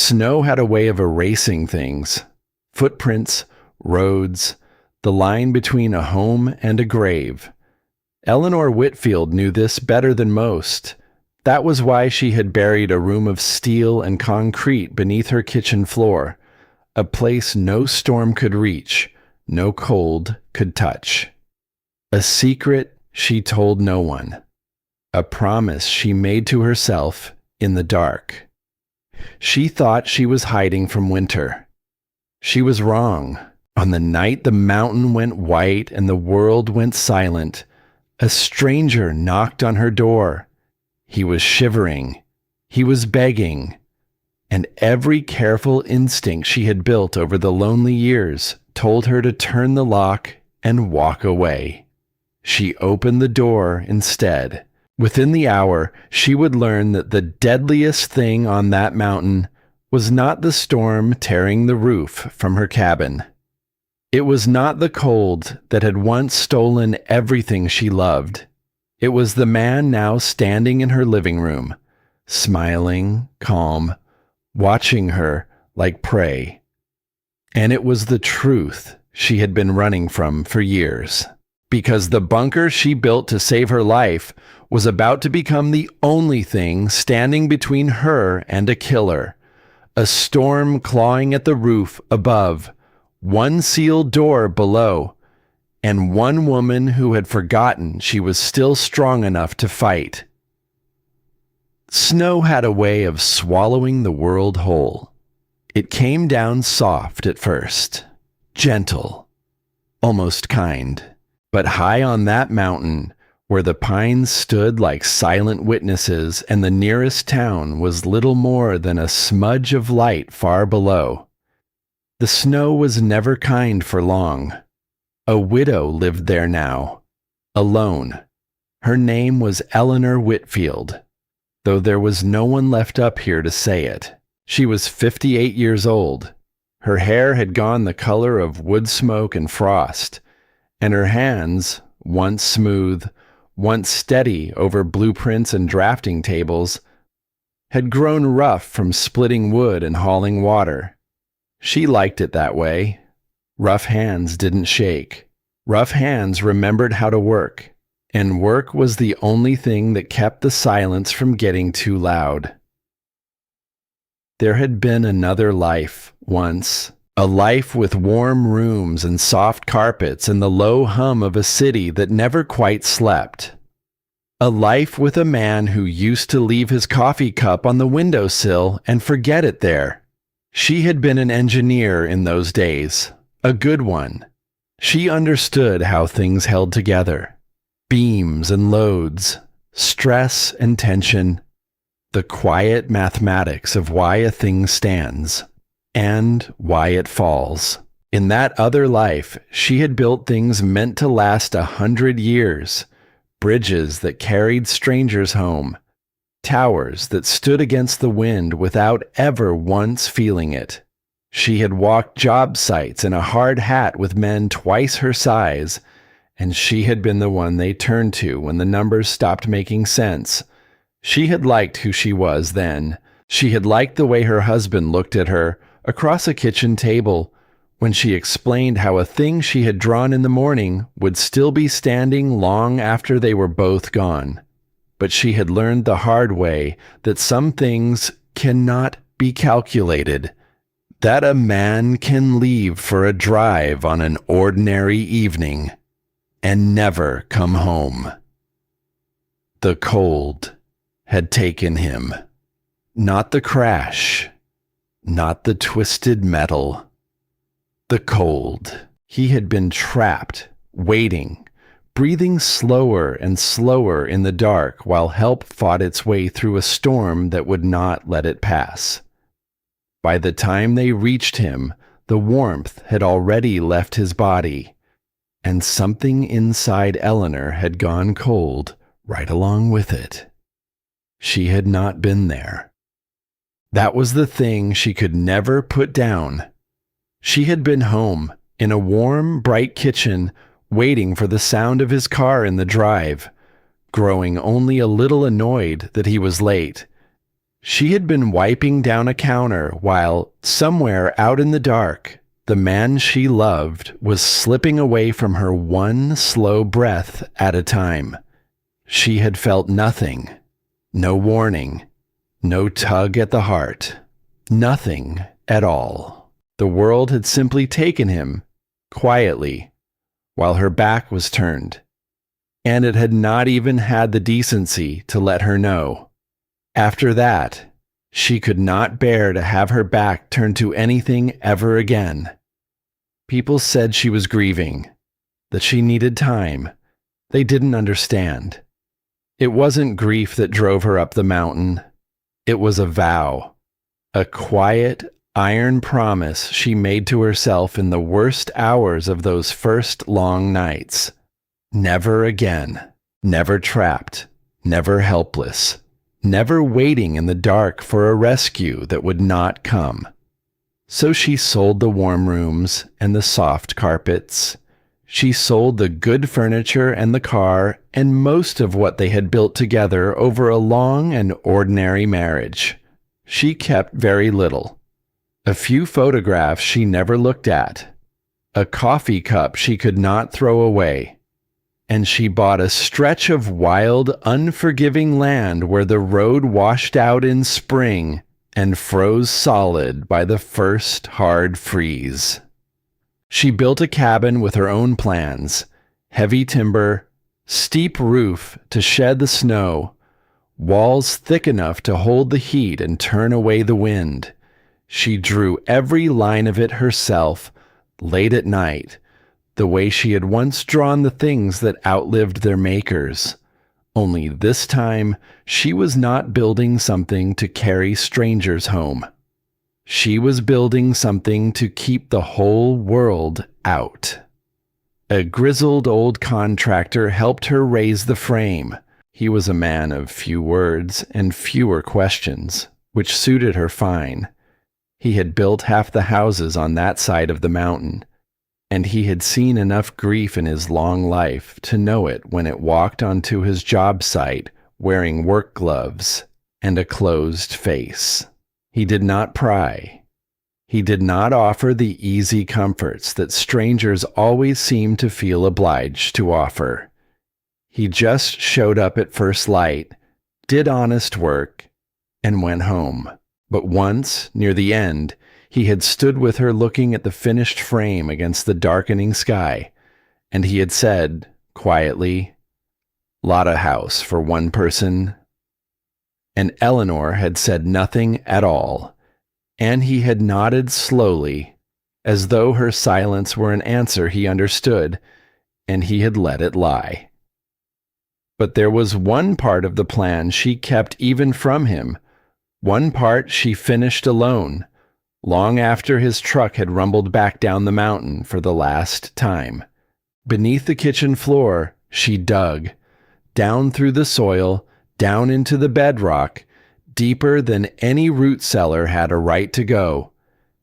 Snow had a way of erasing things. Footprints, roads, the line between a home and a grave. Eleanor Whitfield knew this better than most. That was why she had buried a room of steel and concrete beneath her kitchen floor, a place no storm could reach, no cold could touch. A secret she told no one. A promise she made to herself in the dark. She thought she was hiding from winter. She was wrong. On the night the mountain went white and the world went silent, a stranger knocked on her door. He was shivering. He was begging. And every careful instinct she had built over the lonely years told her to turn the lock and walk away. She opened the door instead. Within the hour, she would learn that the deadliest thing on that mountain was not the storm tearing the roof from her cabin. It was not the cold that had once stolen everything she loved. It was the man now standing in her living room, smiling, calm, watching her like prey. And it was the truth she had been running from for years. Because the bunker she built to save her life was about to become the only thing standing between her and a killer. A storm clawing at the roof above, one sealed door below, and one woman who had forgotten she was still strong enough to fight. Snow had a way of swallowing the world whole. It came down soft at first, gentle, almost kind. But high on that mountain, where the pines stood like silent witnesses and the nearest town was little more than a smudge of light far below, the snow was never kind for long. A widow lived there now, alone. Her name was Eleanor Whitfield, though there was no one left up here to say it. She was 58 years old. Her hair had gone the color of wood smoke and frost, and her hands, once smooth, once steady over blueprints and drafting tables, had grown rough from splitting wood and hauling water. She liked it that way. Rough hands didn't shake. Rough hands remembered how to work, and work was the only thing that kept the silence from getting too loud. There had been another life once. A life with warm rooms and soft carpets and the low hum of a city that never quite slept. A life with a man who used to leave his coffee cup on the windowsill and forget it there. She had been an engineer in those days, a good one. She understood how things held together. Beams and loads, stress and tension, the quiet mathematics of why a thing stands. And why it falls. In that other life, she had built things meant to last 100 years, bridges that carried strangers home, towers that stood against the wind without ever once feeling it. She had walked job sites in a hard hat with men twice her size, and she had been the one they turned to when the numbers stopped making sense. She had liked who she was then. She had liked the way her husband looked at her across a kitchen table when she explained how a thing she had drawn in the morning would still be standing long after they were both gone. But she had learned the hard way that some things cannot be calculated, that a man can leave for a drive on an ordinary evening and never come home. The cold had taken him, not the crash, not the twisted metal. The cold. He had been trapped, waiting, breathing slower and slower in the dark while help fought its way through a storm that would not let it pass. By the time they reached him, the warmth had already left his body, and something inside Eleanor had gone cold right along with it. She had not been there. That was the thing she could never put down. She had been home, in a warm, bright kitchen, waiting for the sound of his car in the drive, growing only a little annoyed that he was late. She had been wiping down a counter while, somewhere out in the dark, the man she loved was slipping away from her one slow breath at a time. She had felt nothing, no warning, no tug at the heart, nothing at all. The world had simply taken him, quietly, while her back was turned, and it had not even had the decency to let her know. After that, she could not bear to have her back turned to anything ever again. People said she was grieving, that she needed time. They didn't understand. It wasn't grief that drove her up the mountain. It was a vow, a quiet, iron promise she made to herself in the worst hours of those first long nights. Never again, never trapped, never helpless. Never waiting in the dark for a rescue that would not come. So she sold the warm rooms and the soft carpets. She sold the good furniture and the car and most of what they had built together over a long and ordinary marriage. She kept very little. A few photographs she never looked at. A coffee cup she could not throw away. And she bought a stretch of wild, unforgiving land where the road washed out in spring and froze solid by the first hard freeze. She built a cabin with her own plans, heavy timber, steep roof to shed the snow, walls thick enough to hold the heat and turn away the wind. She drew every line of it herself, late at night, the way she had once drawn the things that outlived their makers. Only this time, she was not building something to carry strangers home. She was building something to keep the whole world out. A grizzled old contractor helped her raise the frame. He was a man of few words and fewer questions, which suited her fine. He had built half the houses on that side of the mountain, and he had seen enough grief in his long life to know it when it walked onto his job site wearing work gloves and a closed face. He did not pry. He did not offer the easy comforts that strangers always seem to feel obliged to offer. He just showed up at first light, did honest work, and went home. But once, near the end, he had stood with her looking at the finished frame against the darkening sky, and he had said, quietly, "Lotta house for one person." And Eleanor had said nothing at all, and he had nodded slowly, as though her silence were an answer he understood, and he had let it lie. But there was one part of the plan she kept even from him, one part she finished alone, long after his truck had rumbled back down the mountain for the last time. Beneath the kitchen floor, she dug, down through the soil, down into the bedrock, deeper than any root cellar had a right to go.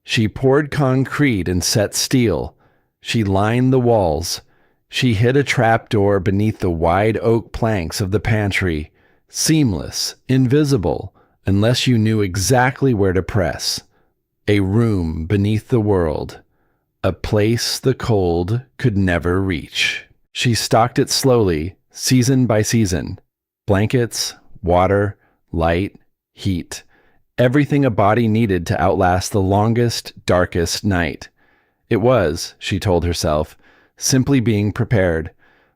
She poured concrete and set steel. She lined the walls. She hid a trapdoor beneath the wide oak planks of the pantry, seamless, invisible, unless you knew exactly where to press. A room beneath the world, a place the cold could never reach. She stocked it slowly, season by season. Blankets, water, light, heat, everything a body needed to outlast the longest, darkest night. It was, she told herself, simply being prepared,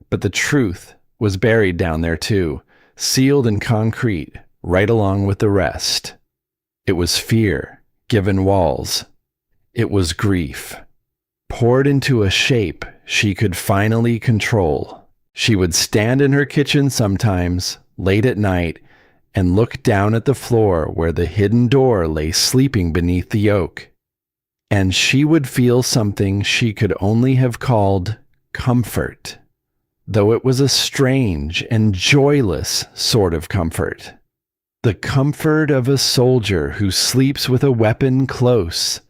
but the truth was buried down there too, sealed in concrete, right along with the rest. It was fear, given walls. It was grief, poured into a shape she could finally control. She would stand in her kitchen sometimes, late at night, and look down at the floor where the hidden door lay sleeping beneath the oak. And she would feel something she could only have called comfort, though it was a strange and joyless sort of comfort. The comfort of a soldier who sleeps with a weapon close.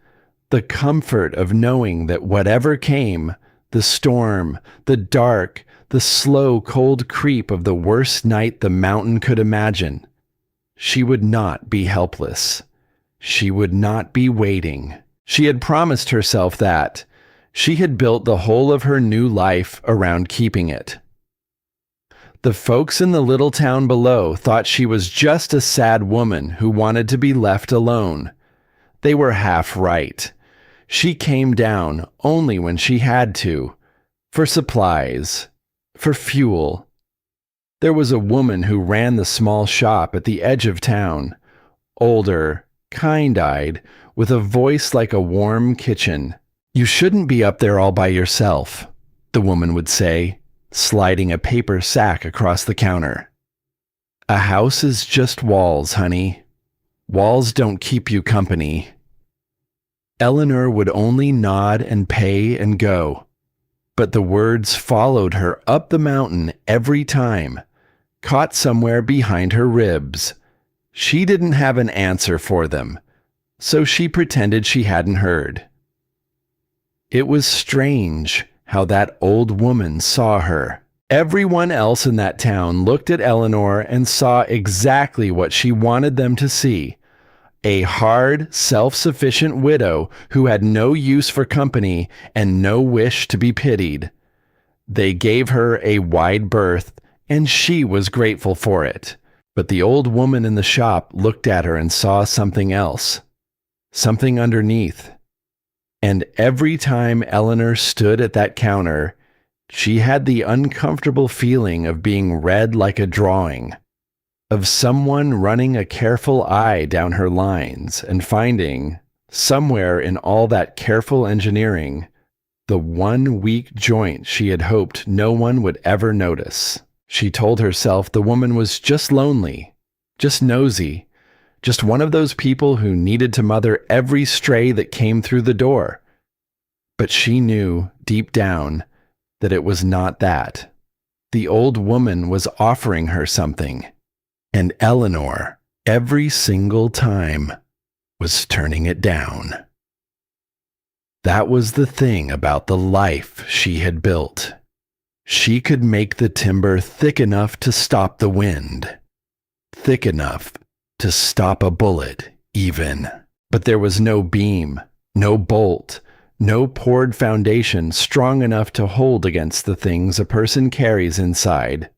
The comfort of knowing that whatever came, the storm, the dark, the slow, cold creep of the worst night the mountain could imagine, She would not be helpless. She would not be waiting. She had promised herself that. She had built the whole of her new life around keeping it. The folks in the little town below thought she was just a sad woman who wanted to be left alone. They were half right. She came down only when she had to, for supplies, for fuel. There was a woman who ran the small shop at the edge of town, older, kind-eyed, with a voice like a warm kitchen. "You shouldn't be up there all by yourself," the woman would say, sliding a paper sack across the counter. "A house is just walls, honey. Walls don't keep you company." Eleanor would only nod and pay and go, but the words followed her up the mountain every time, caught somewhere behind her ribs. She didn't have an answer for them, so she pretended she hadn't heard. It was strange how that old woman saw her. Everyone else in that town looked at Eleanor and saw exactly what she wanted them to see: a hard, self-sufficient widow who had no use for company and no wish to be pitied. They gave her a wide berth, and she was grateful for it. But the old woman in the shop looked at her and saw something else, something underneath. And every time Eleanor stood at that counter, she had the uncomfortable feeling of being read like a drawing, of someone running a careful eye down her lines and finding, somewhere in all that careful engineering, the one weak joint she had hoped no one would ever notice. She told herself the woman was just lonely, just nosy, just one of those people who needed to mother every stray that came through the door. But she knew, deep down, that it was not that. The old woman was offering her something, and Eleanor, every single time, was turning it down. That was the thing about the life she had built. She could make the timber thick enough to stop the wind, thick enough to stop a bullet, even. But there was no beam, no bolt, no poured foundation strong enough to hold against the things a person carries inside.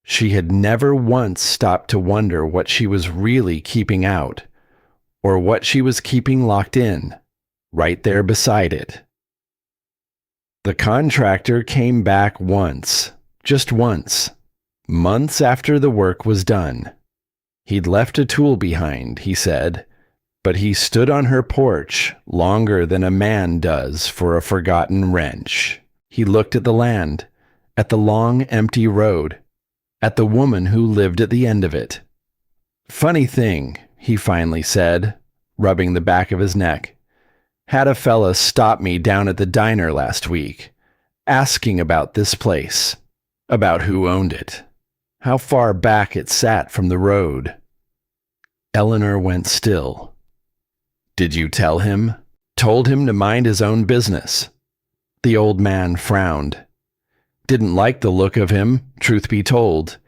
She had never once stopped to wonder what she was really keeping out, or what she was keeping locked in, right there beside it. The contractor came back once, just once, months after the work was done. He'd left a tool behind, he said, but he stood on her porch longer than a man does for a forgotten wrench. He looked at the land, at the long, empty road, at the woman who lived at the end of it. "Funny thing," he finally said, rubbing the back of his neck. "Had a fella stop me down at the diner last week, asking about this place, about who owned it, how far back it sat from the road." Eleanor went still. "Did you tell him? Told him to mind his own business?" The old man frowned. Didn't like the look of him, truth be told.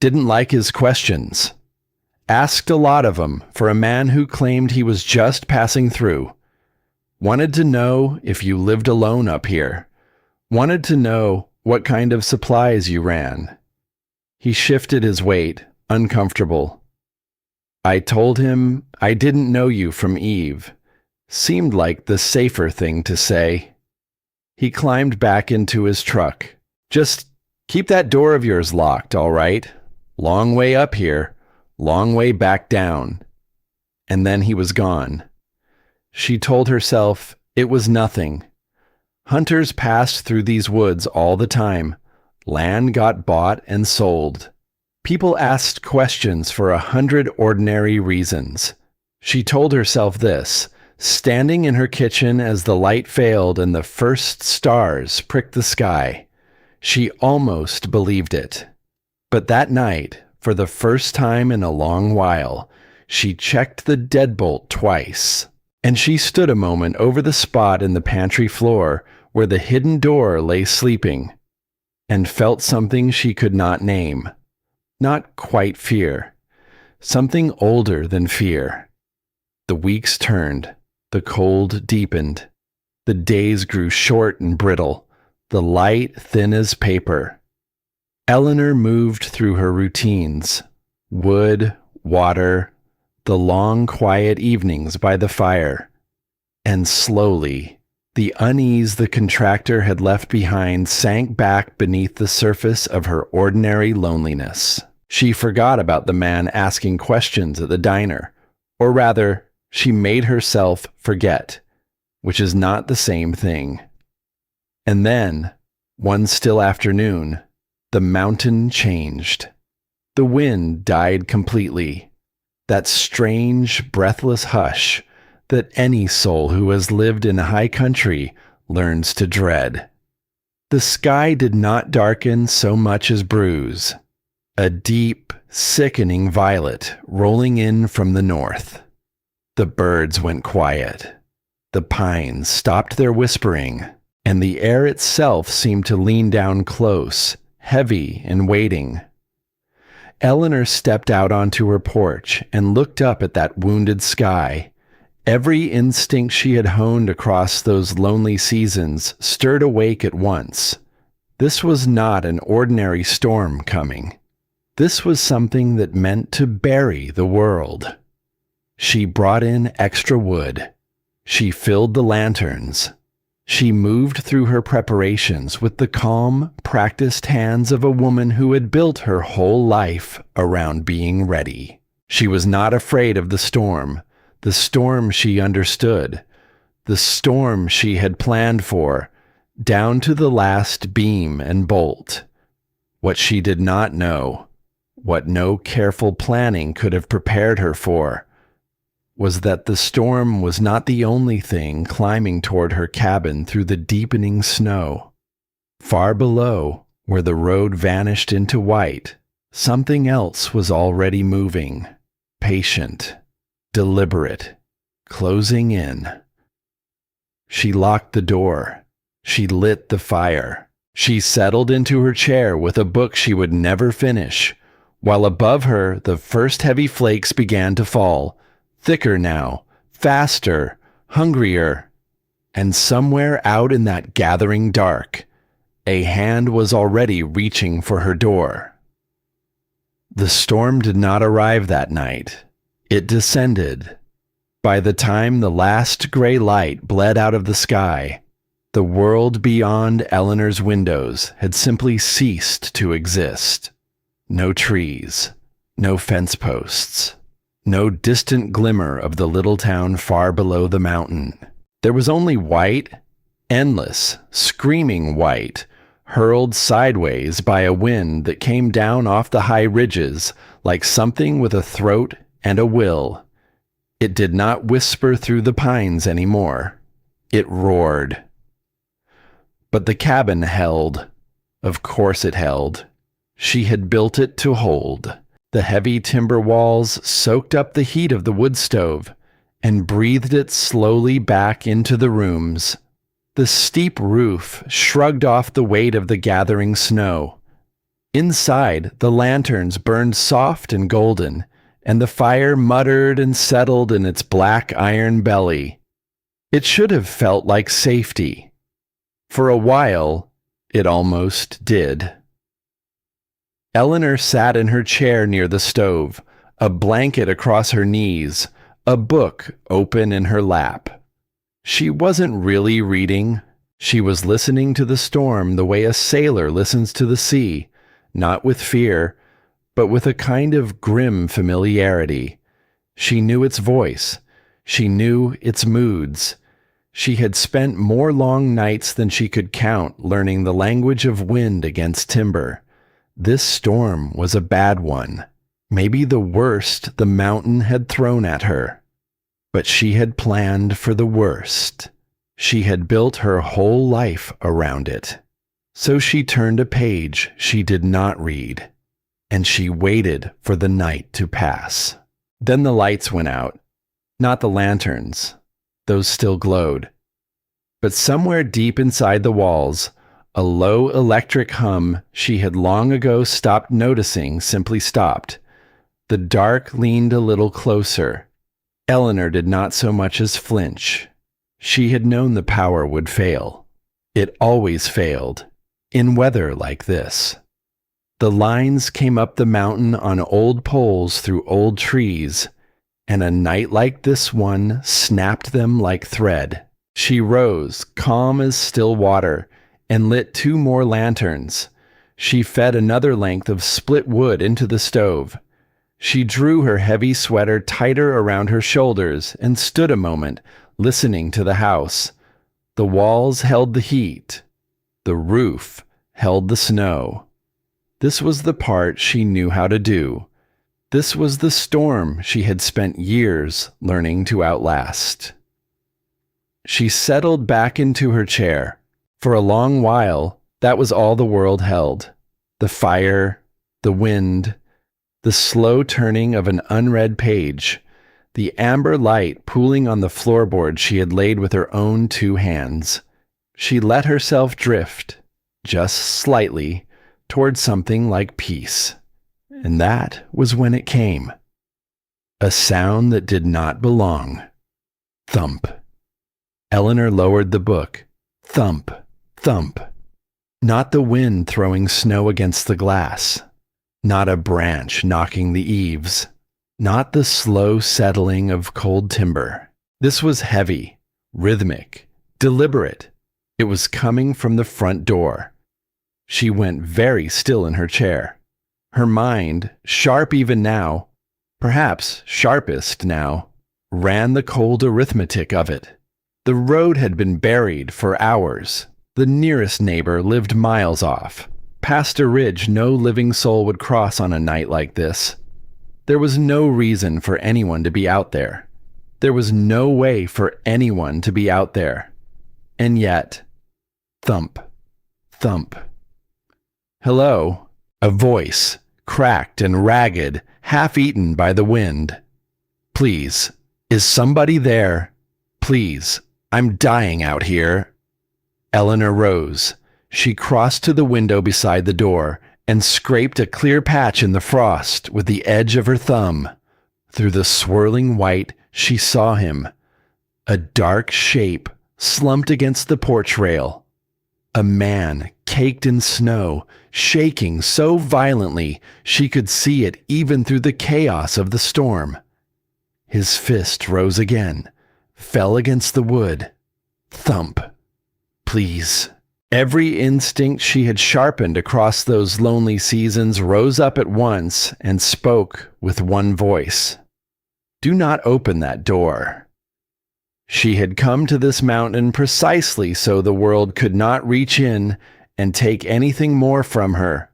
Didn't like his questions. Asked a lot of 'em for a man who claimed he was just passing through. Wanted to know if you lived alone up here. Wanted to know what kind of supplies you ran. He shifted his weight, uncomfortable. "I told him I didn't know you from Eve." Seemed like the safer thing to say. He climbed back into his truck. "Just keep that door of yours locked, all right? Long way up here, long way back down." And then he was gone. She told herself it was nothing. Hunters passed through these woods all the time. Land got bought and sold. People asked questions for 100 ordinary reasons. She told herself this, standing in her kitchen as the light failed and the first stars pricked the sky. She almost believed it. But that night, for the first time in a long while, she checked the deadbolt twice. And she stood a moment over the spot in the pantry floor where the hidden door lay sleeping, and felt something she could not name. Not quite fear. something older than fear. The weeks turned, the cold deepened, the days grew short and brittle, the light thin as paper. Eleanor moved through her routines: wood, water, the long quiet evenings by the fire. And slowly, the unease the contractor had left behind sank back beneath the surface of her ordinary loneliness. She forgot about the man asking questions at the diner, or rather, she made herself forget, which is not the same thing. And then, one still afternoon, the mountain changed. The wind died completely. That strange, breathless hush that any soul who has lived in high country learns to dread. The sky did not darken so much as bruise, a deep, sickening violet rolling in from the north. The birds went quiet. The pines stopped their whispering, and the air itself seemed to lean down close, heavy and waiting. Eleanor stepped out onto her porch and looked up at that wounded sky. Every instinct she had honed across those lonely seasons stirred awake at once. This was not an ordinary storm coming. This was something that meant to bury the world. She brought in extra wood. She filled the lanterns. She moved through her preparations with the calm, practiced hands of a woman who had built her whole life around being ready. She was not afraid of the storm she understood, the storm she had planned for, down to the last beam and bolt. What she did not know, what no careful planning could have prepared her for, was that the storm was not the only thing climbing toward her cabin through the deepening snow. Far below, where the road vanished into white, something else was already moving, patient, deliberate, closing in. She locked the door. She lit the fire. She settled into her chair with a book she would never finish, while above her the first heavy flakes began to fall, thicker now, faster, hungrier. And somewhere out in that gathering dark, a hand was already reaching for her door. The storm did not arrive that night. It descended. By the time the last gray light bled out of the sky, the world beyond Eleanor's windows had simply ceased to exist. No trees, no fence posts, no distant glimmer of the little town far below the mountain. There was only white, endless, screaming white, hurled sideways by a wind that came down off the high ridges like something with a throat and a will. It did not whisper through the pines anymore. It roared. But the cabin held. Of course it held. She had built it to hold. The heavy timber walls soaked up the heat of the wood stove and breathed it slowly back into the rooms. The steep roof shrugged off the weight of the gathering snow. Inside, the lanterns burned soft and golden, and the fire muttered and settled in its black iron belly. It should have felt like safety. For a while, it almost did. Eleanor sat in her chair near the stove, a blanket across her knees, a book open in her lap. She wasn't really reading. She was listening to the storm the way a sailor listens to the sea, not with fear, but with a kind of grim familiarity. She knew its voice. She knew its moods. She had spent more long nights than she could count learning the language of wind against timber. This storm was a bad one, maybe the worst the mountain had thrown at her. But she had planned for the worst. She had built her whole life around it. So she turned a page she did not read, and she waited for the night to pass. Then the lights went out. Not the lanterns. Those still glowed. But somewhere deep inside the walls, a low electric hum she had long ago stopped noticing simply stopped. The dark leaned a little closer. Eleanor did not so much as flinch. She had known the power would fail. It always failed, in weather like this. The lines came up the mountain on old poles through old trees, and a night like this one snapped them like thread. She rose, calm as still water, and lit 2 more lanterns. She fed another length of split wood into the stove. She drew her heavy sweater tighter around her shoulders and stood a moment, listening to the house. The walls held the heat. The roof held the snow. This was the part she knew how to do. This was the storm she had spent years learning to outlast. She settled back into her chair. For a long while, that was all the world held. The fire, the wind, the slow turning of an unread page, the amber light pooling on the floorboard she had laid with her own 2 hands. She let herself drift, just slightly, toward something like peace. And that was when it came. A sound that did not belong. Thump. Eleanor lowered the book. Thump, thump. Not the wind throwing snow against the glass. Not a branch knocking the eaves. Not the slow settling of cold timber. This was heavy, rhythmic, deliberate. It was coming from the front door. She went very still in her chair. Her mind, sharp even now, perhaps sharpest now, ran the cold arithmetic of it. The road had been buried for hours. The nearest neighbor lived miles off, past a ridge no living soul would cross on a night like this. There was no reason for anyone to be out there. There was no way for anyone to be out there. And yet, thump, thump. Hello, a voice, cracked and ragged, half-eaten by the wind. Please, is somebody there? Please, I'm dying out here. Eleanor rose. She crossed to the window beside the door and scraped a clear patch in the frost with the edge of her thumb. Through the swirling white, she saw him. A dark shape slumped against the porch rail. A man caked in snow, shaking so violently she could see it even through the chaos of the storm. His fist rose again, fell against the wood. Thump. Please. Every instinct she had sharpened across those lonely seasons rose up at once and spoke with one voice. Do not open that door. She had come to this mountain precisely so the world could not reach in and take anything more from her.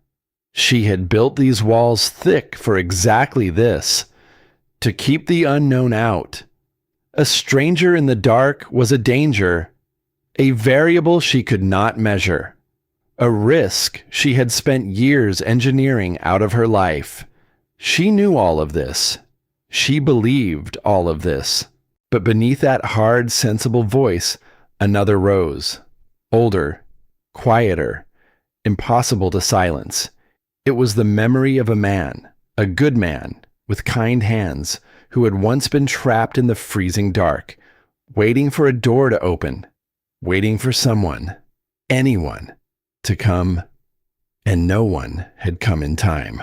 She had built these walls thick for exactly this, to keep the unknown out. A stranger in the dark was a danger, a variable she could not measure, a risk she had spent years engineering out of her life. She knew all of this. She believed all of this. But beneath that hard, sensible voice, another rose. Older, quieter, impossible to silence. It was the memory of a man, a good man, with kind hands, who had once been trapped in the freezing dark, waiting for a door to open, waiting for someone, anyone, to come, and no one had come in time.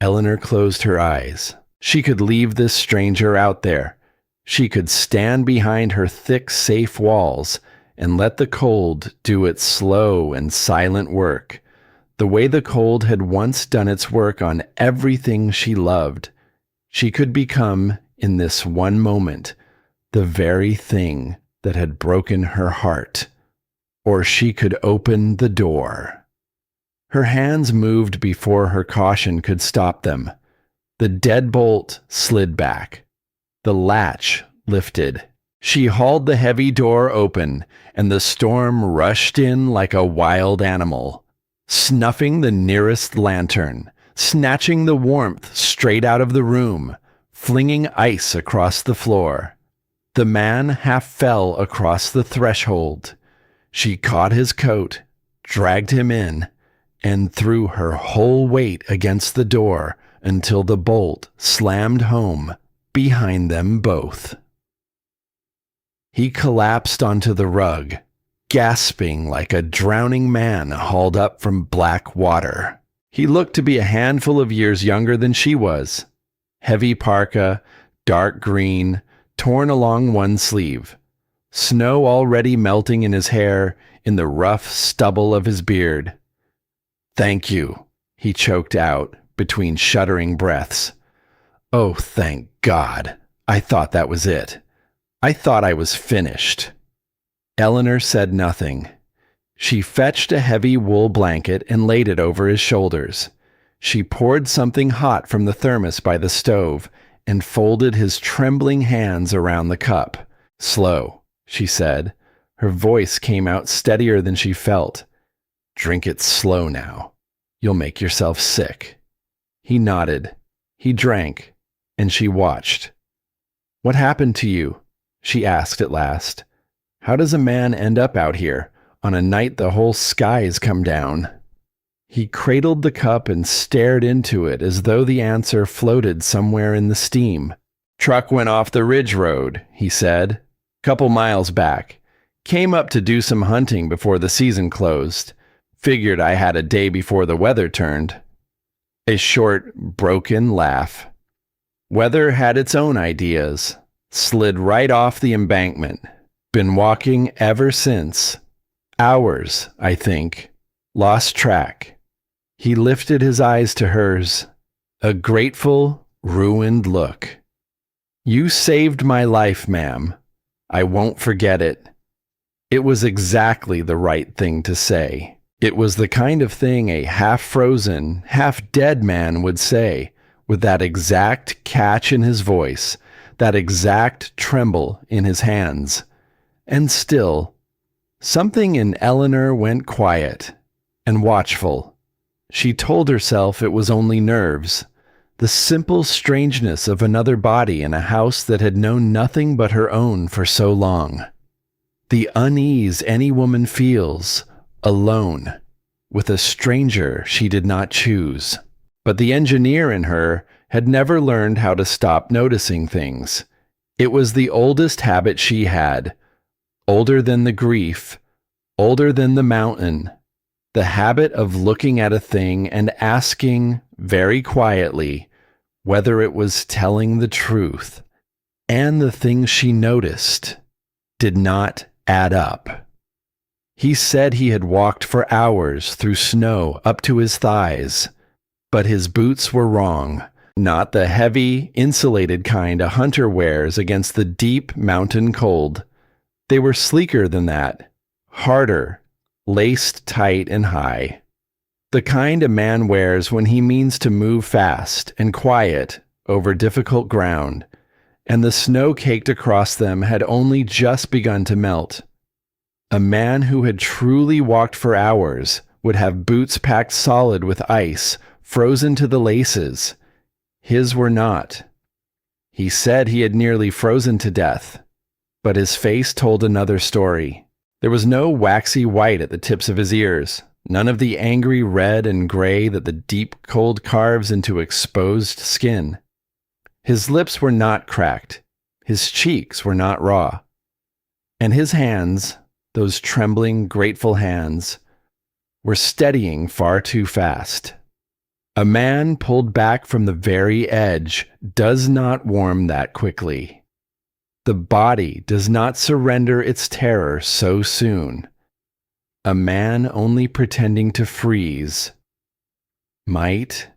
Eleanor closed her eyes. She could leave this stranger out there. She could stand behind her thick, safe walls and let the cold do its slow and silent work, the way the cold had once done its work on everything she loved. She could become, in this one moment, the very thing that had broken her heart. Or she could open the door. Her hands moved before her caution could stop them. The deadbolt slid back. The latch lifted. She hauled the heavy door open, and the storm rushed in like a wild animal, snuffing the nearest lantern, snatching the warmth straight out of the room, flinging ice across the floor. The man half fell across the threshold. She caught his coat, dragged him in, and threw her whole weight against the door until the bolt slammed home behind them both. He collapsed onto the rug, gasping like a drowning man hauled up from black water. He looked to be a handful of years younger than she was. Heavy parka, dark green, torn along one sleeve. Snow already melting in his hair, in the rough stubble of his beard. "Thank you," he choked out between shuddering breaths. "Oh, thank God. I thought that was it. I thought I was finished." Eleanor said nothing. She fetched a heavy wool blanket and laid it over his shoulders. She poured something hot from the thermos by the stove and folded his trembling hands around the cup. "Slow," she said. Her voice came out steadier than she felt. "Drink it slow now. You'll make yourself sick." He nodded. He drank, and she watched. "What happened to you?" she asked at last. "How does a man end up out here on a night the whole skies come down?" He cradled the cup and stared into it as though the answer floated somewhere in the steam. "Truck went off the ridge road," he said. "Couple miles back. Came up to do some hunting before the season closed. Figured I had a day before the weather turned." A short, broken laugh. "Weather had its own ideas. Slid right off the embankment. Been walking ever since. Hours, I think. Lost track." He lifted his eyes to hers. A grateful, ruined look. "You saved my life, ma'am. I won't forget it." It was exactly the right thing to say. It was the kind of thing a half-frozen, half-dead man would say, with that exact catch in his voice, that exact tremble in his hands. And still, something in Eleanor went quiet and watchful. She told herself it was only nerves, the simple strangeness of another body in a house that had known nothing but her own for so long. The unease any woman feels, alone, with a stranger she did not choose. But the engineer in her had never learned how to stop noticing things. It was the oldest habit she had, older than the grief, older than the mountain, the habit of looking at a thing and asking, very quietly, whether it was telling the truth. And the things she noticed did not add up. He said he had walked for hours through snow up to his thighs, but his boots were wrong. Not the heavy, insulated kind a hunter wears against the deep mountain cold. They were sleeker than that, harder, laced tight and high. The kind a man wears when he means to move fast and quiet over difficult ground, and the snow caked across them had only just begun to melt. A man who had truly walked for hours would have boots packed solid with ice, frozen to the laces. His were not. He said he had nearly frozen to death, but his face told another story. There was no waxy white at the tips of his ears, none of the angry red and gray that the deep cold carves into exposed skin. His lips were not cracked, his cheeks were not raw, and his hands, those trembling, grateful hands, were steadying far too fast. A man pulled back from the very edge does not warm that quickly. The body does not surrender its terror so soon. A man only pretending to freeze might,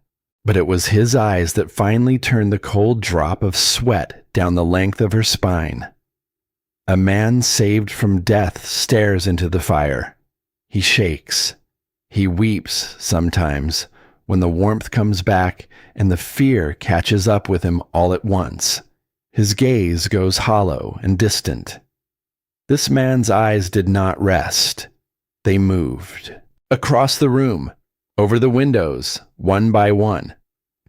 but it was his eyes that finally turned the cold drop of sweat down the length of her spine. A man saved from death stares into the fire. He shakes. He weeps sometimes when the warmth comes back and the fear catches up with him all at once. His gaze goes hollow and distant. This man's eyes did not rest. They moved. Across the room, over the windows, one by one,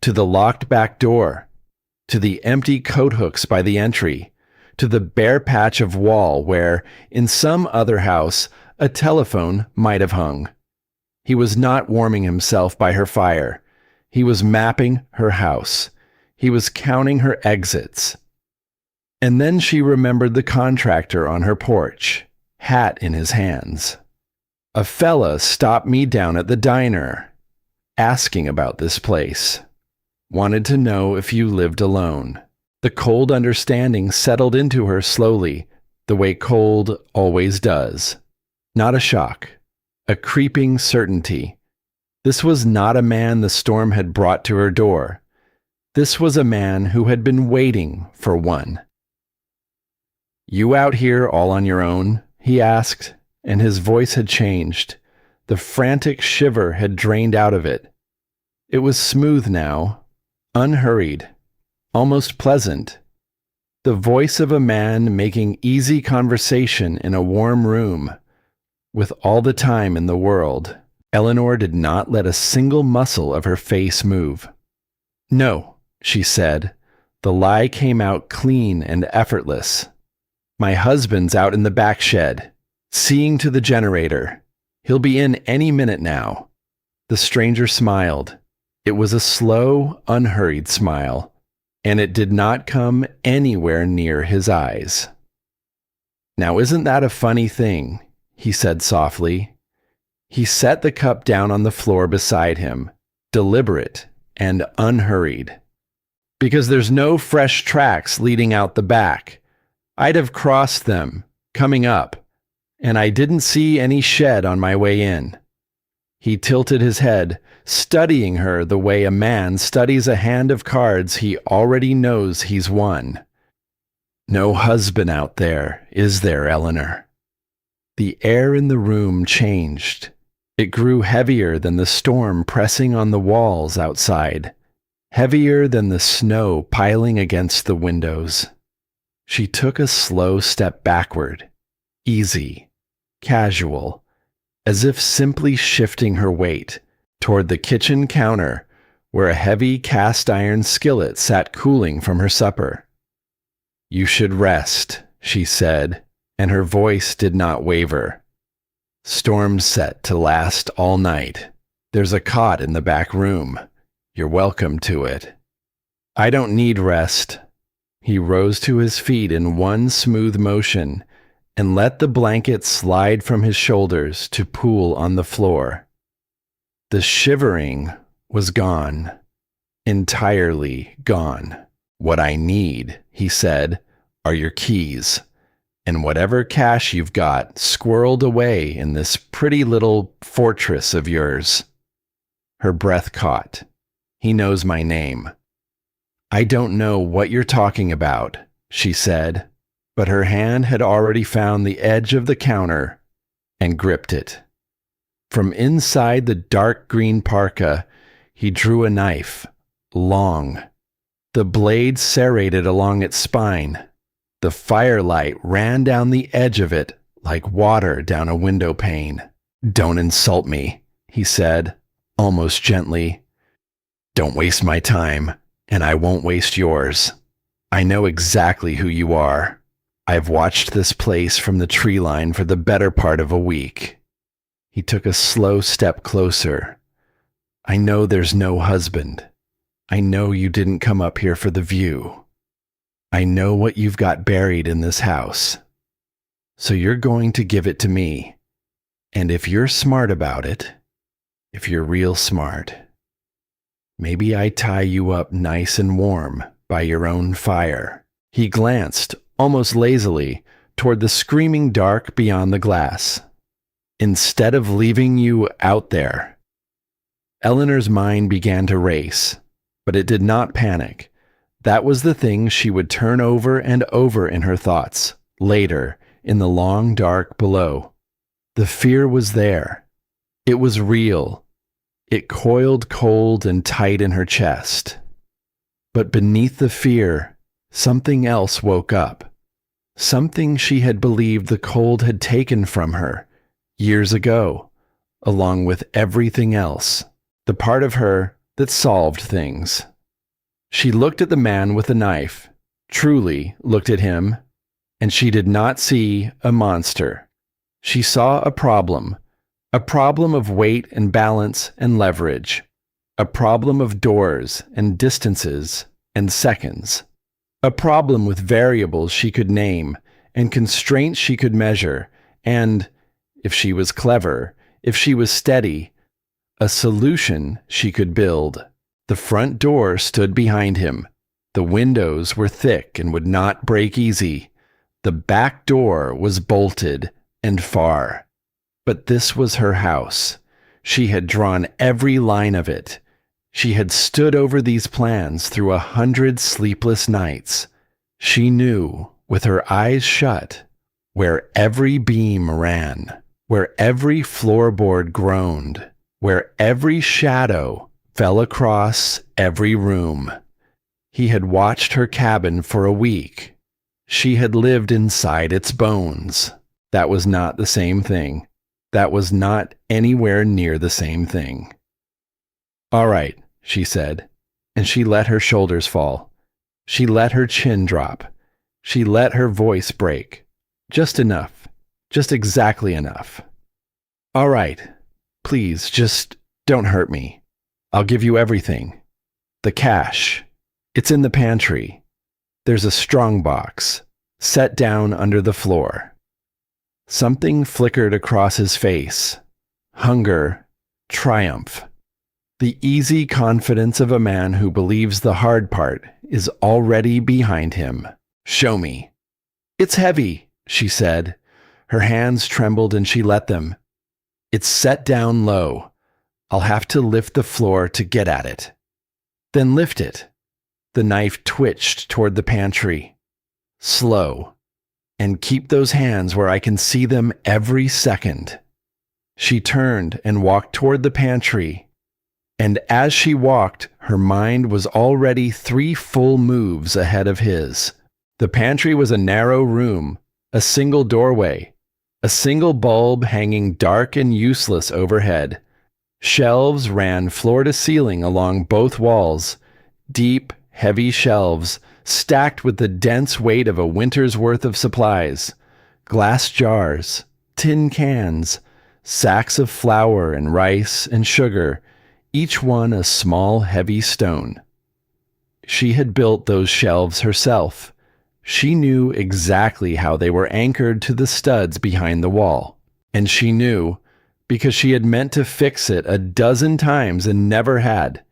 to the locked back door, to the empty coat hooks by the entry, to the bare patch of wall where, in some other house, a telephone might have hung. He was not warming himself by her fire. He was mapping her house. He was counting her exits. And then she remembered the contractor on her porch, hat in his hands. A fella stopped me down at the diner, asking about this place. Wanted to know if you lived alone. The cold understanding settled into her slowly, the way cold always does. Not a shock, a creeping certainty. This was not a man the storm had brought to her door. This was a man who had been waiting for one. "You out here all on your own?" he asked, and his voice had changed. The frantic shiver had drained out of it. It was smooth now, unhurried, almost pleasant. The voice of a man making easy conversation in a warm room. With all the time in the world, Eleanor did not let a single muscle of her face move. "No," she said. The lie came out clean and effortless. "My husband's out in the back shed, seeing to the generator. He'll be in any minute now." The stranger smiled. It was a slow, unhurried smile, and it did not come anywhere near his eyes. "Now isn't that a funny thing?" he said softly. He set the cup down on the floor beside him, deliberate and unhurried. "Because there's no fresh tracks leading out the back. I'd have crossed them, coming up, and I didn't see any shed on my way in." He tilted his head, studying her the way a man studies a hand of cards he already knows he's won. "No husband out there, is there, Eleanor?" The air in the room changed. It grew heavier than the storm pressing on the walls outside, heavier than the snow piling against the windows. She took a slow step backward, easy, casual, as if simply shifting her weight toward the kitchen counter where a heavy cast-iron skillet sat cooling from her supper. "You should rest," she said, and her voice did not waver. "Storm's set to last all night. There's a cot in the back room. You're welcome to it." "I don't need rest." He rose to his feet in one smooth motion and let the blanket slide from his shoulders to pool on the floor. The shivering was gone, entirely gone. "What I need," he said, "are your keys, and whatever cash you've got squirreled away in this pretty little fortress of yours." Her breath caught. "He knows my name." "I don't know what you're talking about," she said, but her hand had already found the edge of the counter and gripped it. From inside the dark green parka, he drew a knife, long. The blade serrated along its spine. The firelight ran down the edge of it like water down a window pane. "Don't insult me," he said, almost gently. "Don't waste my time, and I won't waste yours. I know exactly who you are. I've watched this place from the tree line for the better part of a week." He took a slow step closer. "I know there's no husband. I know you didn't come up here for the view. I know what you've got buried in this house. So you're going to give it to me. And if you're smart about it, if you're real smart, maybe I tie you up nice and warm by your own fire." He glanced, almost lazily, toward the screaming dark beyond the glass. "Instead of leaving you out there." Eleanor's mind began to race, but it did not panic. That was the thing she would turn over and over in her thoughts, later, in the long dark below. The fear was there. It was real. It coiled cold and tight in her chest. But beneath the fear, something else woke up. Something she had believed the cold had taken from her years ago, along with everything else, the part of her that solved things. She looked at the man with the knife, truly looked at him, and she did not see a monster. She saw a problem of weight and balance and leverage, A problem of doors and distances and seconds. A problem with variables she could name and constraints she could measure, and, if she was clever, if she was steady, a solution she could build. The front door stood behind him. The windows were thick and would not break easy. The back door was bolted and far. But this was her house. She had drawn every line of it. She had stood over these plans through 100 sleepless nights. She knew, with her eyes shut, where every beam ran, where every floorboard groaned, where every shadow fell across every room. He had watched her cabin for a week. She had lived inside its bones. That was not the same thing. That was not anywhere near the same thing. "All right," she said, and she let her shoulders fall. She let her chin drop. She let her voice break. Just enough. Just exactly enough. "All right. Please, just don't hurt me. I'll give you everything. The cash. It's in the pantry. There's a strong box, set down under the floor." Something flickered across his face. Hunger, triumph. The easy confidence of a man who believes the hard part is already behind him. "Show me." "It's heavy," she said. Her hands trembled and she let them. "It's set down low. I'll have to lift the floor to get at it." "Then lift it." The knife twitched toward the pantry. "Slow. And keep those hands where I can see them every second." She turned and walked toward the pantry. And as she walked, her mind was already 3 full moves ahead of his. The pantry was a narrow room, a single doorway, a single bulb hanging dark and useless overhead. Shelves ran floor to ceiling along both walls, deep, heavy shelves, stacked with the dense weight of a winter's worth of supplies. Glass jars, tin cans, sacks of flour and rice and sugar, each one a small, heavy stone. She had built those shelves herself. She knew exactly how they were anchored to the studs behind the wall. And she knew, because she had meant to fix it a dozen times and never had,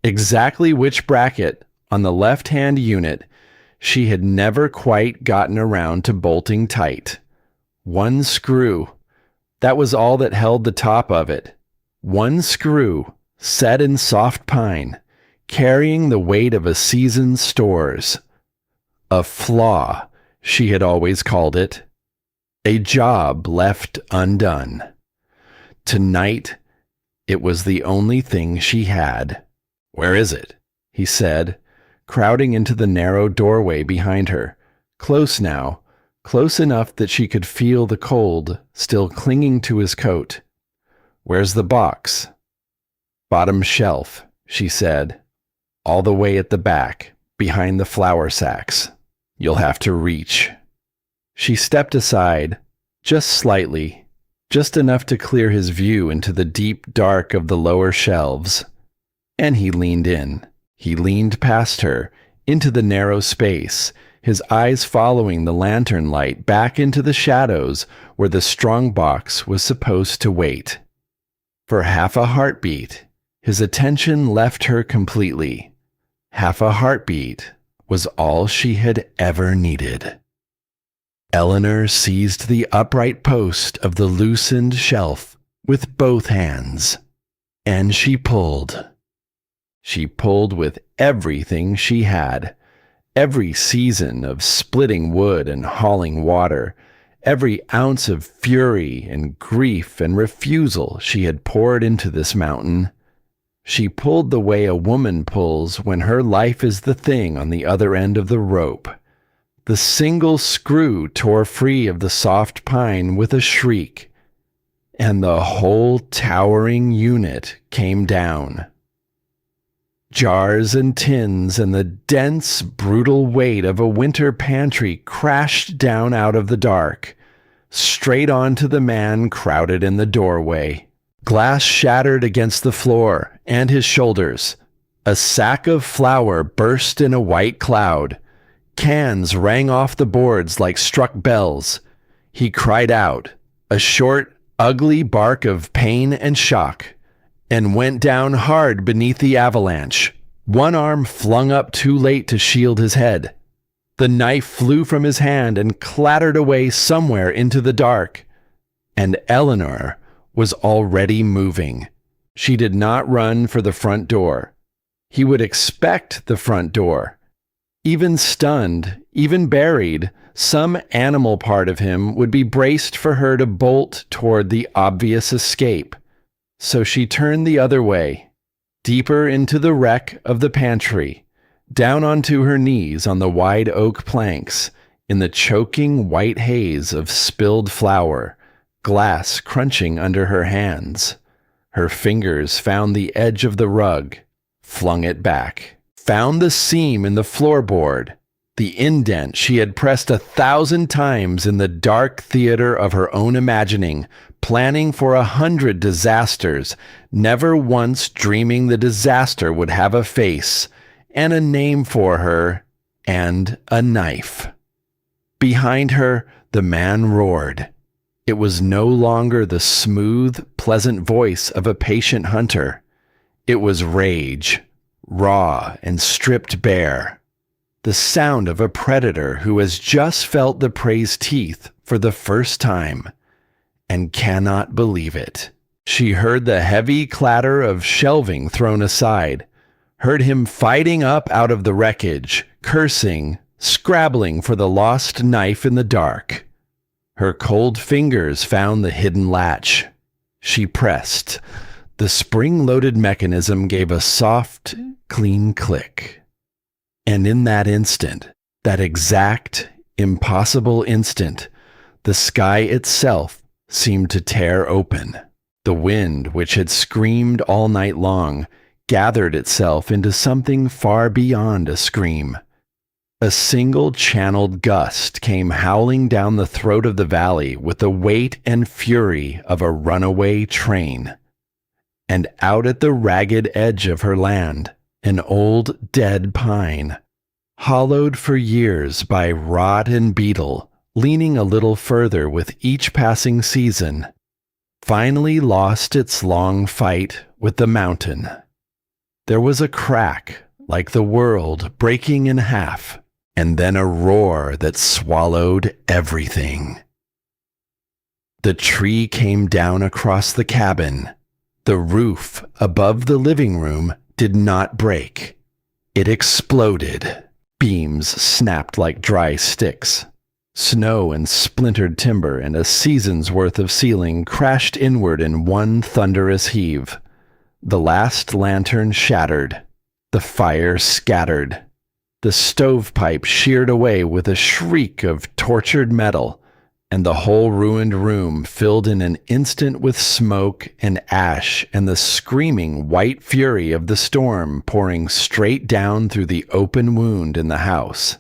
exactly which bracket on the left-hand unit she had never quite gotten around to bolting tight. One screw. That was all that held the top of it. One screw, set in soft pine, carrying the weight of a season's stores. A flaw, she had always called it. A job left undone. Tonight, it was the only thing she had. "Where is it?" he said, crowding into the narrow doorway behind her, close now, close enough that she could feel the cold still clinging to his coat. "Where's the box?" "Bottom shelf," she said, "all the way at the back, behind the flour sacks. You'll have to reach." She stepped aside, just slightly, just enough to clear his view into the deep dark of the lower shelves. And he leaned in. He leaned past her, into the narrow space, his eyes following the lantern light back into the shadows where the strong box was supposed to wait. For half a heartbeat, his attention left her completely. Half a heartbeat was all she had ever needed. Eleanor seized the upright post of the loosened shelf with both hands, and she pulled. She pulled with everything she had, every season of splitting wood and hauling water, every ounce of fury and grief and refusal she had poured into this mountain. She pulled the way a woman pulls when her life is the thing on the other end of the rope. The single screw tore free of the soft pine with a shriek, and the whole towering unit came down. Jars and tins and the dense, brutal weight of a winter pantry crashed down out of the dark, straight onto the man crowded in the doorway. Glass shattered against the floor and his shoulders. A sack of flour burst in a white cloud. Cans rang off the boards like struck bells. He cried out, a short, ugly bark of pain and shock, and went down hard beneath the avalanche, one arm flung up too late to shield his head. The knife flew from his hand and clattered away somewhere into the dark. And Eleanor was already moving. She did not run for the front door. He would expect the front door. Even stunned, even buried, some animal part of him would be braced for her to bolt toward the obvious escape. So she turned the other way, deeper into the wreck of the pantry, down onto her knees on the wide oak planks, in the choking white haze of spilled flour, glass crunching under her hands. Her fingers found the edge of the rug, flung it back, found the seam in the floorboard, the indent she had pressed 1,000 times in the dark theater of her own imagining, planning for 100 disasters, never once dreaming the disaster would have a face, and a name for her, and a knife. Behind her, the man roared. It was no longer the smooth, pleasant voice of a patient hunter. It was rage, raw and stripped bare. The sound of a predator who has just felt the prey's teeth for the first time and cannot believe it. She heard the heavy clatter of shelving thrown aside, heard him fighting up out of the wreckage, cursing, scrabbling for the lost knife in the dark. Her cold fingers found the hidden latch. She pressed. The spring-loaded mechanism gave a soft, clean click. And in that instant, that exact, impossible instant, the sky itself seemed to tear open. The wind, which had screamed all night long, gathered itself into something far beyond a scream. A single channeled gust came howling down the throat of the valley with the weight and fury of a runaway train. And out at the ragged edge of her land, an old dead pine, hollowed for years by rot and beetle, leaning a little further with each passing season, finally lost its long fight with the mountain. There was a crack, like the world breaking in half, and then a roar that swallowed everything. The tree came down across the cabin. The roof above the living room did not break. It exploded. Beams snapped like dry sticks. Snow and splintered timber and a season's worth of ceiling crashed inward in one thunderous heave. The last lantern shattered. The fire scattered. The stovepipe sheared away with a shriek of tortured metal, and the whole ruined room filled in an instant with smoke and ash and the screaming white fury of the storm pouring straight down through the open wound in the house.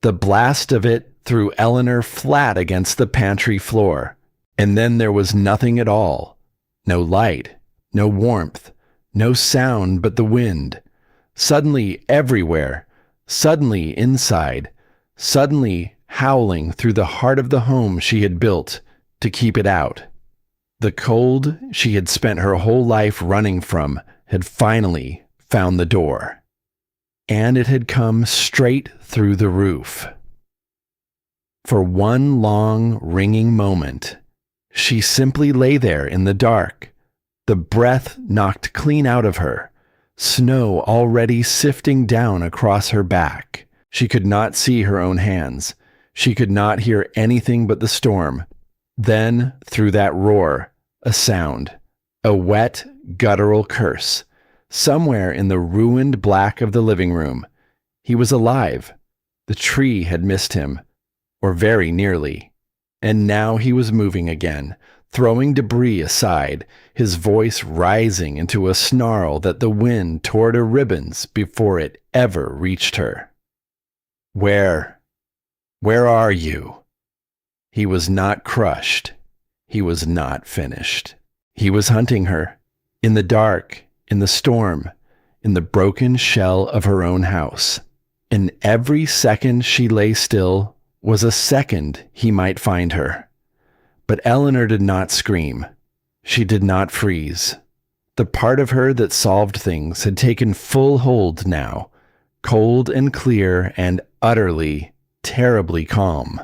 The blast of it threw Eleanor flat against the pantry floor, and then there was nothing at all. No light, no warmth, no sound but the wind. Suddenly everywhere, suddenly inside, suddenly howling through the heart of the home she had built to keep it out. The cold she had spent her whole life running from had finally found the door, and it had come straight through the roof. For one long, ringing moment, she simply lay there in the dark, the breath knocked clean out of her, snow already sifting down across her back. She could not see her own hands. She could not hear anything but the storm. Then, through that roar, a sound, a wet, guttural curse. Somewhere in the ruined black of the living room, he was alive. The tree had missed him, or very nearly. And now he was moving again, throwing debris aside, his voice rising into a snarl that the wind tore to ribbons before it ever reached her. Where are you? He was not crushed. He was not finished. He was hunting her, in the dark, in the storm, in the broken shell of her own house. And every second she lay still was a second he might find her. But Eleanor did not scream. She did not freeze. The part of her that solved things had taken full hold now, cold and clear and utterly, terribly calm.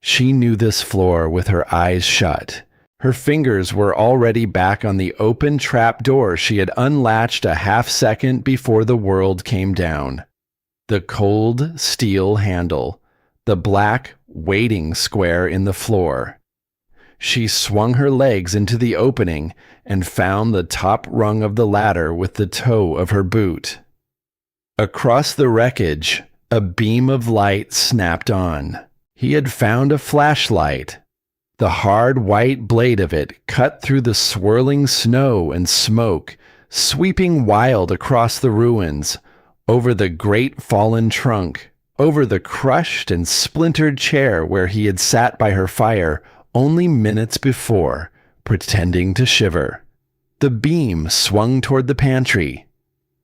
She knew this floor with her eyes shut. Her fingers were already back on the open trap door she had unlatched a half second before the world came down. The cold steel handle, the black waiting square in the floor. She swung her legs into the opening and found the top rung of the ladder with the toe of her boot. Across the wreckage, a beam of light snapped on. He had found a flashlight. The hard white blade of it cut through the swirling snow and smoke, sweeping wild across the ruins, over the great fallen trunk, over the crushed and splintered chair where he had sat by her fire only minutes before, pretending to shiver. The beam swung toward the pantry,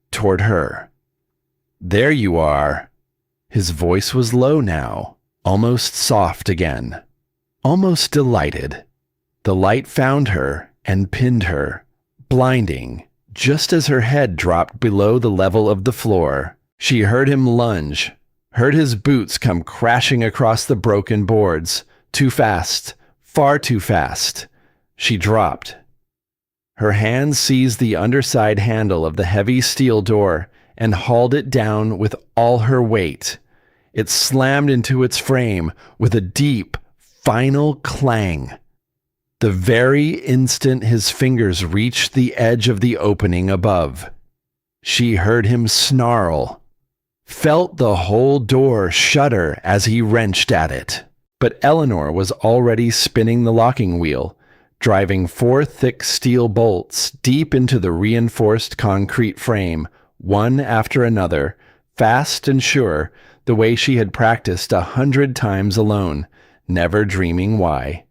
toward her. "There you are." His voice was low now, almost soft again, almost delighted. The light found her and pinned her, blinding, just as her head dropped below the level of the floor. She heard him lunge, heard his boots come crashing across the broken boards, too fast, far too fast. She dropped. Her hand seized the underside handle of the heavy steel door and hauled it down with all her weight. It slammed into its frame with a deep, final clang. The very instant his fingers reached the edge of the opening above, she heard him snarl, felt the whole door shudder as he wrenched at it. But Eleanor was already spinning the locking wheel, driving 4 thick steel bolts deep into the reinforced concrete frame, one after another, fast and sure, the way she had practiced 100 times alone, never dreaming why.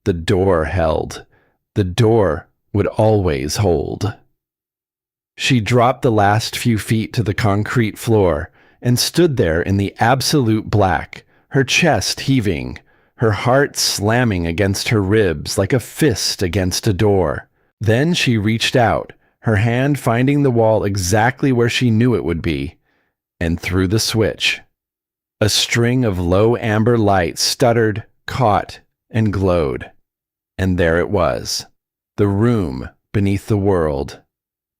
The door held. The door would always hold. She dropped the last few feet to the concrete floor and stood there in the absolute black, her chest heaving, her heart slamming against her ribs like a fist against a door. Then she reached out, her hand finding the wall exactly where she knew it would be, and threw the switch. A string of low amber light stuttered, caught, and glowed. And there it was, the room beneath the world,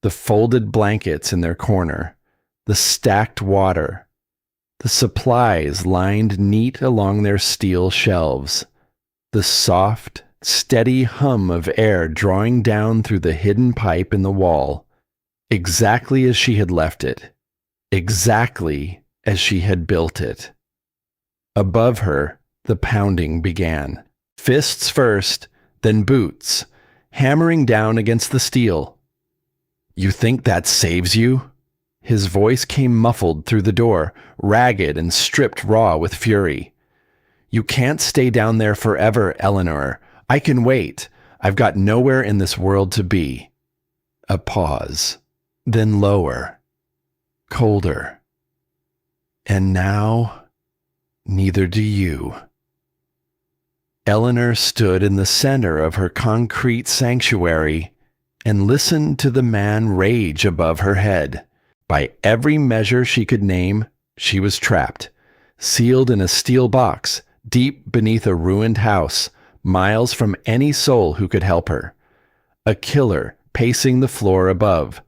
the folded blankets in their corner, the stacked water, the supplies lined neat along their steel shelves, the soft, steady hum of air drawing down through the hidden pipe in the wall, exactly as she had left it, exactly as she had built it. Above her, the pounding began. Fists first, then boots, hammering down against the steel. "You think that saves you?" His voice came muffled through the door, ragged and stripped raw with fury. "You can't stay down there forever, Eleanor. I can wait. I've got nowhere in this world to be." A pause, then lower, colder. "And now, neither do you." Eleanor stood in the center of her concrete sanctuary and listened to the man rage above her head. By every measure she could name, she was trapped, sealed in a steel box deep beneath a ruined house, miles from any soul who could help her. A killer pacing the floor above,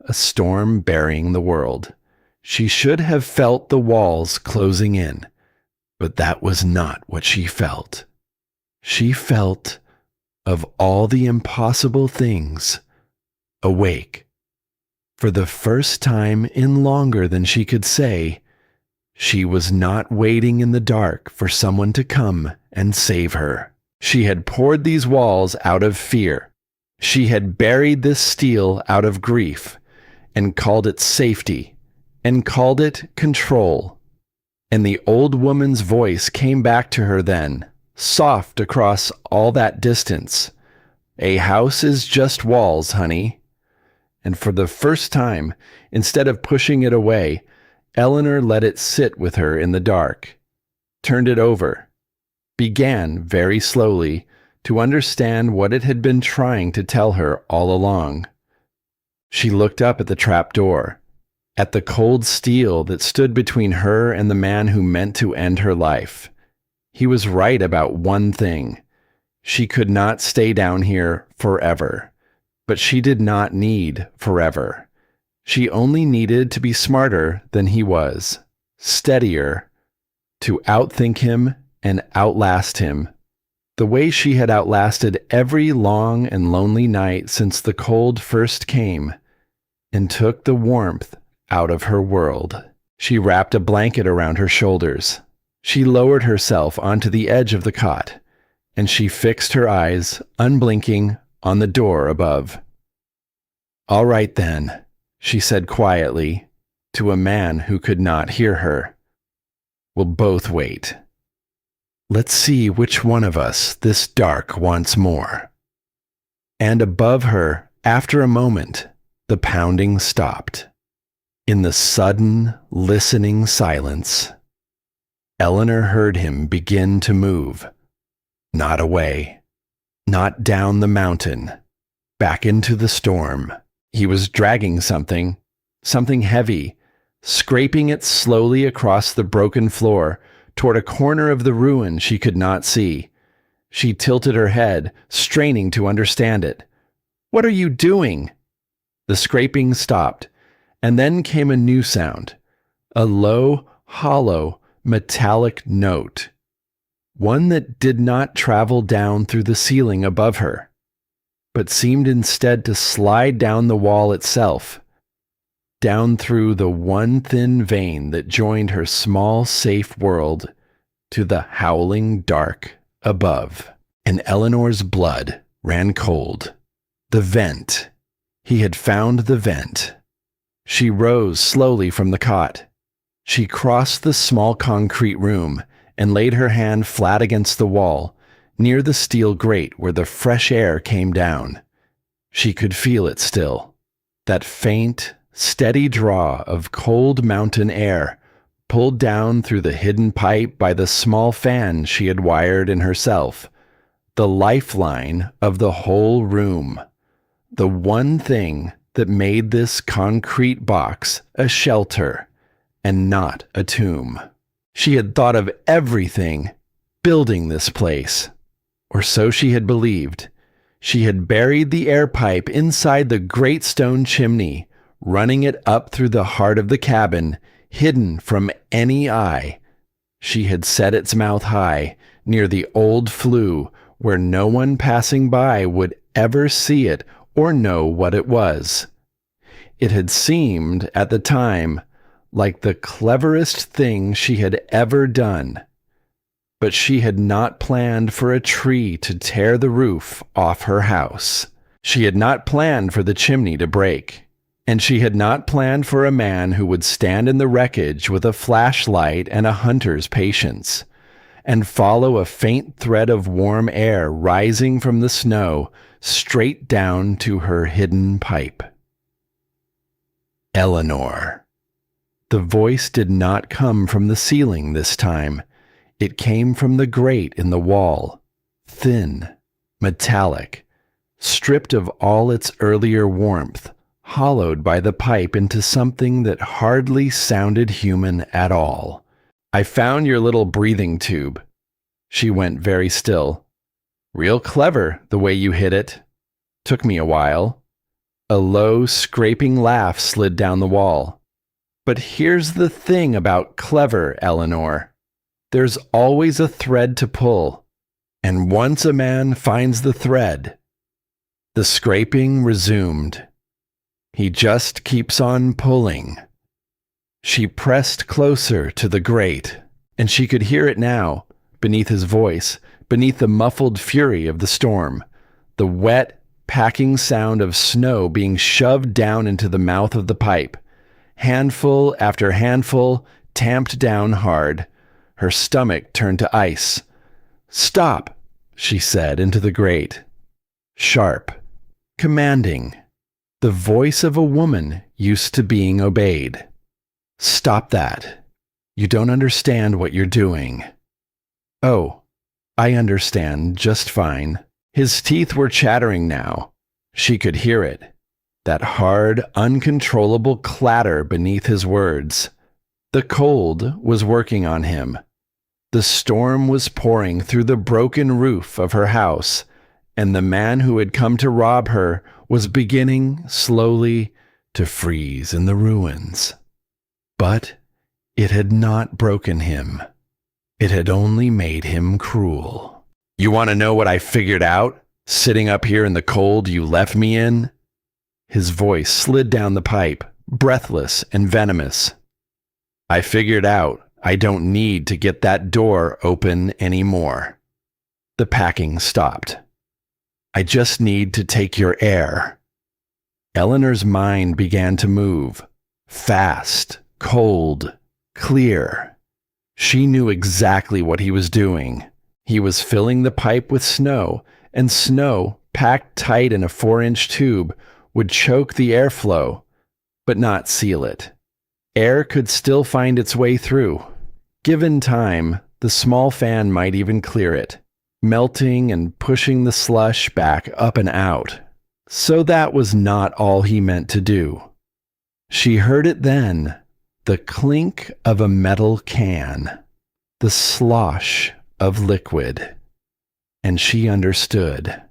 a storm burying the world. She should have felt the walls closing in, but that was not what she felt. She felt, of all the impossible things, awake. For the first time in longer than she could say, she was not waiting in the dark for someone to come and save her. She had poured these walls out of fear. She had buried this steel out of grief, and called it safety, and called it control. And the old woman's voice came back to her then, soft across all that distance, A house is just walls, honey. And for the first time, instead of pushing it away, Eleanor let it sit with her in the dark, turned it over, began very slowly to understand what it had been trying to tell her all along. She looked up at the trap door, at the cold steel that stood between her and the man who meant to end her life. He was right about one thing. She could not stay down here forever. But she did not need forever. She only needed to be smarter than he was, steadier, to outthink him and outlast him, the way she had outlasted every long and lonely night since the cold first came and took the warmth out of her world. She wrapped a blanket around her shoulders. She lowered herself onto the edge of the cot, and she fixed her eyes, unblinking, on the door above. "All right then," she said quietly, to a man who could not hear her. "We'll both wait. Let's see which one of us this dark wants more." And above her, after a moment, the pounding stopped. In the sudden, listening silence, Eleanor heard him begin to move. Not away, not down the mountain, back into the storm. He was dragging something heavy, scraping it slowly across the broken floor toward a corner of the ruin she could not see. She tilted her head, straining to understand it. "What are you doing?" The scraping stopped, and then came a new sound, a low, hollow, metallic note, one that did not travel down through the ceiling above her, but seemed instead to slide down the wall itself, down through the one thin vein that joined her small, safe world to the howling dark above. And Eleanor's blood ran cold. The vent. He had found the vent. She rose slowly from the cot. She crossed the small concrete room and laid her hand flat against the wall, near the steel grate where the fresh air came down. She could feel it still, that faint, steady draw of cold mountain air pulled down through the hidden pipe by the small fan she had wired in herself, the lifeline of the whole room, the one thing that made this concrete box a shelter and not a tomb. She had thought of everything building this place, or so she had believed. She had buried the air pipe inside the great stone chimney, running it up through the heart of the cabin, hidden from any eye. She had set its mouth high, near the old flue, where no one passing by would ever see it or know what it was. It had seemed, at the time, like the cleverest thing she had ever done. But she had not planned for a tree to tear the roof off her house. She had not planned for the chimney to break. And she had not planned for a man who would stand in the wreckage with a flashlight and a hunter's patience, and follow a faint thread of warm air rising from the snow straight down to her hidden pipe. Eleanor. The voice did not come from the ceiling this time. It came from the grate in the wall, thin, metallic, stripped of all its earlier warmth, hollowed by the pipe into something that hardly sounded human at all. "I found your little breathing tube." She went very still. "Real clever, the way you hid it. Took me a while." A low, scraping laugh slid down the wall. "But here's the thing about clever, Eleanor. There's always a thread to pull, and once a man finds the thread..." The scraping resumed. "He just keeps on pulling." She pressed closer to the grate, and she could hear it now, beneath his voice, beneath the muffled fury of the storm, the wet, packing sound of snow being shoved down into the mouth of the pipe, handful after handful tamped down hard. Her stomach turned to ice. "Stop," she said into the grate. sharp, commanding, the voice of a woman used to being obeyed. "Stop that. You don't understand what you're doing." "Oh, I understand just fine." His teeth were chattering now. She could hear it. That hard, uncontrollable clatter beneath his words. The cold was working on him. The storm was pouring through the broken roof of her house, and the man who had come to rob her was beginning, slowly, to freeze in the ruins. But it had not broken him. It had only made him cruel. "You want to know what I figured out, sitting up here in the cold you left me in?" His voice slid down the pipe, breathless and venomous. "I figured out I don't need to get that door open anymore." The packing stopped. "I just need to take your air." Eleanor's mind began to move. Fast, cold, clear. She knew exactly what he was doing. He was filling the pipe with snow, and snow, packed tight in a 4-inch tube, would choke the airflow, but not seal it. Air could still find its way through. Given time, the small fan might even clear it, melting and pushing the slush back up and out. So that was not all he meant to do. She heard it then, the clink of a metal can, the slosh of liquid, and she understood.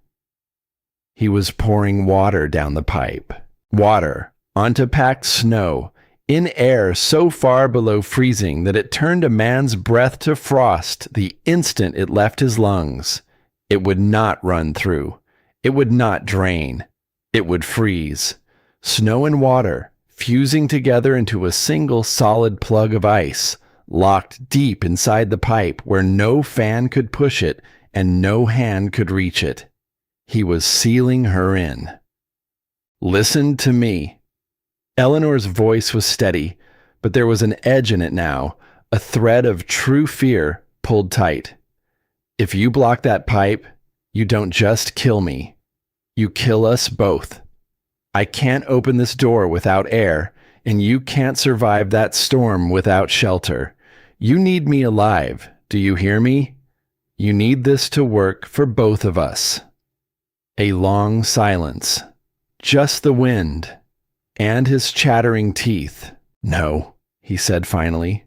He was pouring water down the pipe, water onto packed snow, in air so far below freezing that it turned a man's breath to frost the instant it left his lungs. It would not run through. It would not drain. It would freeze. Snow and water, fusing together into a single solid plug of ice, locked deep inside the pipe where no fan could push it and no hand could reach it. He was sealing her in. "Listen to me." Eleanor's voice was steady, but there was an edge in it now, a thread of true fear pulled tight. "If you block that pipe, you don't just kill me. You kill us both. I can't open this door without air, and you can't survive that storm without shelter. You need me alive, do you hear me? You need this to work for both of us." A long silence. Just the wind. And his chattering teeth. "No," he said finally.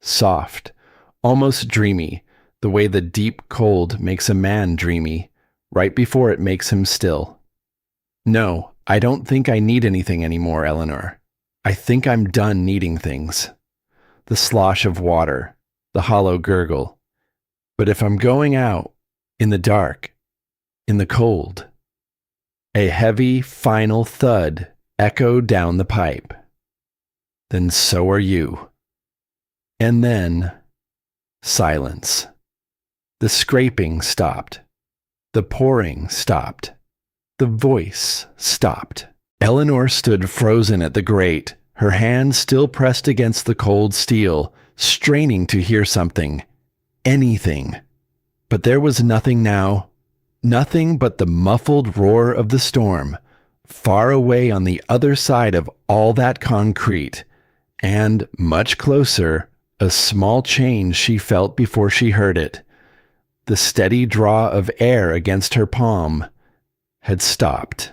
Soft, almost dreamy, the way the deep cold makes a man dreamy, right before it makes him still. "No, I don't think I need anything anymore, Eleanor. I think I'm done needing things." The slosh of water, the hollow gurgle. "But if I'm going out, in the dark, in the cold." A heavy, final thud echoed down the pipe. "Then so are you." And then, silence. The scraping stopped. The pouring stopped. The voice stopped. Eleanor stood frozen at the grate, her hand still pressed against the cold steel, straining to hear something. Anything. But there was nothing now. Nothing but the muffled roar of the storm, far away on the other side of all that concrete, and, much closer, a small change she felt before she heard it. The steady draw of air against her palm had stopped.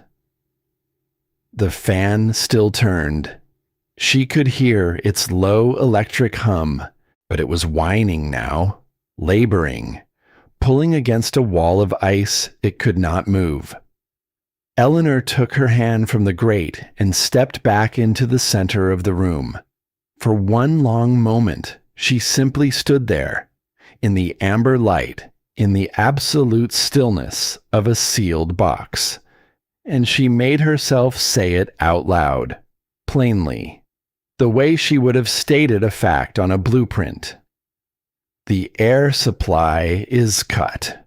The fan still turned. She could hear its low electric hum, but it was whining now, laboring, pulling against a wall of ice it could not move. Eleanor took her hand from the grate and stepped back into the center of the room. For one long moment, she simply stood there, in the amber light, in the absolute stillness of a sealed box. And she made herself say it out loud, plainly, the way she would have stated a fact on a blueprint. "The air supply is cut."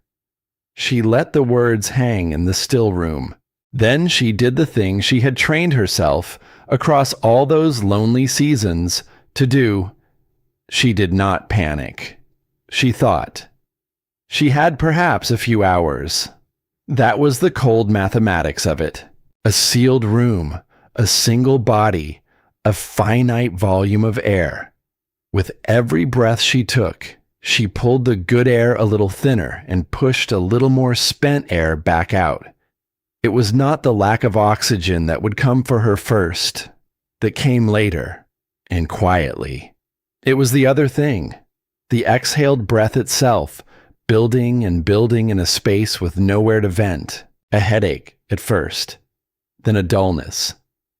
She let the words hang in the still room. Then she did the thing she had trained herself across all those lonely seasons to do. She did not panic. She thought. She had perhaps a few hours. That was the cold mathematics of it. A sealed room, a single body, a finite volume of air. With every breath she took, she pulled the good air a little thinner and pushed a little more spent air back out. It was not the lack of oxygen that would come for her first, that came later, and quietly. It was the other thing, the exhaled breath itself, building and building in a space with nowhere to vent, a headache at first, then a dullness,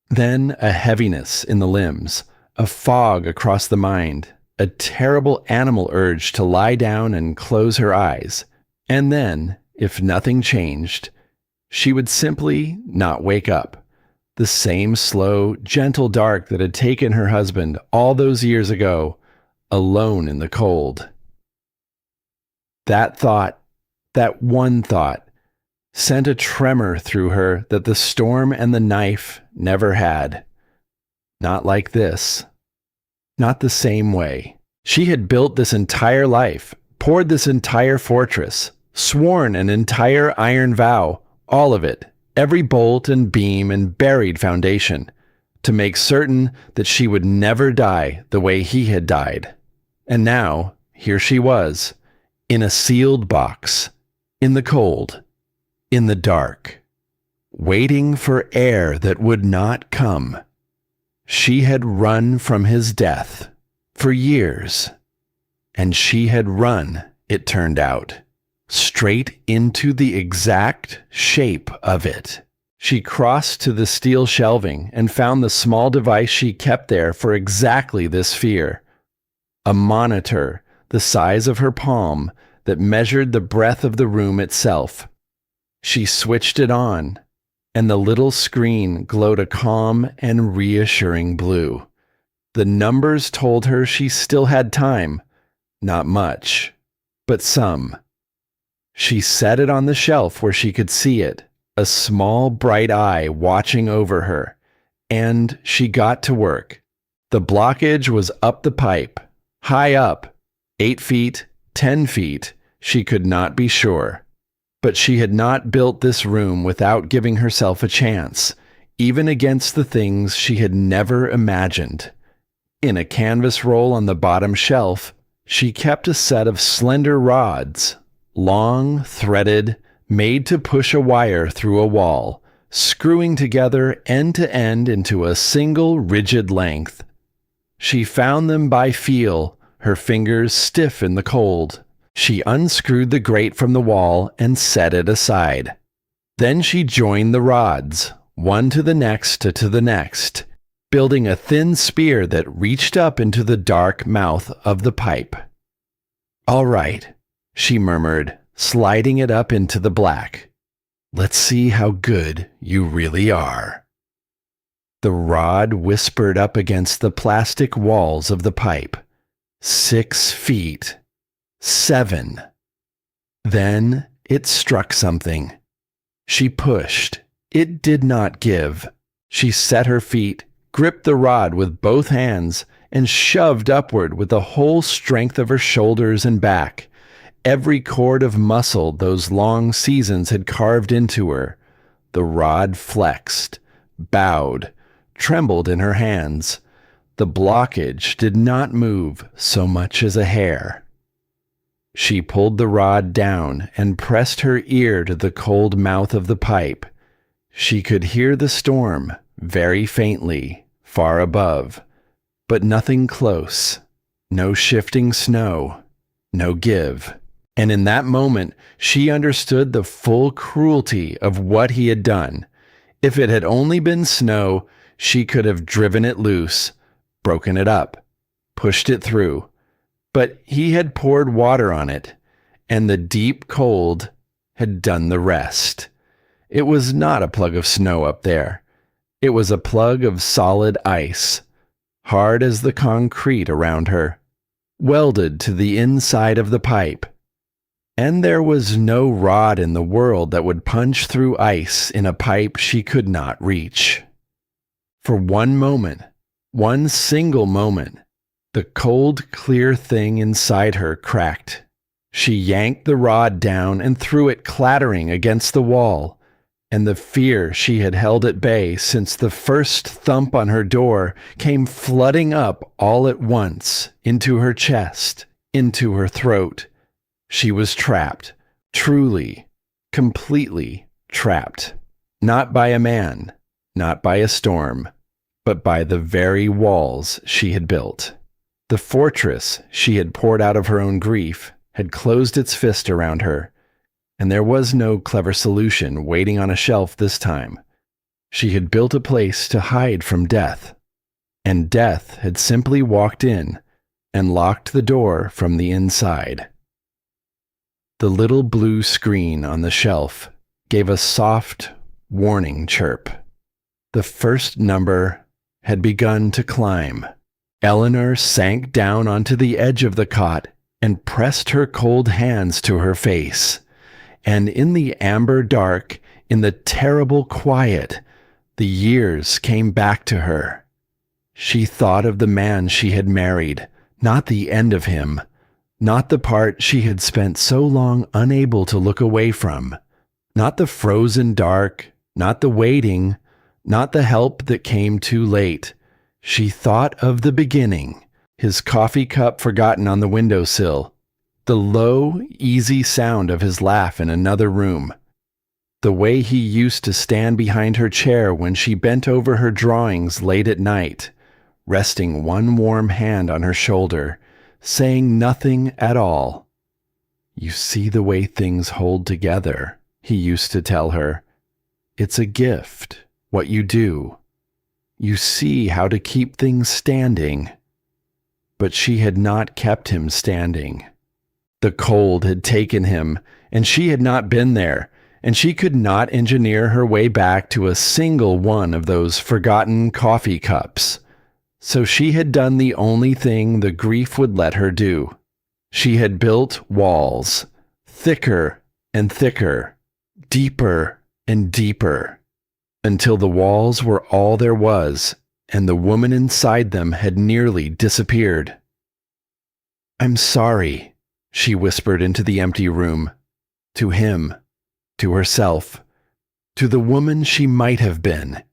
then a heaviness in the limbs, a fog across the mind, a terrible animal urge to lie down and close her eyes, and then, if nothing changed, she would simply not wake up. The same slow, gentle dark that had taken her husband all those years ago, alone in the cold. That thought, that one thought, sent a tremor through her that the storm and the knife never had. Not like this. Not the same way. She had built this entire life, poured this entire fortress, sworn an entire iron vow, all of it, every bolt and beam and buried foundation, to make certain that she would never die the way he had died. And now, here she was, in a sealed box, in the cold, in the dark, waiting for air that would not come. She had run from his death for years, and she had run, it turned out, straight into the exact shape of it. She crossed to the steel shelving and found the small device she kept there for exactly this fear. A monitor the size of her palm that measured the breadth of the room itself. She switched it on, and the little screen glowed a calm and reassuring blue. The numbers told her she still had time. Not much, but some. She set it on the shelf where she could see it, a small bright eye watching over her, and she got to work. The blockage was up the pipe, high up, 8 feet, 10 feet, she could not be sure. But she had not built this room without giving herself a chance, even against the things she had never imagined. In a canvas roll on the bottom shelf, she kept a set of slender rods, long, threaded, made to push a wire through a wall, screwing together end to end into a single rigid length. She found them by feel, her fingers stiff in the cold. She unscrewed the grate from the wall and set it aside. Then she joined the rods, one to the next, building a thin spear that reached up into the dark mouth of the pipe. "All right," she murmured, sliding it up into the black. "Let's see how good you really are." The rod whispered up against the plastic walls of the pipe. 6 feet. 7. Then it struck something. She pushed. It did not give. She set her feet, gripped the rod with both hands, and shoved upward with the whole strength of her shoulders and back. Every cord of muscle those long seasons had carved into her. The rod flexed, bowed, trembled in her hands. The blockage did not move so much as a hair. She pulled the rod down and pressed her ear to the cold mouth of the pipe. She could hear the storm, very faintly, far above, but nothing close, no shifting snow, no give. And in that moment, she understood the full cruelty of what he had done. If it had only been snow, she could have driven it loose, broken it up, pushed it through. But he had poured water on it, and the deep cold had done the rest. It was not a plug of snow up there. It was a plug of solid ice, hard as the concrete around her, welded to the inside of the pipe. And there was no rod in the world that would punch through ice in a pipe she could not reach. For one moment, one single moment, the cold, clear thing inside her cracked. She yanked the rod down and threw it clattering against the wall, and the fear she had held at bay since the first thump on her door came flooding up all at once into her chest, into her throat. She was trapped, truly, completely trapped. Not by a man, not by a storm, but by the very walls she had built. The fortress she had poured out of her own grief had closed its fist around her, and there was no clever solution waiting on a shelf this time. She had built a place to hide from death, and death had simply walked in and locked the door from the inside. The little blue screen on the shelf gave a soft, warning chirp. The first number had begun to climb. Eleanor sank down onto the edge of the cot and pressed her cold hands to her face. And in the amber dark, in the terrible quiet, the years came back to her. She thought of the man she had married, not the end of him, not the part she had spent so long unable to look away from, not the frozen dark, not the waiting, not the help that came too late. She thought of the beginning, his coffee cup forgotten on the windowsill, the low, easy sound of his laugh in another room, the way he used to stand behind her chair when she bent over her drawings late at night, resting one warm hand on her shoulder, saying nothing at all. "You see the way things hold together," he used to tell her. "It's a gift, what you do. You see how to keep things standing." But she had not kept him standing. The cold had taken him, and she had not been there, and she could not engineer her way back to a single one of those forgotten coffee cups. So she had done the only thing the grief would let her do. She had built walls, thicker and thicker, deeper and deeper, until the walls were all there was, and the woman inside them had nearly disappeared. "I'm sorry," she whispered into the empty room, to him, to herself, to the woman she might have been,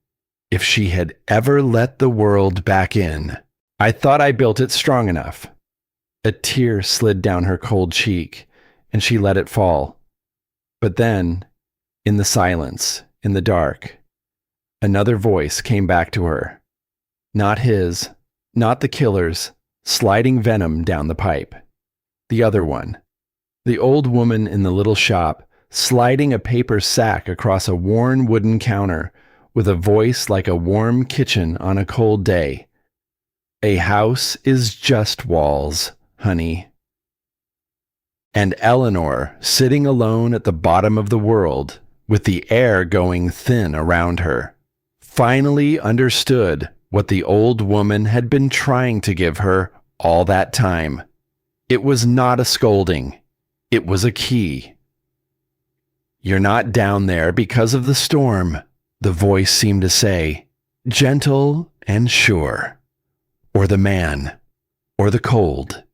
if she had ever let the world back in. "I thought I built it strong enough." A tear slid down her cold cheek, and she let it fall. But then, in the silence, in the dark, another voice came back to her. Not his, not the killer's, sliding venom down the pipe. The other one. The old woman in the little shop, sliding a paper sack across a worn wooden counter, with a voice like a warm kitchen on a cold day. "A house is just walls, honey." And Eleanor, sitting alone at the bottom of the world, with the air going thin around her, finally understood what the old woman had been trying to give her all that time. It was not a scolding. It was a key. "You're not down there because of the storm," the voice seemed to say, gentle and sure. "Or the man, or the cold.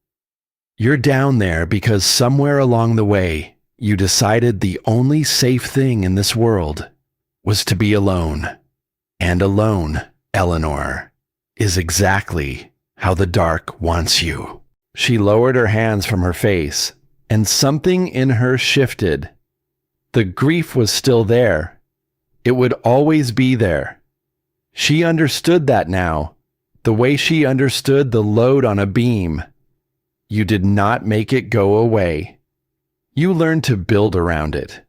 You're down there because somewhere along the way, you decided the only safe thing in this world was to be alone. And alone, Eleanor, is exactly how the dark wants you." She lowered her hands from her face, and something in her shifted. The grief was still there. It would always be there. She understood that now, the way she understood the load on a beam. You did not make it go away. You learned to build around it.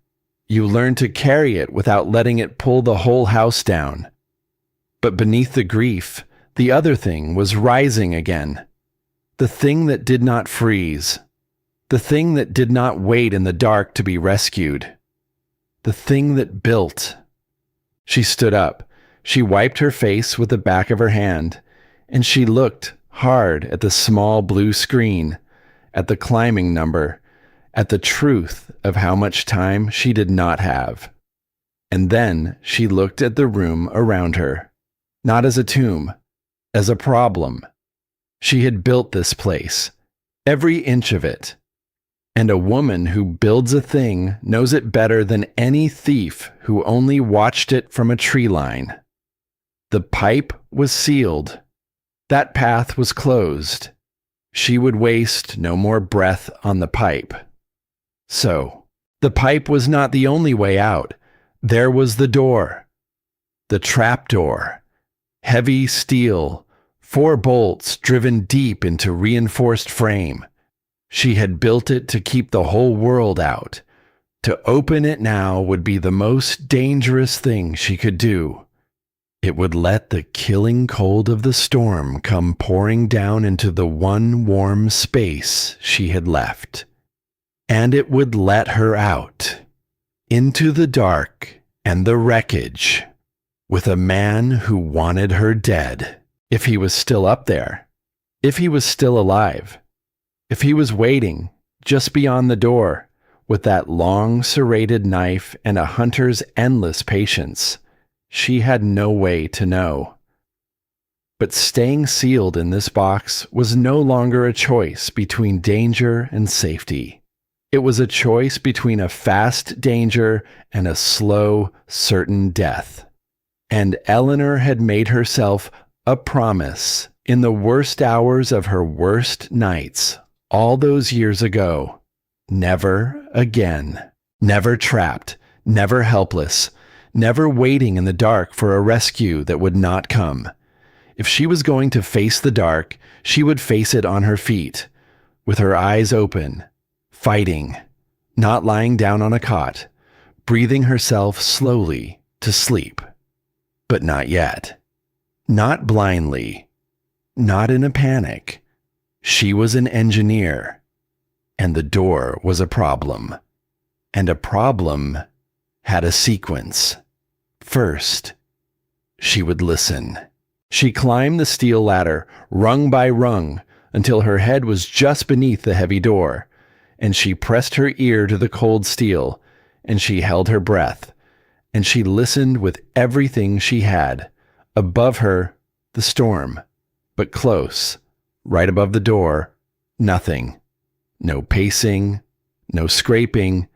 You learned to carry it without letting it pull the whole house down. But beneath the grief, the other thing was rising again. The thing that did not freeze. The thing that did not wait in the dark to be rescued. The thing that built. She stood up. She wiped her face with the back of her hand, and she looked hard at the small blue screen, at the climbing number, at the truth of how much time she did not have. And then she looked at the room around her, not as a tomb, as a problem. She had built this place, every inch of it, And a woman who builds a thing knows it better than any thief who only watched it from a tree line. The pipe was sealed. That path was closed. She would waste no more breath on the pipe. So, the pipe was not the only way out. There was the door. The trap door. Heavy steel, 4 bolts driven deep into reinforced frame. She had built it to keep the whole world out. To open it now would be the most dangerous thing she could do. It would let the killing cold of the storm come pouring down into the one warm space she had left. And it would let her out, into the dark and the wreckage, with a man who wanted her dead, if he was still up there, if he was still alive, if he was waiting just beyond the door with that long serrated knife and a hunter's endless patience. She had no way to know. But staying sealed in this box was no longer a choice between danger and safety. It was a choice between a fast danger and a slow, certain death. And Eleanor had made herself a promise in the worst hours of her worst nights, all those years ago. Never again. Never trapped, never helpless, never waiting in the dark for a rescue that would not come. If she was going to face the dark, she would face it on her feet, with her eyes open, fighting, not lying down on a cot, breathing herself slowly to sleep. But not yet. Not blindly. Not in a panic. She was an engineer, and the door was a problem. And a problem had a sequence. First, she would listen. She climbed the steel ladder, rung by rung, until her head was just beneath the heavy door, and she pressed her ear to the cold steel, and she held her breath, and she listened with everything she had. Above her, the storm, but close, right above the door, nothing. No pacing, no scraping,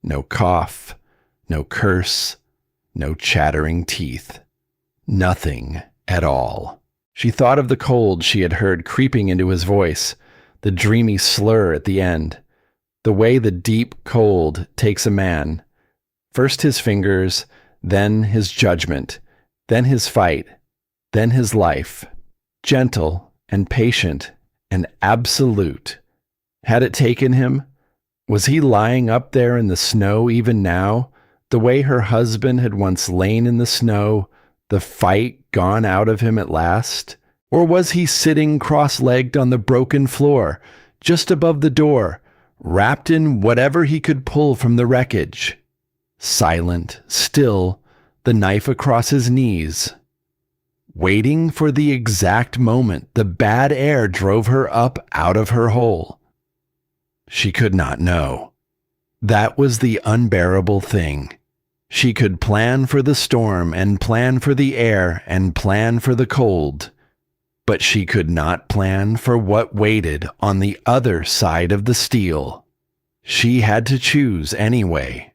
no cough, no curse, no chattering teeth. Nothing at all. She thought of the cold she had heard creeping into his voice, the dreamy slur at the end, the way the deep cold takes a man. First his fingers, then his judgment, then his fight, then his life. Gentle and patient and absolute. Had it taken him? Was he lying up there in the snow even now, the way her husband had once lain in the snow, the fight gone out of him at last? Or was he sitting cross-legged on the broken floor, just above the door, wrapped in whatever he could pull from the wreckage? Silent, still, the knife across his knees. Waiting for the exact moment the bad air drove her up out of her hole. She could not know. That was the unbearable thing. She could plan for the storm and plan for the air and plan for the cold, but she could not plan for what waited on the other side of the steel. She had to choose anyway.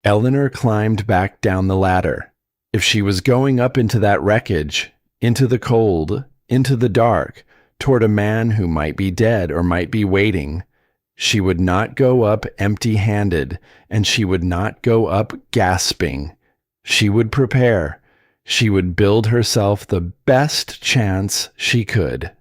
Eleanor climbed back down the ladder. If she was going up into that wreckage, into the cold, into the dark, toward a man who might be dead or might be waiting, she would not go up empty-handed, and she would not go up gasping. She would prepare. She would build herself the best chance she could.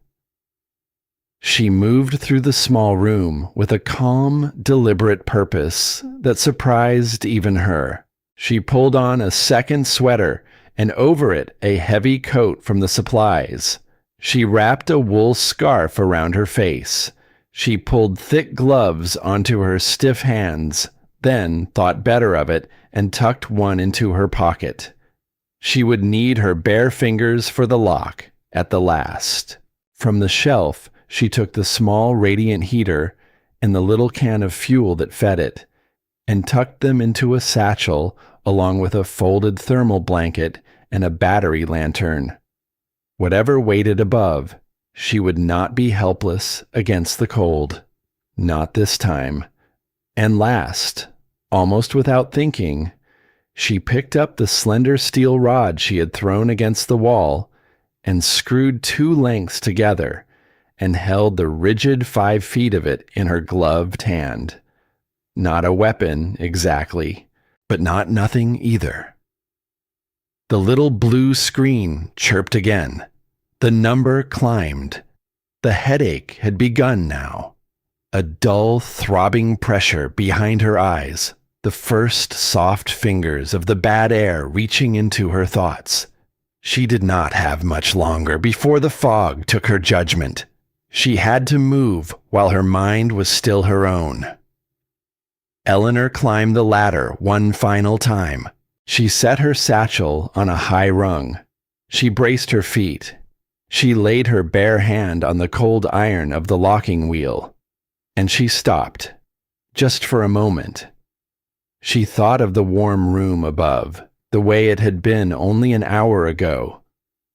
She moved through the small room with a calm, deliberate purpose that surprised even her. She pulled on a second sweater, and over it a heavy coat from the supplies. She wrapped a wool scarf around her face. She pulled thick gloves onto her stiff hands, then thought better of it and tucked one into her pocket. She would need her bare fingers for the lock at the last. From the shelf, she took the small radiant heater and the little can of fuel that fed it, and tucked them into a satchel along with a folded thermal blanket and a battery lantern. Whatever waited above, she would not be helpless against the cold. Not this time. And last, almost without thinking, she picked up the slender steel rod she had thrown against the wall and screwed 2 lengths together and held the rigid 5 feet of it in her gloved hand. Not a weapon, exactly, but not nothing either. The little blue screen chirped again. The number climbed. The headache had begun now. A dull, throbbing pressure behind her eyes, the first soft fingers of the bad air reaching into her thoughts. She did not have much longer before the fog took her judgment. She had to move while her mind was still her own. Eleanor climbed the ladder one final time. She set her satchel on a high rung. She braced her feet. She laid her bare hand on the cold iron of the locking wheel. And she stopped, just for a moment. She thought of the warm room above, the way it had been only an hour ago.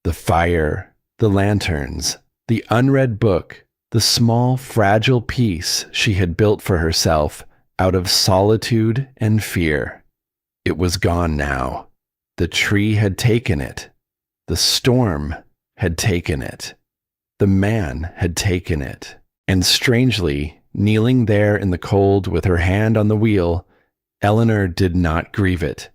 The fire, the lanterns, the unread book, the small, fragile piece she had built for herself out of solitude and fear. It was gone now. The tree had taken it. The storm had taken it. The man had taken it. And strangely, kneeling there in the cold with her hand on the wheel, Eleanor did not grieve it,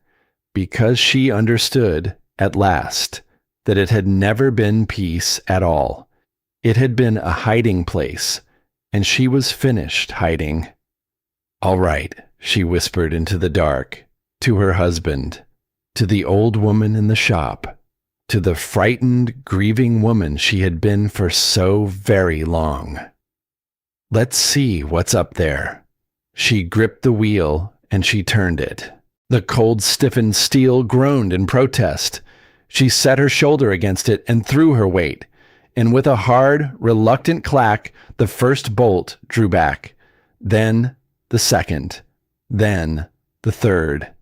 because she understood, at last, that it had never been peace at all. It had been a hiding place, and she was finished hiding. "All right," she whispered into the dark, to her husband, to the old woman in the shop, to the frightened, grieving woman she had been for so very long. "Let's see what's up there." She gripped the wheel and she turned it. The cold, stiffened steel groaned in protest. She set her shoulder against it and threw her weight, and with a hard, reluctant clack, the first bolt drew back. Then the second. Then the third.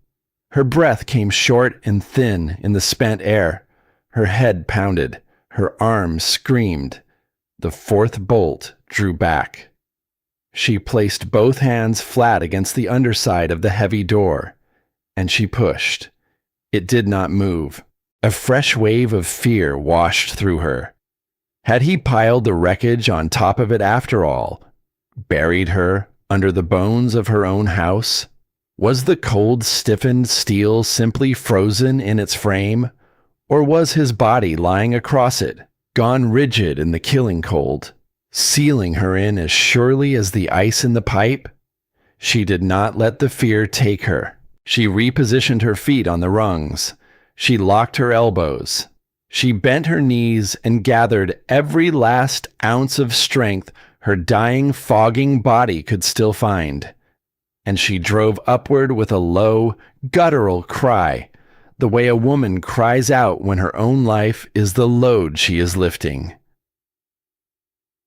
Her breath came short and thin in the spent air. Her head pounded. Her arms screamed. The fourth bolt drew back. She placed both hands flat against the underside of the heavy door, and she pushed. It did not move. A fresh wave of fear washed through her. Had he piled the wreckage on top of it after all? Buried her under the bones of her own house? Was the cold, stiffened steel simply frozen in its frame? Or was his body lying across it, gone rigid in the killing cold, sealing her in as surely as the ice in the pipe? She did not let the fear take her. She repositioned her feet on the rungs. She locked her elbows. She bent her knees and gathered every last ounce of strength her dying, fogging body could still find. And she drove upward with a low, guttural cry, the way a woman cries out when her own life is the load she is lifting.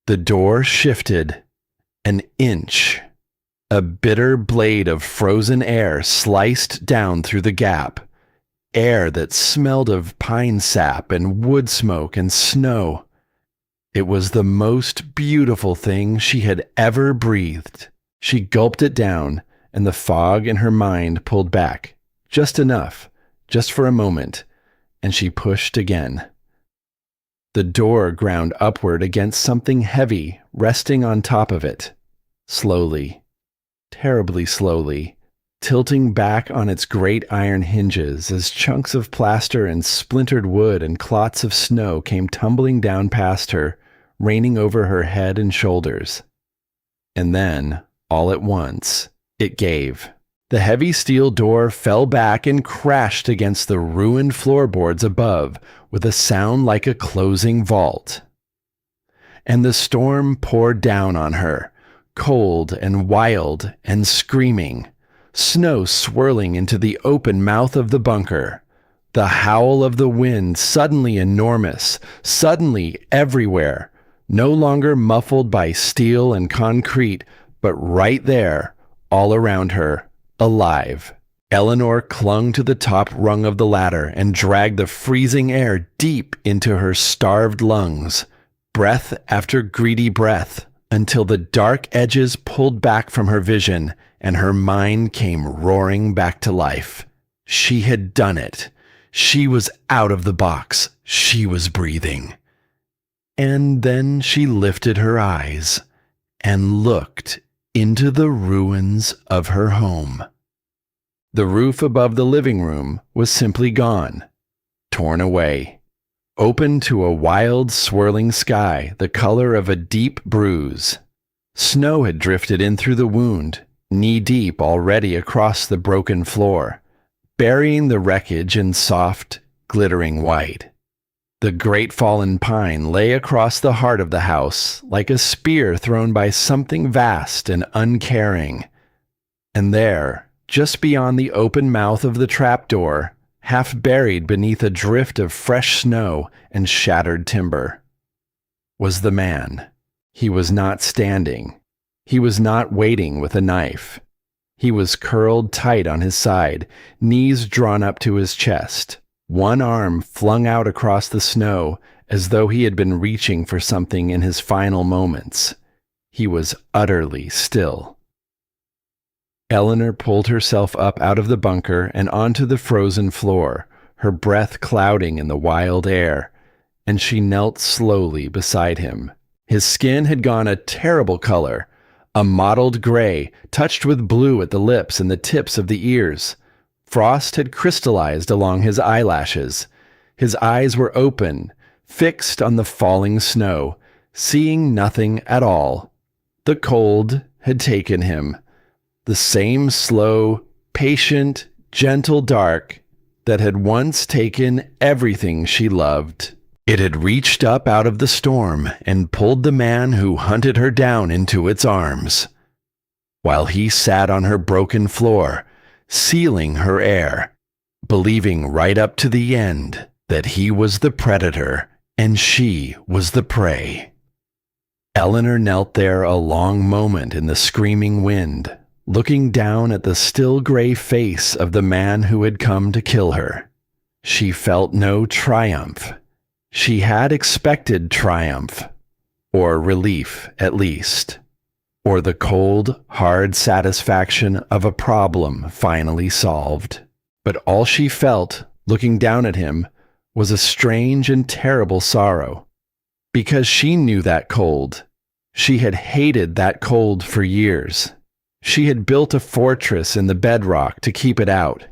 The door shifted an inch. A bitter blade of frozen air sliced down through the gap, air that smelled of pine sap and wood smoke and snow. It was the most beautiful thing she had ever breathed. She gulped it down, and the fog in her mind pulled back, just enough, just for a moment, and she pushed again. The door ground upward against something heavy resting on top of it, slowly, terribly slowly, tilting back on its great iron hinges as chunks of plaster and splintered wood and clots of snow came tumbling down past her, raining over her head and shoulders. And then, all at once, it gave. The heavy steel door fell back and crashed against the ruined floorboards above with a sound like a closing vault. And the storm poured down on her, cold and wild and screaming, snow swirling into the open mouth of the bunker, the howl of the wind suddenly enormous, suddenly everywhere, no longer muffled by steel and concrete, but right there, all around her, alive. Eleanor clung to the top rung of the ladder and dragged the freezing air deep into her starved lungs, breath after greedy breath, until the dark edges pulled back from her vision and her mind came roaring back to life. She had done it. She was out of the box. She was breathing. And then she lifted her eyes and looked into the ruins of her home. The roof above the living room was simply gone, torn away, open to a wild, swirling sky the color of a deep bruise. Snow had drifted in through the wound, knee-deep already across the broken floor, burying the wreckage in soft, glittering white. The great fallen pine lay across the heart of the house like a spear thrown by something vast and uncaring. And there, just beyond the open mouth of the trapdoor, half buried beneath a drift of fresh snow and shattered timber, was the man. He was not standing. He was not waiting with a knife. He was curled tight on his side, knees drawn up to his chest, one arm flung out across the snow as though he had been reaching for something in his final moments. He was utterly still. Eleanor pulled herself up out of the bunker and onto the frozen floor, her breath clouding in the wild air, and she knelt slowly beside him. His skin had gone a terrible color, a mottled gray, touched with blue at the lips and the tips of the ears. Frost had crystallized along his eyelashes. His eyes were open, fixed on the falling snow, seeing nothing at all. The cold had taken him. The same slow, patient, gentle dark that had once taken everything she loved. It had reached up out of the storm and pulled the man who hunted her down into its arms, while he sat on her broken floor, sealing her air, believing right up to the end that he was the predator and she was the prey. Eleanor knelt there a long moment in the screaming wind, looking down at the still gray face of the man who had come to kill her. She felt no triumph. She had expected triumph, or relief at least, or the cold, hard satisfaction of a problem finally solved. But all she felt, looking down at him, was a strange and terrible sorrow, because she knew that cold. She had hated that cold for years. She had built a fortress in the bedrock to keep it out,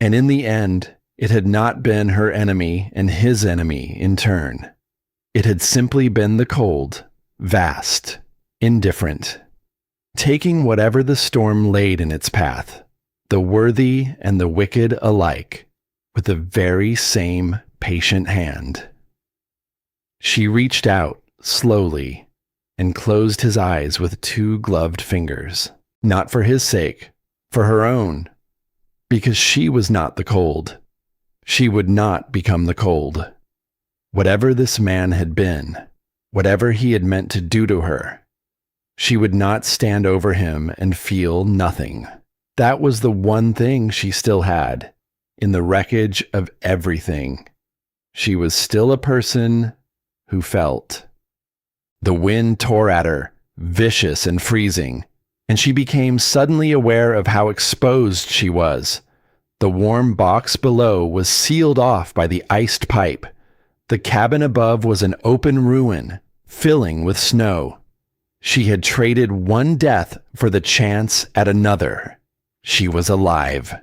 and in the end, it had not been her enemy and his enemy in turn. It had simply been the cold, vast, indifferent, taking whatever the storm laid in its path, the worthy and the wicked alike, with the very same patient hand. She reached out, slowly, and closed his eyes with two gloved fingers, not for his sake, for her own, because she was not the cold. She would not become the cold. Whatever this man had been, whatever he had meant to do to her, she would not stand over him and feel nothing. That was the one thing she still had. In the wreckage of everything, she was still a person who felt. The wind tore at her, vicious and freezing, and she became suddenly aware of how exposed she was. The warm box below was sealed off by the iced pipe. The cabin above was an open ruin, filling with snow. She had traded one death for the chance at another. She was alive.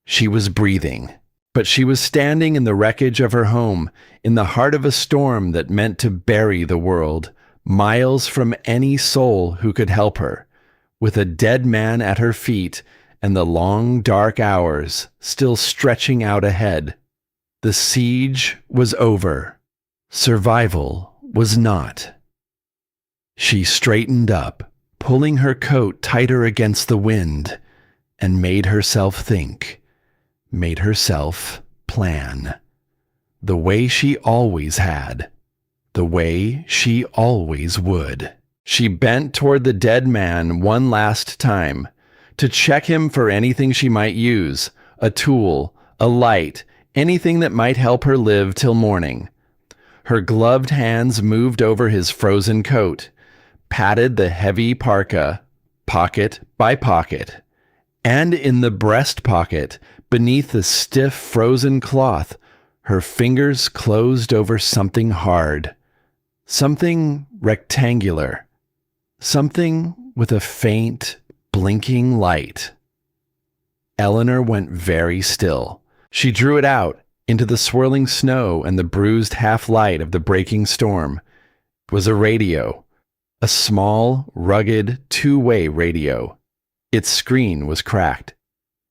She was breathing. But she was standing in the wreckage of her home, in the heart of a storm that meant to bury the world, miles from any soul who could help her, with a dead man at her feet and the long, dark hours still stretching out ahead. The siege was over. Survival was not. She straightened up, pulling her coat tighter against the wind, and made herself think, made herself plan. The way she always had, the way she always would. She bent toward the dead man one last time, to check him for anything she might use, a tool, a light, anything that might help her live till morning. Her gloved hands moved over his frozen coat, patted the heavy parka, pocket by pocket, and in the breast pocket, beneath the stiff frozen cloth, her fingers closed over something hard, something rectangular, something with a faint, blinking light. Eleanor went very still. She drew it out into the swirling snow and the bruised half-light of the breaking storm. It was a radio, a small, rugged, two-way radio. Its screen was cracked,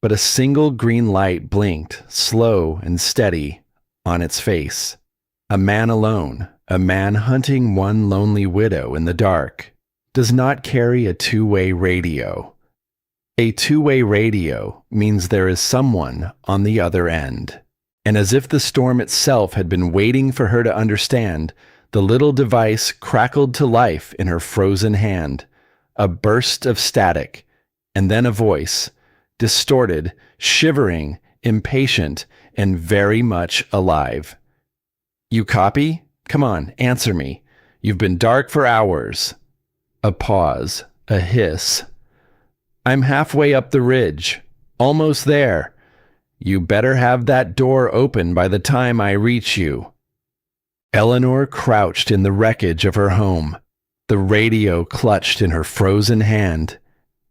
but a single green light blinked, slow and steady, on its face. A man alone, a man hunting one lonely widow in the dark, does not carry a two-way radio. A two-way radio means there is someone on the other end. And as if the storm itself had been waiting for her to understand, the little device crackled to life in her frozen hand. A burst of static, and then a voice, distorted, shivering, impatient, and very much alive. "You copy? Come on, answer me. You've been dark for hours." A pause, a hiss. "I'm halfway up the ridge. Almost there. You better have that door open by the time I reach you." Eleanor crouched in the wreckage of her home, the radio clutched in her frozen hand,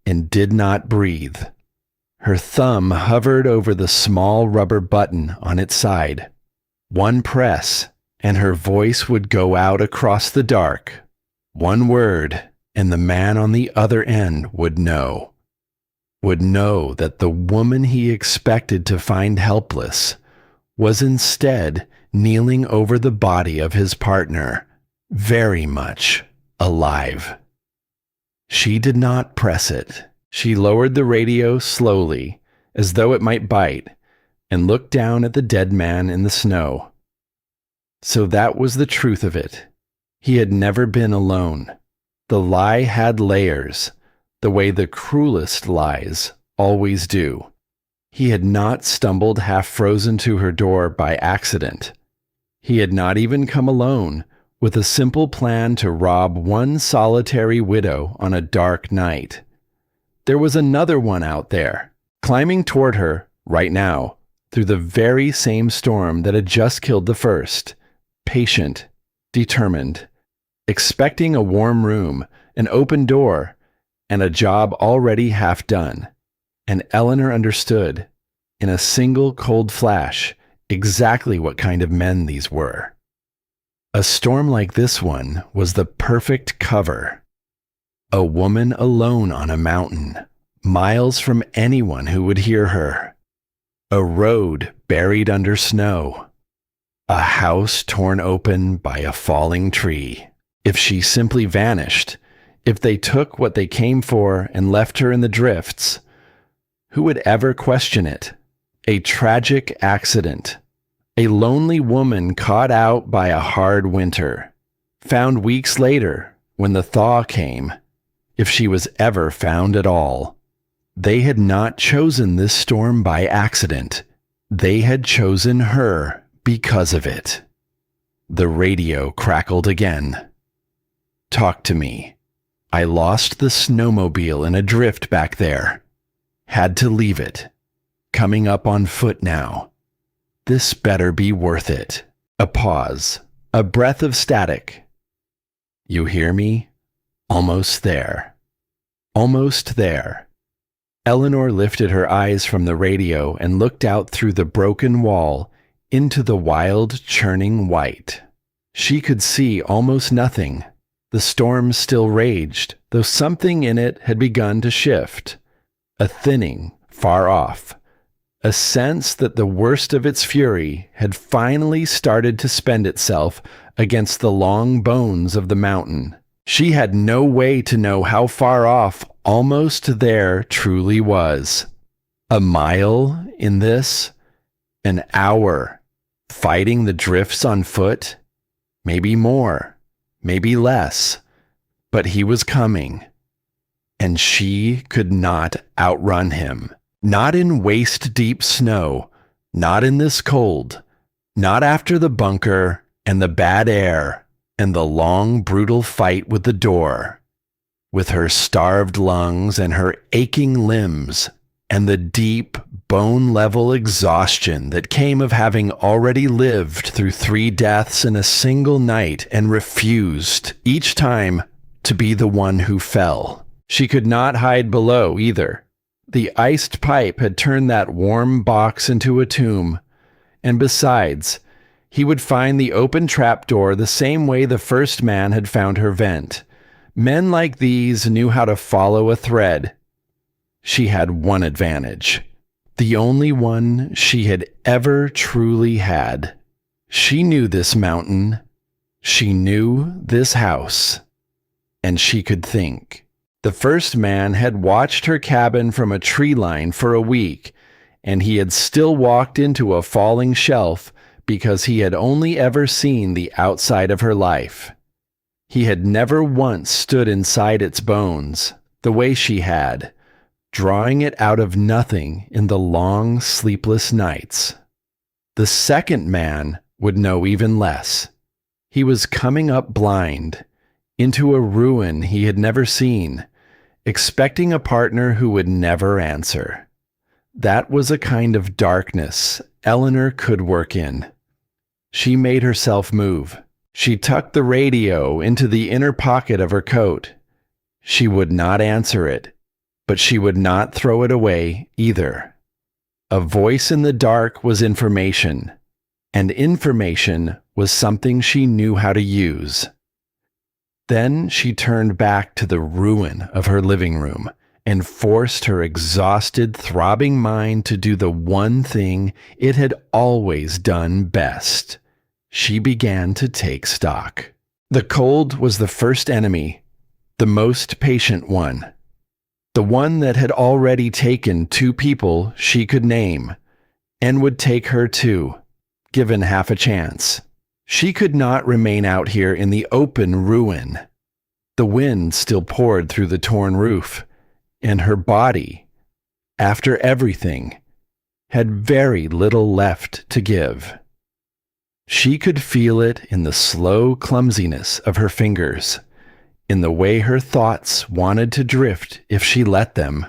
and did not breathe. Her thumb hovered over the small rubber button on its side. One press, and her voice would go out across the dark. One word, and the man on the other end would know. Would know that the woman he expected to find helpless was instead kneeling over the body of his partner, very much alive. She did not press it. She lowered the radio slowly, as though it might bite, and looked down at the dead man in the snow. So that was the truth of it. He had never been alone. The lie had layers, the way the cruelest lies always do. He had not stumbled half-frozen to her door by accident. He had not even come alone, with a simple plan to rob one solitary widow on a dark night. There was another one out there, climbing toward her, right now, through the very same storm that had just killed the first, patient, determined, expecting a warm room, an open door, and a job already half done. And Eleanor understood, in a single cold flash, exactly what kind of men these were. A storm like this one was the perfect cover. A woman alone on a mountain, miles from anyone who would hear her. A road buried under snow. A house torn open by a falling tree. If she simply vanished, if they took what they came for and left her in the drifts, who would ever question it? A tragic accident. A lonely woman caught out by a hard winter. Found weeks later, when the thaw came, if she was ever found at all. They had not chosen this storm by accident. They had chosen her because of it. The radio crackled again. "Talk to me. I lost the snowmobile in a drift back there. Had to leave it. Coming up on foot now. This better be worth it." A pause. A breath of static. "You hear me? Almost there. Almost there." Eleanor lifted her eyes from the radio and looked out through the broken wall into the wild, churning white. She could see almost nothing. The storm still raged, though something in it had begun to shift. A thinning, far off. A sense that the worst of its fury had finally started to spend itself against the long bones of the mountain. She had no way to know how far off almost there truly was. A mile in this? An hour? Fighting the drifts on foot? Maybe more. Maybe less, but he was coming, and she could not outrun him. Not in waist-deep snow, not in this cold, not after the bunker and the bad air and the long, brutal fight with the door. With her starved lungs and her aching limbs, and the deep, bone-level exhaustion that came of having already lived through 3 deaths in a single night and refused, each time, to be the one who fell. She could not hide below, either. The iced pipe had turned that warm box into a tomb, and besides, he would find the open trapdoor the same way the first man had found her vent. Men like these knew how to follow a thread. She had one advantage, the only one she had ever truly had. She knew this mountain, she knew this house, and she could think. The first man had watched her cabin from a tree line for a week, and he had still walked into a falling shelf because he had only ever seen the outside of her life. He had never once stood inside its bones, the way she had, drawing it out of nothing in the long, sleepless nights. The second man would know even less. He was coming up blind, into a ruin he had never seen, expecting a partner who would never answer. That was a kind of darkness Eleanor could work in. She made herself move. She tucked the radio into the inner pocket of her coat. She would not answer it, but she would not throw it away either. A voice in the dark was information, and information was something she knew how to use. Then she turned back to the ruin of her living room and forced her exhausted, throbbing mind to do the one thing it had always done best. She began to take stock. The cold was the first enemy, the most patient one. The one that had already taken 2 people she could name, and would take her too, given half a chance. She could not remain out here in the open ruin. The wind still poured through the torn roof, and her body, after everything, had very little left to give. She could feel it in the slow clumsiness of her fingers, in the way her thoughts wanted to drift if she let them,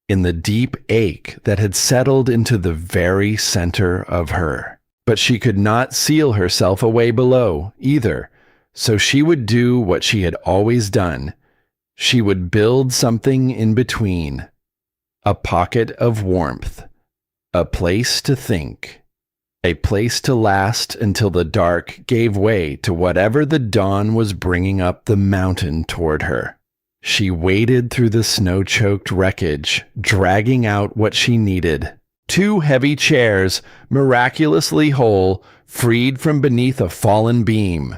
in the deep ache that had settled into the very center of her. But she could not seal herself away below, either, so she would do what she had always done. She would build something in between, a pocket of warmth, a place to think, a place to last until the dark gave way to whatever the dawn was bringing up the mountain toward her. She waded through the snow-choked wreckage, dragging out what she needed. 2 heavy chairs, miraculously whole, freed from beneath a fallen beam.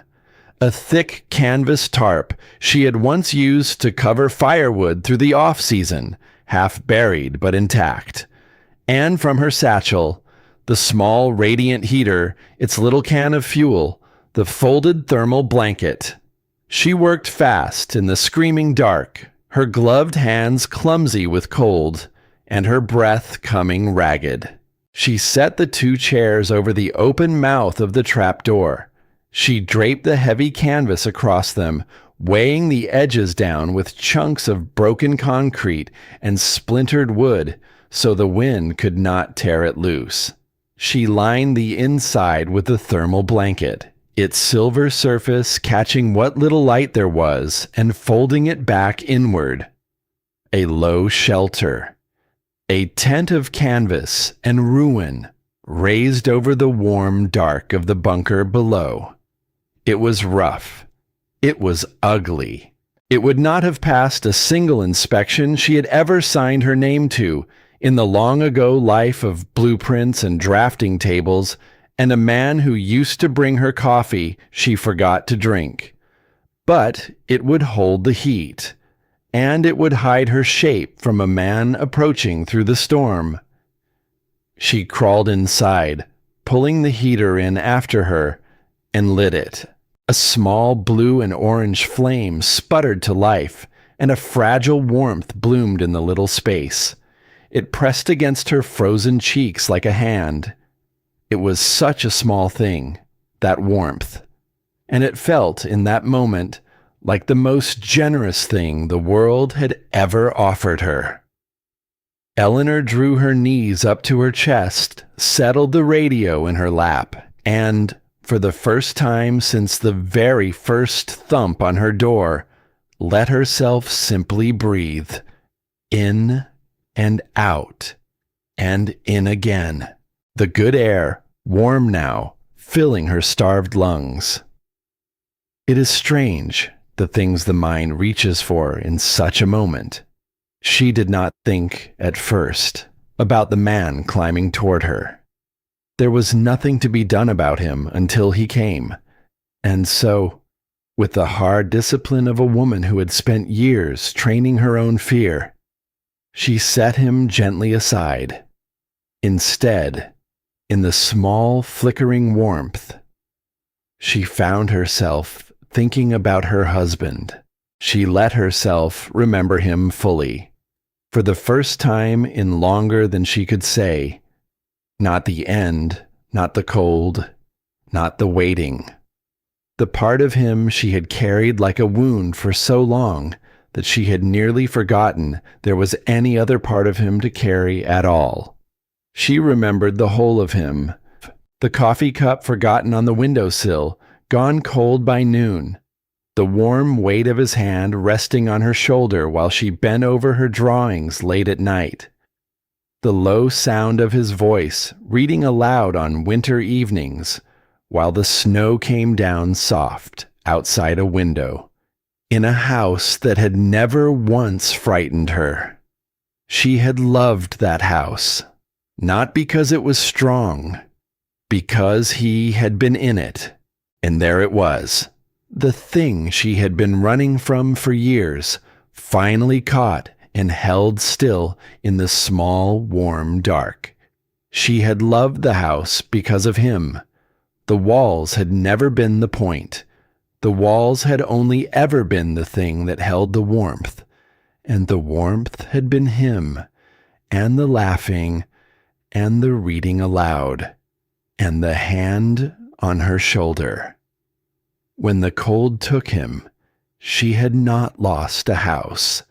A thick canvas tarp she had once used to cover firewood through the off-season, half buried but intact. And from her satchel, the small radiant heater, its little can of fuel, the folded thermal blanket. She worked fast in the screaming dark, her gloved hands clumsy with cold, and her breath coming ragged. She set the 2 chairs over the open mouth of the trapdoor. She draped the heavy canvas across them, weighing the edges down with chunks of broken concrete and splintered wood so the wind could not tear it loose. She lined the inside with the thermal blanket, its silver surface catching what little light there was and folding it back inward. A low shelter, a tent of canvas and ruin raised over the warm dark of the bunker below. It was rough. It was ugly. It would not have passed a single inspection she had ever signed her name to in the long-ago life of blueprints and drafting tables, and a man who used to bring her coffee she forgot to drink. But it would hold the heat, and it would hide her shape from a man approaching through the storm. She crawled inside, pulling the heater in after her, and lit it. A small blue and orange flame sputtered to life, and a fragile warmth bloomed in the little space. It pressed against her frozen cheeks like a hand. It was such a small thing, that warmth, and it felt in that moment like the most generous thing the world had ever offered her. Eleanor drew her knees up to her chest, settled the radio in her lap, and, for the first time since the very first thump on her door, let herself simply breathe. In and out, and in again. The good air, warm now, filling her starved lungs. It is strange, the things the mind reaches for in such a moment. She did not think, at first, about the man climbing toward her. There was nothing to be done about him until he came, and so, with the hard discipline of a woman who had spent years training her own fear, she set him gently aside. Instead, in the small flickering warmth, she found herself thinking about her husband. She let herself remember him fully, for the first time in longer than she could say. Not the end, not the cold, not the waiting. The part of him she had carried like a wound for so long that she had nearly forgotten there was any other part of him to carry at all. She remembered the whole of him, the coffee cup forgotten on the windowsill, gone cold by noon, the warm weight of his hand resting on her shoulder while she bent over her drawings late at night, the low sound of his voice reading aloud on winter evenings while the snow came down soft outside a window, in a house that had never once frightened her. She had loved that house, not because it was strong, because he had been in it, and there it was, the thing she had been running from for years, finally caught and held still in the small, warm dark. She had loved the house because of him. The walls had never been the point. The walls had only ever been the thing that held the warmth, and the warmth had been him, and the laughing, and the reading aloud, and the hand on her shoulder. When the cold took him, she had not lost a house.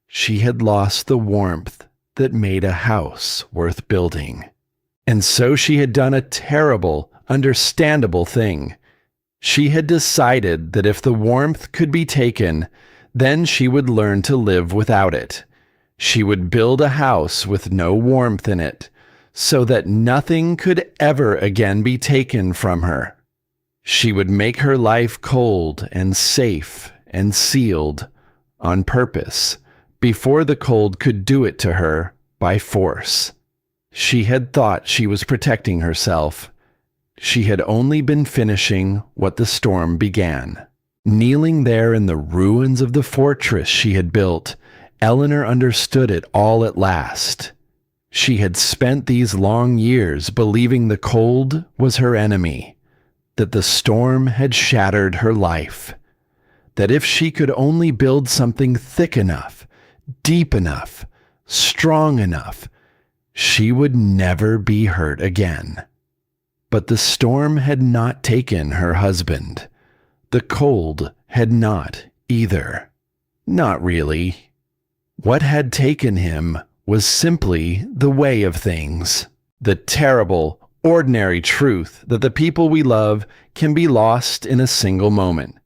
She had lost the warmth that made a house worth building. And so she had done a terrible, understandable thing. She had decided that if the warmth could be taken, then she would learn to live without it. She would build a house with no warmth in it, so that nothing could ever again be taken from her. She would make her life cold and safe and sealed on purpose, before the cold could do it to her by force. She had thought she was protecting herself. She had only been finishing what the storm began. Kneeling there in the ruins of the fortress she had built, Eleanor understood it all at last. She had spent these long years believing the cold was her enemy, that the storm had shattered her life, that if she could only build something thick enough, deep enough, strong enough, she would never be hurt again. But the storm had not taken her husband. The cold had not either. Not really. What had taken him was simply the way of things. The terrible, ordinary truth that the people we love can be lost in a single moment,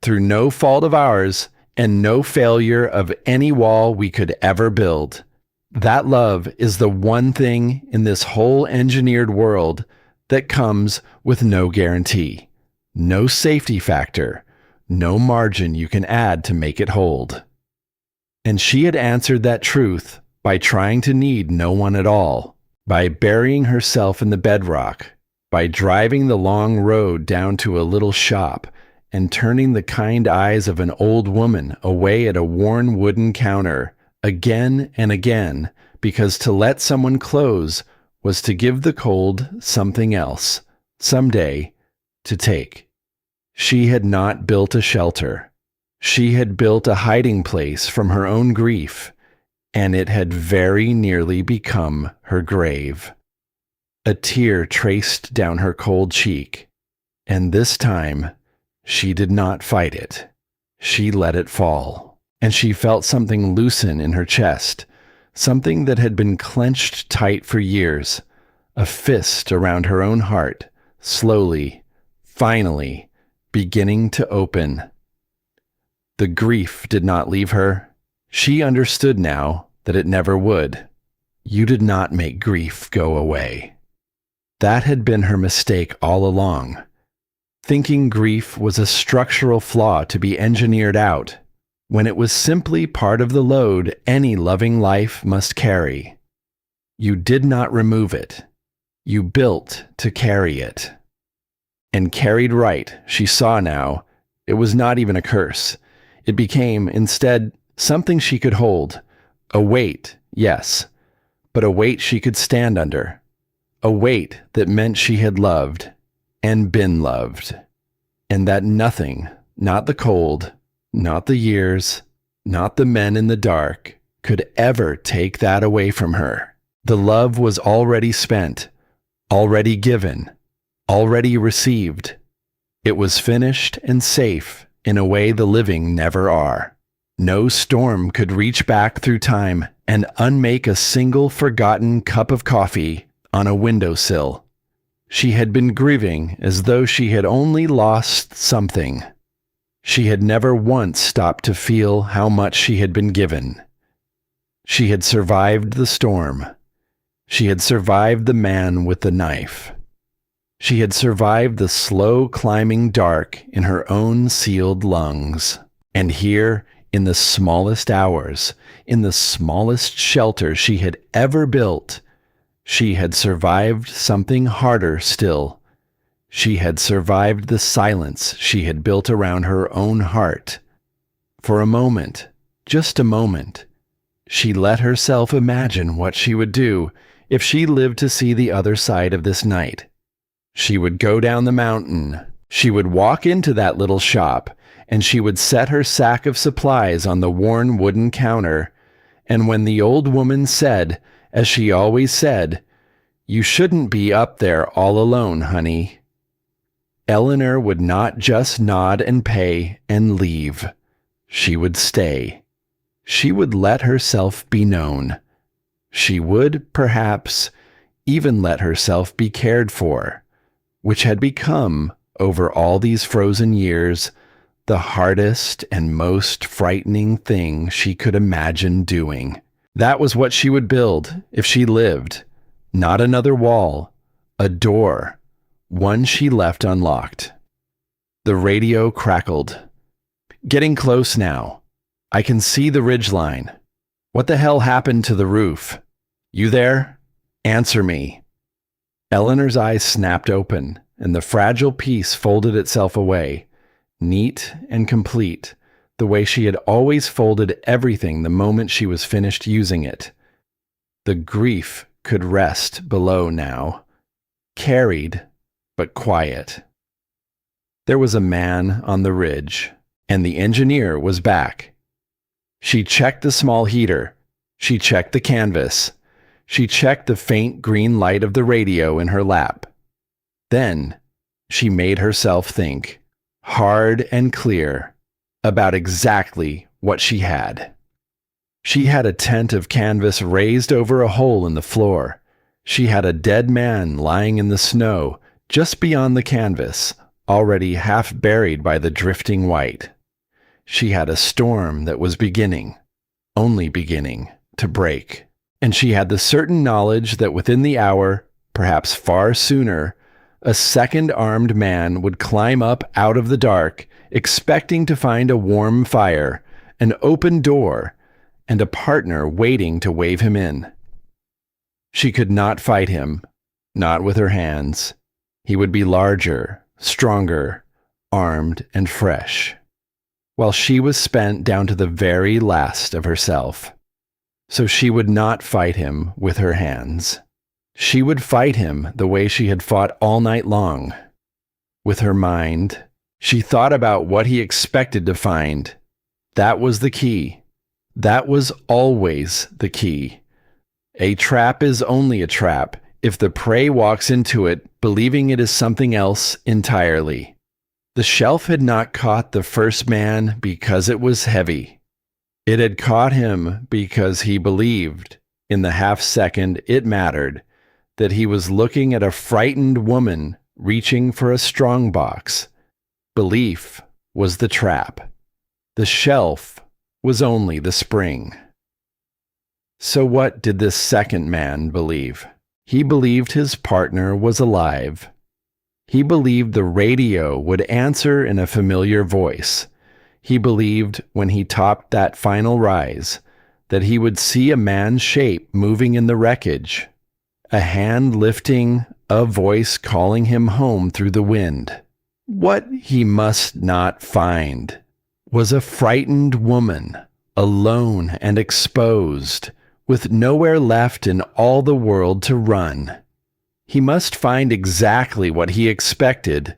through no fault of ours and no failure of any wall we could ever build. That love is the one thing in this whole engineered world that comes with no guarantee, no safety factor, no margin you can add to make it hold. And she had answered that truth by trying to need no one at all, by burying herself in the bedrock, by driving the long road down to a little shop and turning the kind eyes of an old woman away at a worn wooden counter again and again, because to let someone close was to give the cold something else, someday, to take. She had not built a shelter. She had built a hiding place from her own grief, and it had very nearly become her grave. A tear traced down her cold cheek, and this time she did not fight it. She let it fall, and she felt something loosen in her chest, something that had been clenched tight for years, a fist around her own heart, slowly, finally, beginning to open. The grief did not leave her. She understood now that it never would. You did not make grief go away. That had been her mistake all along. Thinking grief was a structural flaw to be engineered out, when it was simply part of the load any loving life must carry. You did not remove it. You built to carry it. And carried right, she saw now, it was not even a curse. It became, instead, something she could hold. A weight, yes, but a weight she could stand under. A weight that meant she had loved and been loved. And that nothing, not the cold, not the years, not the men in the dark, could ever take that away from her. The love was already spent, already given, already received. It was finished and safe in a way the living never are. No storm could reach back through time and unmake a single forgotten cup of coffee on a windowsill. She had been grieving as though she had only lost something. She had never once stopped to feel how much she had been given. She had survived the storm. She had survived the man with the knife. She had survived the slow climbing dark in her own sealed lungs. And here, in the smallest hours, in the smallest shelter she had ever built, she had survived something harder still. She had survived the silence she had built around her own heart. For a moment, just a moment, she let herself imagine what she would do if she lived to see the other side of this night. She would go down the mountain. She would walk into that little shop, and she would set her sack of supplies on the worn wooden counter. And when the old woman said, as she always said, "You shouldn't be up there all alone, honey," Eleanor would not just nod and pay and leave. She would stay. She would let herself be known. She would, perhaps, even let herself be cared for, which had become, over all these frozen years, the hardest and most frightening thing she could imagine doing. That was what she would build if she lived. Not another wall, a door, one she left unlocked. The radio crackled. Getting close now. I can see the ridgeline. What the hell happened to the roof? You there? Answer me. Eleanor's eyes snapped open, and the fragile piece folded itself away, neat and complete, the way she had always folded everything the moment she was finished using it. The grief could rest below now, carried but quiet. There was a man on the ridge, and the engineer was back. She checked the small heater. She checked the canvas. She checked the faint green light of the radio in her lap. Then she made herself think, hard and clear, about exactly what she had. She had a tent of canvas raised over a hole in the floor. She had a dead man lying in the snow just beyond the canvas, already half buried by the drifting white. She had a storm that was beginning, only beginning, to break. And she had the certain knowledge that within the hour, perhaps far sooner, a second armed man would climb up out of the dark, expecting to find a warm fire, an open door, and a partner waiting to wave him in. She could not fight him, not with her hands. He would be larger, stronger, armed, and fresh, while she was spent down to the very last of herself. So she would not fight him with her hands. She would fight him the way she had fought all night long. With her mind, she thought about what he expected to find. That was the key. That was always the key. A trap is only a trap if the prey walks into it believing it is something else entirely. The shelf had not caught the first man because it was heavy. It had caught him because he believed, in the half second it mattered, that he was looking at a frightened woman reaching for a strongbox. Belief was the trap. The shelf was only the spring. So what did this second man believe? He believed his partner was alive. He believed the radio would answer in a familiar voice. He believed when he topped that final rise that he would see a man's shape moving in the wreckage, a hand lifting, a voice calling him home through the wind. What he must not find was a frightened woman, alone and exposed, with nowhere left in all the world to run. He must find exactly what he expected,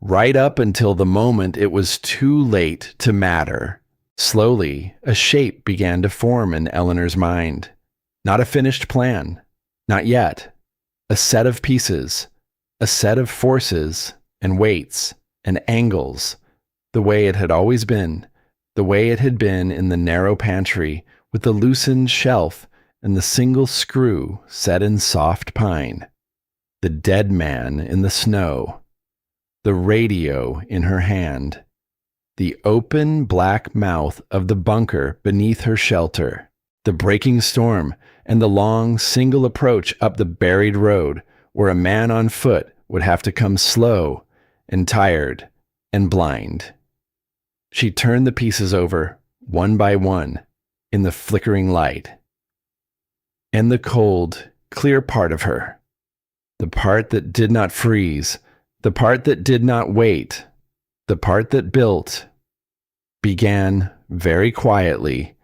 right up until the moment it was too late to matter. Slowly, a shape began to form in Eleanor's mind. Not a finished plan. Not yet. A set of pieces. A set of forces and weights and angles. The way it had always been. The way it had been in the narrow pantry with the loosened shelf and the single screw set in soft pine. The dead man in the snow. The radio in her hand. The open black mouth of the bunker beneath her shelter. The breaking storm and the long single approach up the buried road where a man on foot would have to come slow and tired and blind. She turned the pieces over, one by one, in the flickering light. And the cold, clear part of her, the part that did not freeze, the part that did not wait, the part that built, began, very quietly,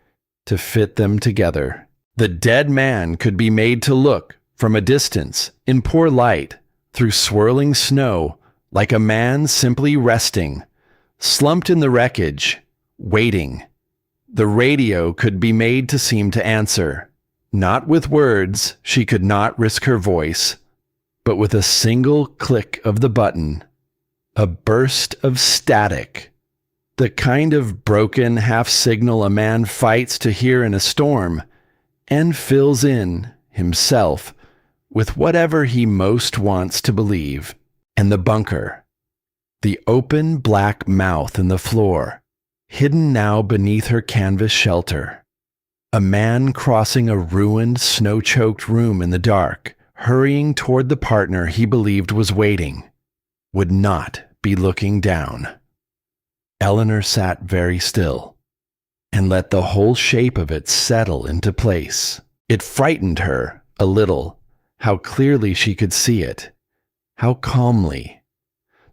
to fit them together. The dead man could be made to look, from a distance, in poor light, through swirling snow, like a man simply resting, slumped in the wreckage, waiting. The radio could be made to seem to answer. Not with words, she could not risk her voice, but with a single click of the button, a burst of static, the kind of broken half signal a man fights to hear in a storm, and fills in, himself, with whatever he most wants to believe. And the bunker, the open black mouth in the floor, hidden now beneath her canvas shelter. A man crossing a ruined, snow-choked room in the dark, hurrying toward the partner he believed was waiting, would not be looking down. Eleanor sat very still, and let the whole shape of it settle into place. It frightened her, a little, how clearly she could see it, how calmly.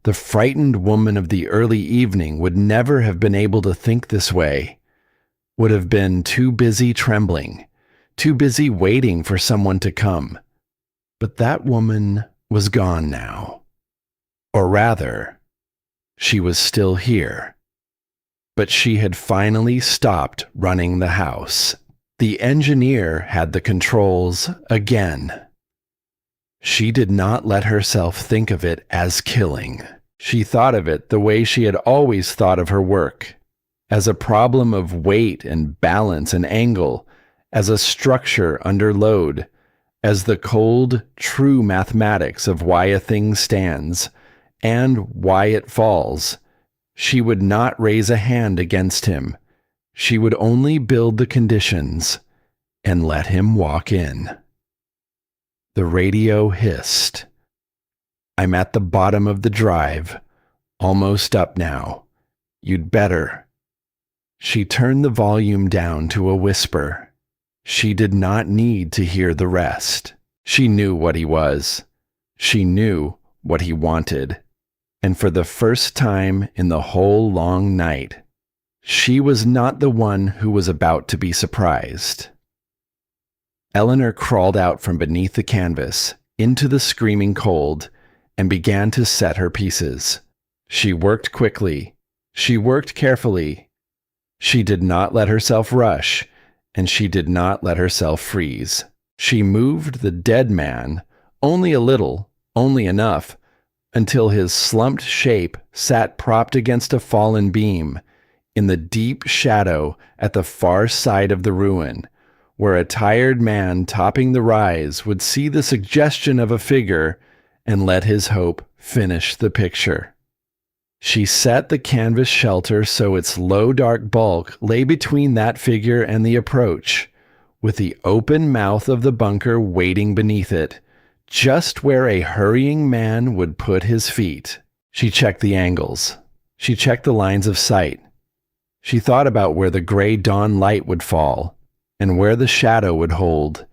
The frightened woman of the early evening would never have been able to think this way, would have been too busy trembling, too busy waiting for someone to come. But that woman was gone now. Or rather, she was still here. But she had finally stopped running the house. The engineer had the controls again. She did not let herself think of it as killing. She thought of it the way she had always thought of her work, as a problem of weight and balance and angle, as a structure under load, as the cold, true mathematics of why a thing stands and why it falls. She would not raise a hand against him. She would only build the conditions and let him walk in. The radio hissed. "I'm at the bottom of the drive, almost up now. You'd better." She turned the volume down to a whisper. She did not need to hear the rest. She knew what he was. She knew what he wanted. And for the first time in the whole long night, she was not the one who was about to be surprised. Eleanor crawled out from beneath the canvas, into the screaming cold, and began to set her pieces. She worked quickly. She worked carefully. She did not let herself rush, and she did not let herself freeze. She moved the dead man, only a little, only enough, until his slumped shape sat propped against a fallen beam in the deep shadow at the far side of the ruin, where a tired man topping the rise would see the suggestion of a figure and let his hope finish the picture. She set the canvas shelter so its low dark bulk lay between that figure and the approach, with the open mouth of the bunker waiting beneath it, just where a hurrying man would put his feet. She checked the angles. She checked the lines of sight. She thought about where the gray dawn light would fall, and where the shadow would hold,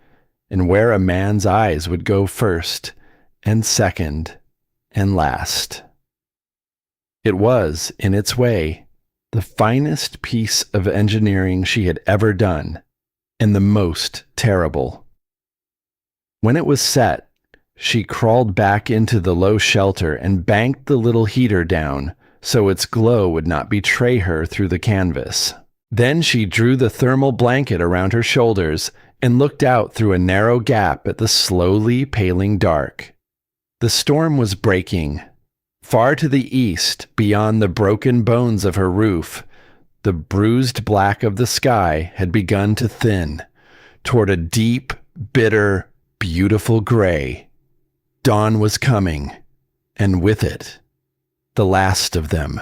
and where a man's eyes would go first, and second, and last. It was, in its way, the finest piece of engineering she had ever done, and the most terrible. When it was set, she crawled back into the low shelter and banked the little heater down so its glow would not betray her through the canvas. Then she drew the thermal blanket around her shoulders and looked out through a narrow gap at the slowly paling dark. The storm was breaking. Far to the east, beyond the broken bones of her roof, the bruised black of the sky had begun to thin toward a deep, bitter, beautiful gray. Dawn was coming, and with it, the last of them.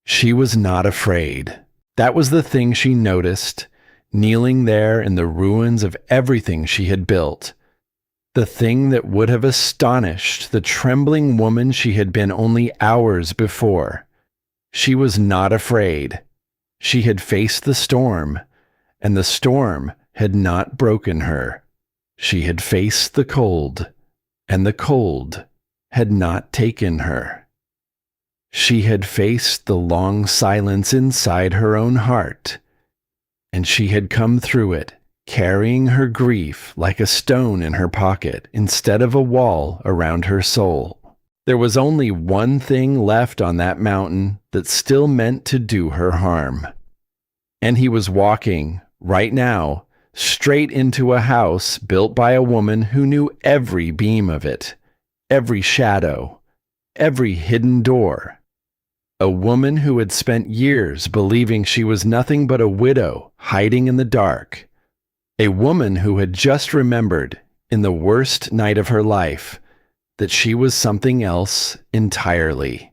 She was not afraid. That was the thing she noticed, kneeling there in the ruins of everything she had built. The thing that would have astonished the trembling woman she had been only hours before. She was not afraid. She had faced the storm, and the storm had not broken her. She had faced the cold, and the cold had not taken her. She had faced the long silence inside her own heart, and she had come through it, carrying her grief like a stone in her pocket instead of a wall around her soul. There was only one thing left on that mountain that still meant to do her harm. And he was walking, right now, straight into a house built by a woman who knew every beam of it, every shadow, every hidden door. A woman who had spent years believing she was nothing but a widow hiding in the dark. A woman who had just remembered, in the worst night of her life, that she was something else entirely.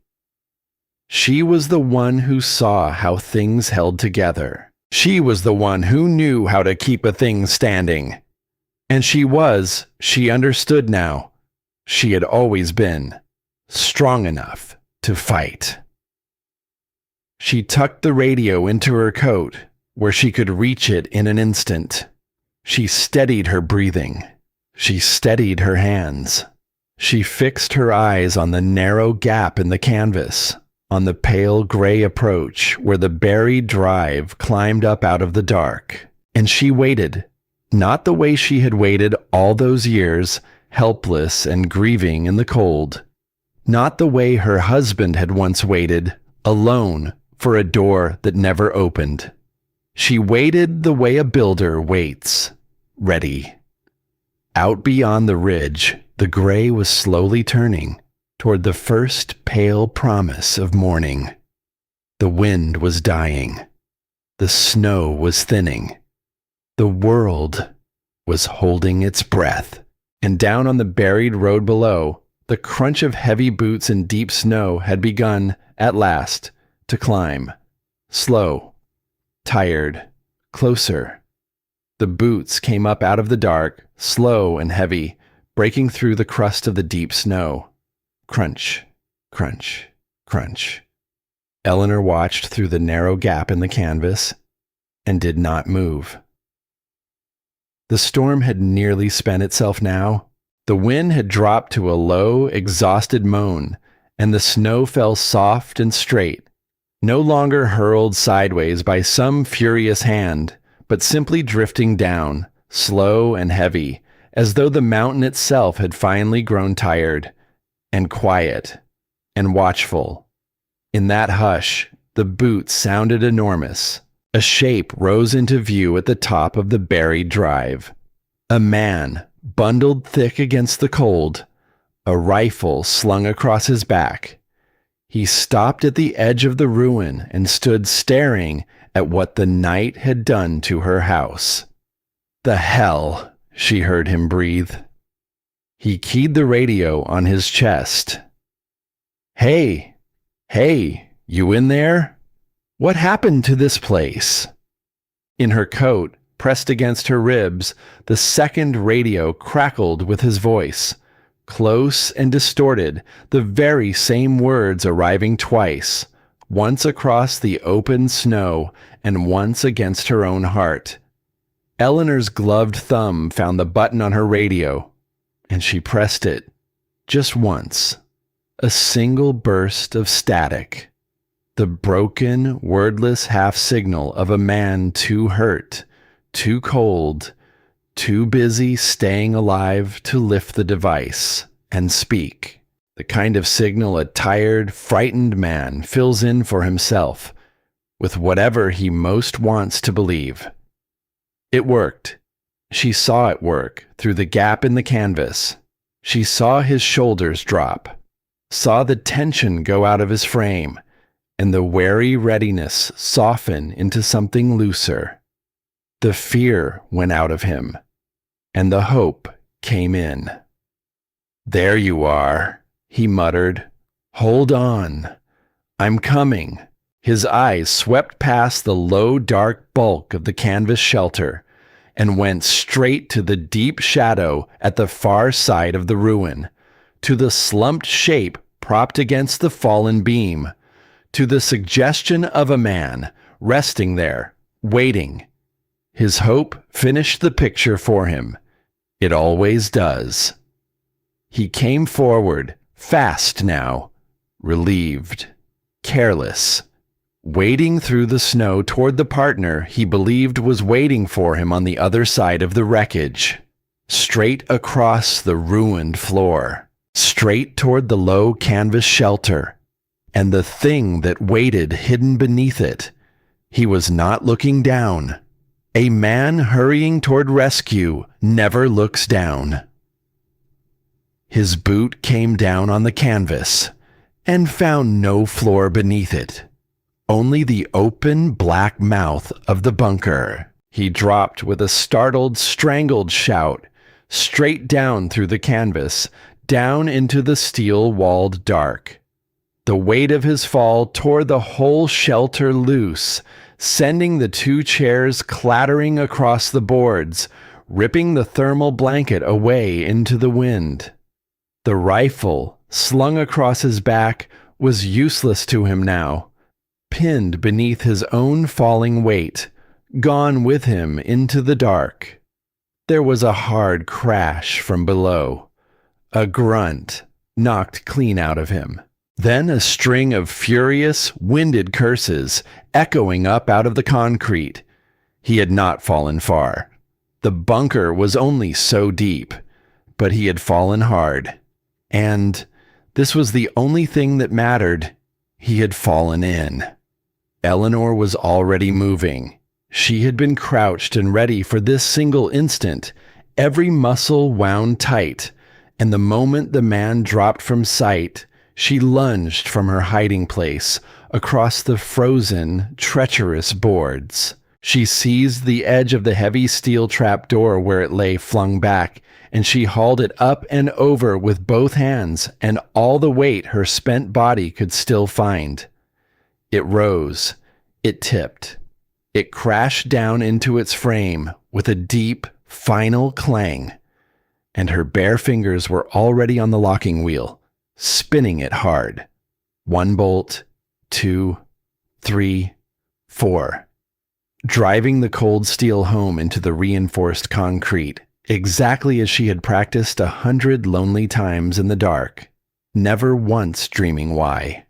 She was the one who saw how things held together. She was the one who knew how to keep a thing standing. And she understood now. She had always been strong enough to fight. She tucked the radio into her coat, where she could reach it in an instant. She steadied her breathing. She steadied her hands. She fixed her eyes on the narrow gap in the canvas, on the pale gray approach where the buried drive climbed up out of the dark. And she waited, not the way she had waited all those years, helpless and grieving in the cold. Not the way her husband had once waited, alone, for a door that never opened. She waited the way a builder waits, ready. Out beyond the ridge, the gray was slowly turning toward the first pale promise of morning. The wind was dying. The snow was thinning. The world was holding its breath. And down on the buried road below, the crunch of heavy boots in deep snow had begun, at last, to climb. Slow, tired, closer. The boots came up out of the dark, slow and heavy, breaking through the crust of the deep snow. Crunch, crunch, crunch. Eleanor watched through the narrow gap in the canvas and did not move. The storm had nearly spent itself now. The wind had dropped to a low, exhausted moan, and the snow fell soft and straight, no longer hurled sideways by some furious hand, but simply drifting down, slow and heavy, as though the mountain itself had finally grown tired, and quiet, and watchful. In that hush, the boots sounded enormous. A shape rose into view at the top of the buried drive. A man, bundled thick against the cold, a rifle slung across his back. He stopped at the edge of the ruin and stood staring at what the night had done to her house. "The hell," she heard him breathe. He keyed the radio on his chest. Hey, you in there? What happened to this place?" In her coat, pressed against her ribs, the second radio crackled with his voice. Close and distorted, the very same words arriving twice, once across the open snow and once against her own heart. Eleanor's gloved thumb found the button on her radio, and she pressed it just once. A single burst of static. The broken, wordless half-signal of a man too hurt, too cold, too busy staying alive to lift the device and speak. The kind of signal a tired, frightened man fills in for himself, with whatever he most wants to believe. It worked. She saw it work through the gap in the canvas. She saw his shoulders drop, saw the tension go out of his frame, and the wary readiness soften into something looser. The fear went out of him, and the hope came in. "There you are," he muttered. "Hold on. I'm coming." His eyes swept past the low, dark bulk of the canvas shelter and went straight to the deep shadow at the far side of the ruin, to the slumped shape propped against the fallen beam, to the suggestion of a man resting there, waiting. His hope finished the picture for him. It always does. He came forward, fast now, relieved, careless, wading through the snow toward the partner he believed was waiting for him on the other side of the wreckage, straight across the ruined floor, straight toward the low canvas shelter, and the thing that waited hidden beneath it. He was not looking down. A man hurrying toward rescue never looks down. His boot came down on the canvas and found no floor beneath it, only the open black mouth of the bunker. He dropped with a startled, strangled shout, straight down through the canvas, down into the steel-walled dark. The weight of his fall tore the whole shelter loose, sending the two chairs clattering across the boards, ripping the thermal blanket away into the wind. The rifle, slung across his back, was useless to him now, pinned beneath his own falling weight, gone with him into the dark. There was a hard crash from below, a grunt knocked clean out of him. Then a string of furious, winded curses echoing up out of the concrete. He had not fallen far. The bunker was only so deep, but he had fallen hard. And this was the only thing that mattered. He had fallen in. Eleanor was already moving. She had been crouched and ready for this single instant, every muscle wound tight, and the moment the man dropped from sight, she lunged from her hiding place across the frozen, treacherous boards. She seized the edge of the heavy steel trapdoor where it lay flung back, and she hauled it up and over with both hands and all the weight her spent body could still find. It rose. It tipped. It crashed down into its frame with a deep, final clang, and her bare fingers were already on the locking wheel, spinning it hard. 1 bolt, 2, 3, 4. Driving the cold steel home into the reinforced concrete, exactly as she had practiced 100 lonely times in the dark, never once dreaming why.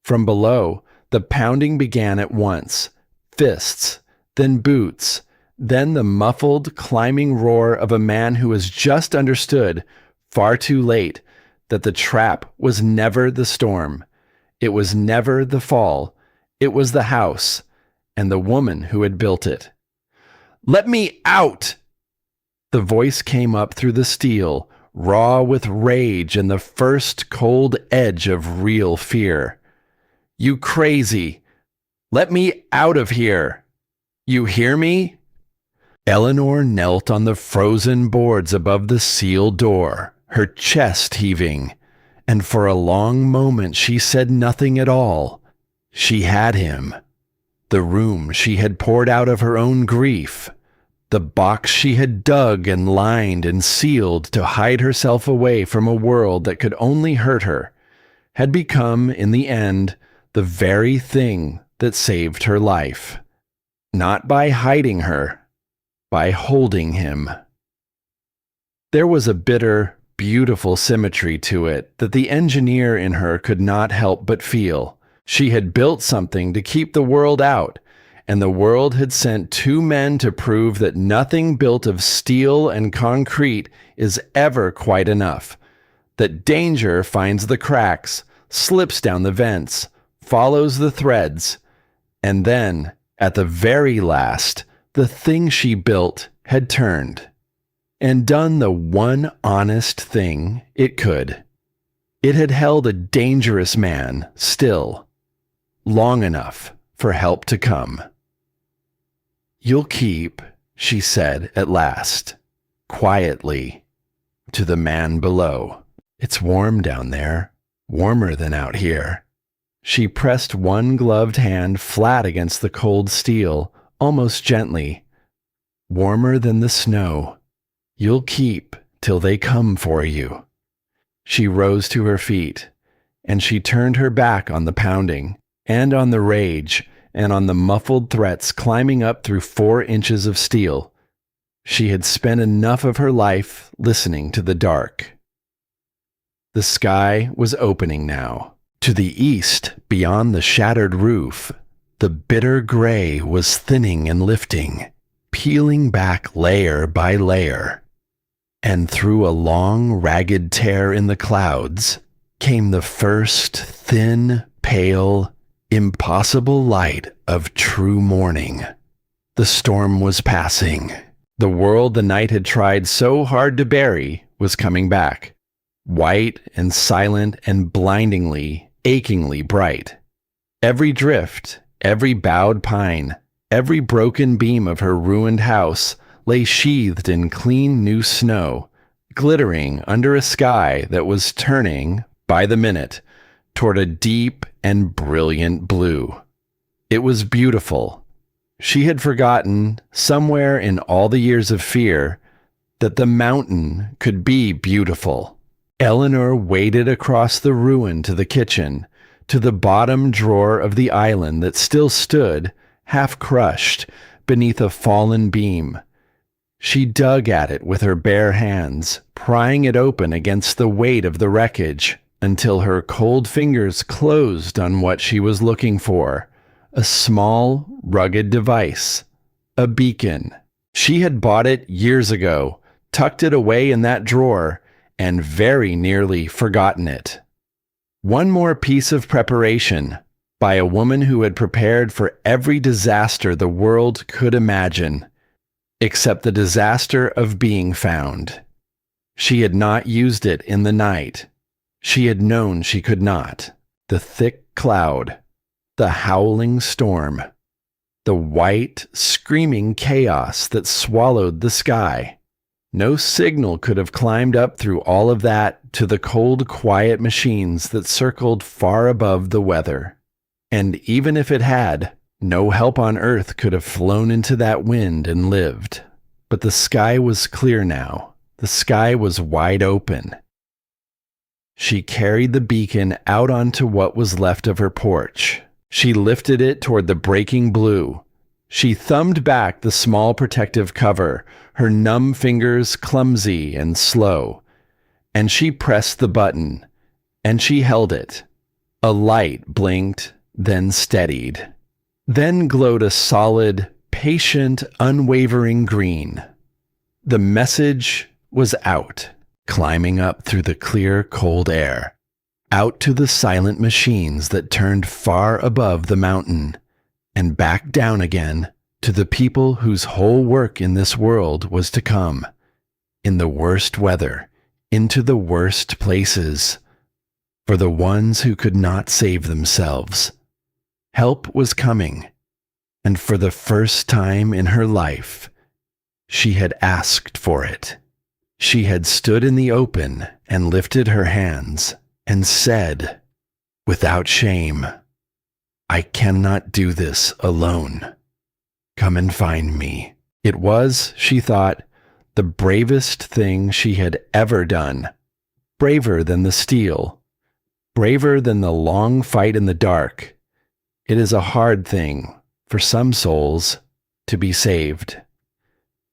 From below, the pounding began at once, fists, then boots, then the muffled, climbing roar of a man who has just understood, far too late, that the trap was never the storm. It was never the fall. It was the house, and the woman who had built it. "Let me out!" The voice came up through the steel, raw with rage and the first cold edge of real fear. "You crazy! Let me out of here! You hear me?" Eleanor knelt on the frozen boards above the sealed door, her chest heaving, and for a long moment she said nothing at all. She had him. The room she had poured out of her own grief, the box she had dug and lined and sealed to hide herself away from a world that could only hurt her, had become, in the end, the very thing that saved her life. Not by hiding her, by holding him. There was a bitter, beautiful symmetry to it that the engineer in her could not help but feel. She had built something to keep the world out, and the world had sent two men to prove that nothing built of steel and concrete is ever quite enough, that danger finds the cracks, slips down the vents, follows the threads, and then, at the very last, the thing she built had turned and done the one honest thing it could. It had held a dangerous man still, long enough for help to come. "You'll keep," she said at last, quietly, to the man below. "It's warm down there, warmer than out here." She pressed one gloved hand flat against the cold steel, almost gently. "Warmer than the snow. You'll keep till they come for you." She rose to her feet, and she turned her back on the pounding, and on the rage, and on the muffled threats climbing up through 4 inches of steel. She had spent enough of her life listening to the dark. The sky was opening now. To the east, beyond the shattered roof, the bitter gray was thinning and lifting, peeling back layer by layer. And through a long, ragged tear in the clouds came the first thin, pale, impossible light of true morning. The storm was passing. The world the night had tried so hard to bury was coming back, white and silent and blindingly, achingly bright. Every drift, every bowed pine, every broken beam of her ruined house lay sheathed in clean new snow, glittering under a sky that was turning, by the minute, toward a deep and brilliant blue. It was beautiful. She had forgotten, somewhere in all the years of fear, that the mountain could be beautiful. Eleanor waded across the ruin to the kitchen, to the bottom drawer of the island that still stood, half crushed, beneath a fallen beam. She dug at it with her bare hands, prying it open against the weight of the wreckage, until her cold fingers closed on what she was looking for, a small, rugged device, a beacon. She had bought it years ago, tucked it away in that drawer, and very nearly forgotten it. One more piece of preparation, by a woman who had prepared for every disaster the world could imagine, except the disaster of being found. She had not used it in the night. She had known she could not. The thick cloud, the howling storm, the white, screaming chaos that swallowed the sky. No signal could have climbed up through all of that to the cold, quiet machines that circled far above the weather. And even if it had, no help on earth could have flown into that wind and lived. But the sky was clear now. The sky was wide open. She carried the beacon out onto what was left of her porch. She lifted it toward the breaking blue. She thumbed back the small protective cover, her numb fingers clumsy and slow. And she pressed the button, and she held it. A light blinked, then steadied. Then glowed a solid, patient, unwavering green. The message was out, climbing up through the clear, cold air, out to the silent machines that turned far above the mountain, and back down again to the people whose whole work in this world was to come, in the worst weather, into the worst places, for the ones who could not save themselves. Help was coming, and for the first time in her life, she had asked for it. She had stood in the open and lifted her hands and said, without shame, "I cannot do this alone. Come and find me." It was, she thought, the bravest thing she had ever done. Braver than the steel. Braver than the long fight in the dark. It is a hard thing, for some souls, to be saved.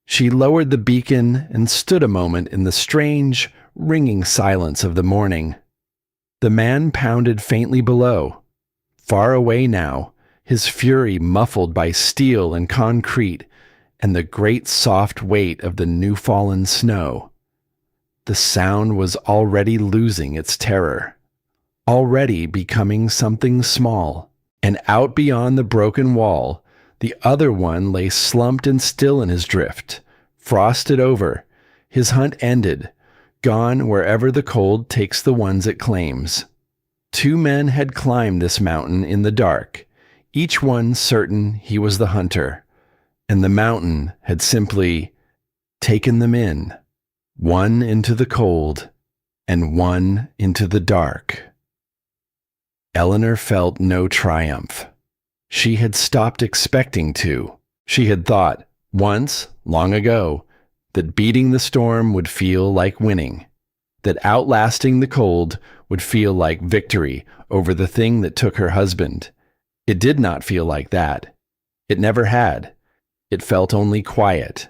She lowered the beacon and stood a moment in the strange, ringing silence of the morning. The man pounded faintly below. Far away now, his fury muffled by steel and concrete and the great soft weight of the new-fallen snow. The sound was already losing its terror, already becoming something small, and out beyond the broken wall, the other one lay slumped and still in his drift, frosted over, his hunt ended, gone wherever the cold takes the ones it claims. 2 men had climbed this mountain in the dark, each one certain he was the hunter, and the mountain had simply taken them in, one into the cold and one into the dark. Eleanor felt no triumph. She had stopped expecting to. She had thought, once, long ago, that beating the storm would feel like winning, that outlasting the cold would feel like victory over the thing that took her husband. It did not feel like that. It never had. It felt only quiet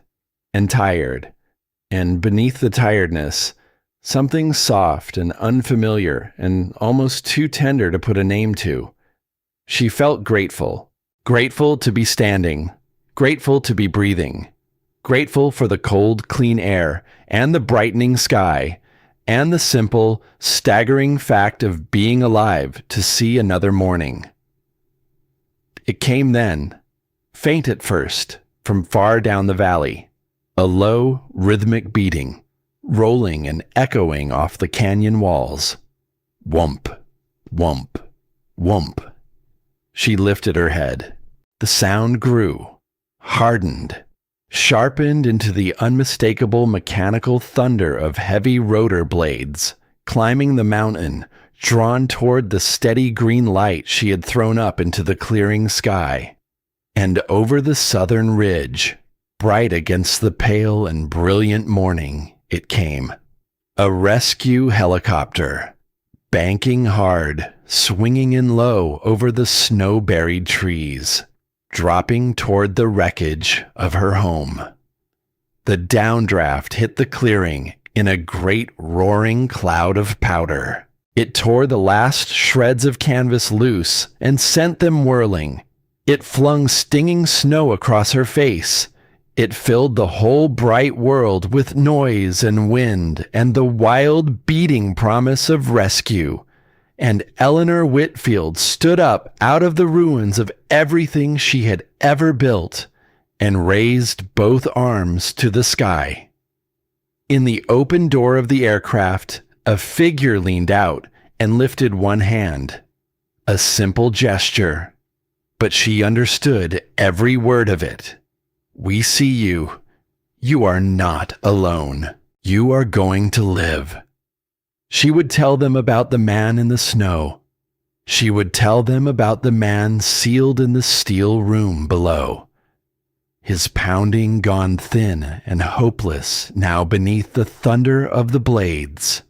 and tired, and beneath the tiredness, something soft and unfamiliar and almost too tender to put a name to. She felt grateful. Grateful to be standing. Grateful to be breathing. Grateful for the cold, clean air and the brightening sky and the simple, staggering fact of being alive to see another morning. It came then, faint at first, from far down the valley, a low, rhythmic beating, rolling and echoing off the canyon walls. Whump, whump, whump. She lifted her head. The sound grew, hardened, sharpened into the unmistakable mechanical thunder of heavy rotor blades, climbing the mountain, drawn toward the steady green light she had thrown up into the clearing sky. And over the southern ridge, bright against the pale and brilliant morning, it came. A rescue helicopter, banking hard, swinging in low over the snow-buried trees, dropping toward the wreckage of her home. The downdraft hit the clearing in a great roaring cloud of powder. It tore the last shreds of canvas loose and sent them whirling. It flung stinging snow across her face. It filled the whole bright world with noise and wind and the wild, beating promise of rescue. And Eleanor Whitfield stood up out of the ruins of everything she had ever built and raised both arms to the sky. In the open door of the aircraft, a figure leaned out and lifted one hand. A simple gesture, but she understood every word of it. "We see you. You are not alone. You are going to live." She would tell them about the man in the snow. She would tell them about the man sealed in the steel room below. His pounding gone thin and hopeless now beneath the thunder of the blades.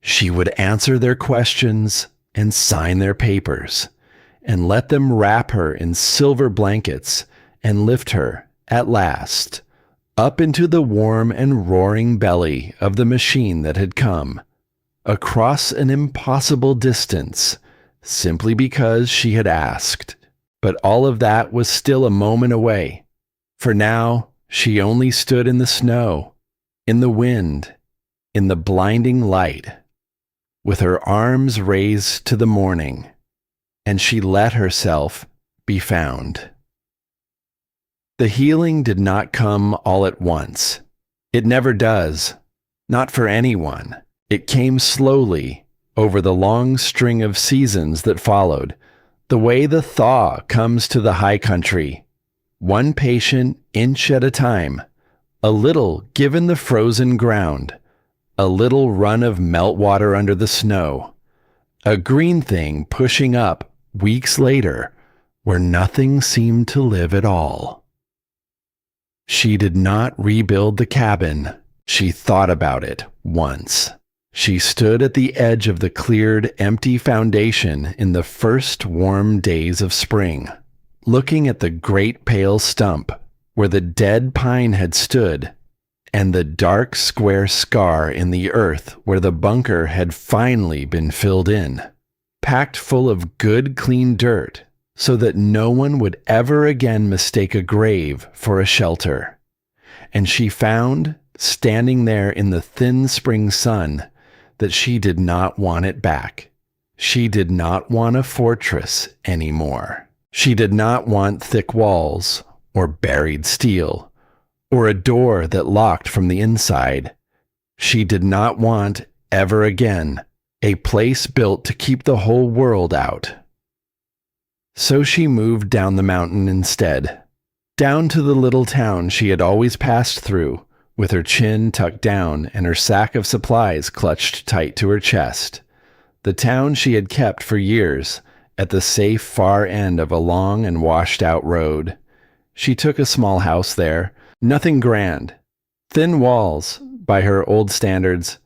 She would answer their questions and sign their papers, and let them wrap her in silver blankets and lift her, at last, up into the warm and roaring belly of the machine that had come, across an impossible distance, simply because she had asked. But all of that was still a moment away, for now she only stood in the snow, in the wind, in the blinding light, with her arms raised to the morning, and she let herself be found. The healing did not come all at once. It never does. Not for anyone. It came slowly, over the long string of seasons that followed, the way the thaw comes to the high country, one patient inch at a time, a little given the frozen ground, a little run of meltwater under the snow, a green thing pushing up weeks later where nothing seemed to live at all. She did not rebuild the cabin. She thought about it once. She stood at the edge of the cleared, empty foundation in the first warm days of spring, looking at the great pale stump where the dead pine had stood, and the dark square scar in the earth where the bunker had finally been filled in, packed full of good, clean dirt, so that no one would ever again mistake a grave for a shelter. And she found, standing there in the thin spring sun, that she did not want it back. She did not want a fortress anymore. She did not want thick walls, or buried steel, or a door that locked from the inside. She did not want, ever again, a place built to keep the whole world out. So she moved down the mountain instead, down to the little town she had always passed through, with her chin tucked down and her sack of supplies clutched tight to her chest. The town she had kept for years, at the safe far end of a long and washed-out road. She took a small house there, nothing grand. Thin walls, by her old standards,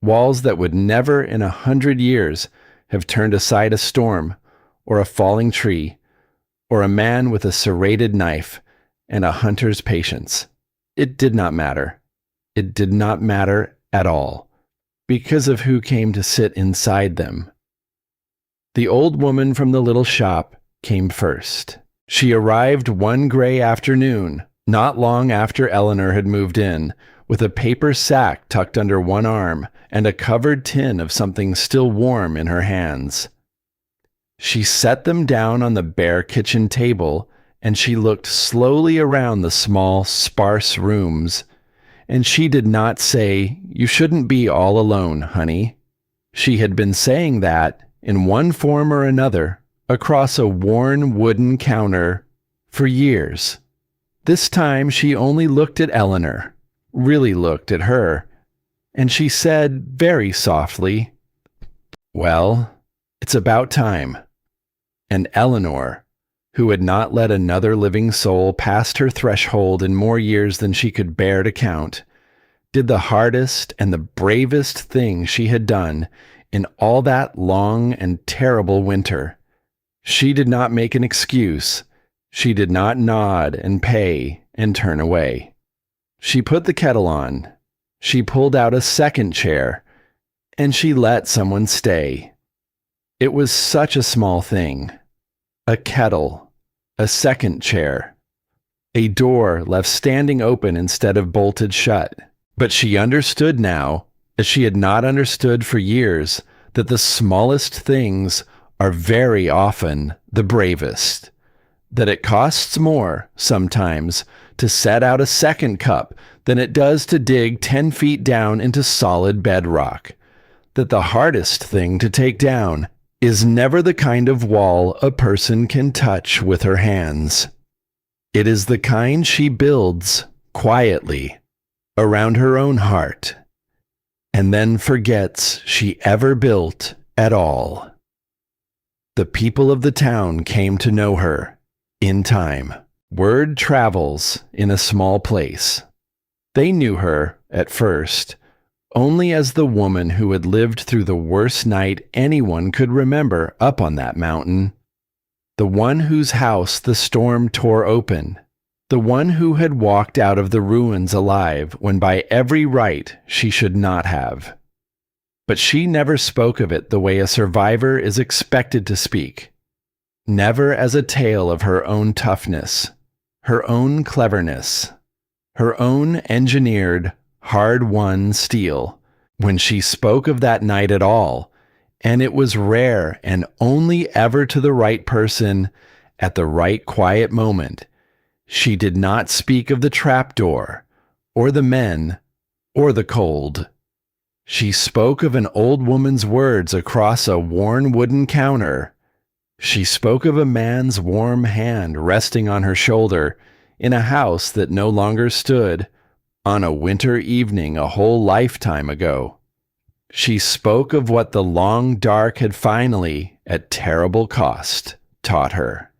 walls that would never in 100 years have turned aside a storm, or a falling tree, or a man with a serrated knife and a hunter's patience. It did not matter. It did not matter at all, because of who came to sit inside them. The old woman from the little shop came first. She arrived one gray afternoon, not long after Eleanor had moved in, with a paper sack tucked under one arm and a covered tin of something still warm in her hands. She set them down on the bare kitchen table, and she looked slowly around the small, sparse rooms. And she did not say, "You shouldn't be all alone, honey." She had been saying that, in one form or another, across a worn wooden counter, for years. This time she only looked at Eleanor, really looked at her, and she said very softly, "Well, it's about time." And Eleanor, who had not let another living soul past her threshold in more years than she could bear to count, did the hardest and the bravest thing she had done in all that long and terrible winter. She did not make an excuse. She did not nod and pay and turn away. She put the kettle on. She pulled out a second chair, and she let someone stay. It was such a small thing. A kettle, a second chair, a door left standing open instead of bolted shut. But she understood now, as she had not understood for years, that the smallest things are very often the bravest. That it costs more, sometimes, to set out a second cup than it does to dig 10 feet down into solid bedrock. That the hardest thing to take down is never the kind of wall a person can touch with her hands. It is the kind she builds, quietly, around her own heart, and then forgets she ever built at all. The people of the town came to know her, in time. Word travels in a small place. They knew her, at first, only as the woman who had lived through the worst night anyone could remember up on that mountain. The one whose house the storm tore open. The one who had walked out of the ruins alive when by every right she should not have. But she never spoke of it the way a survivor is expected to speak. Never as a tale of her own toughness, her own cleverness, her own engineered, hard-won steel. When she spoke of that night at all, and it was rare and only ever to the right person at the right quiet moment, she did not speak of the trapdoor, or the men, or the cold. She spoke of an old woman's words across a worn wooden counter. She spoke of a man's warm hand resting on her shoulder in a house that no longer stood on a winter evening a whole lifetime ago. She spoke of what the long dark had finally, at terrible cost, taught her.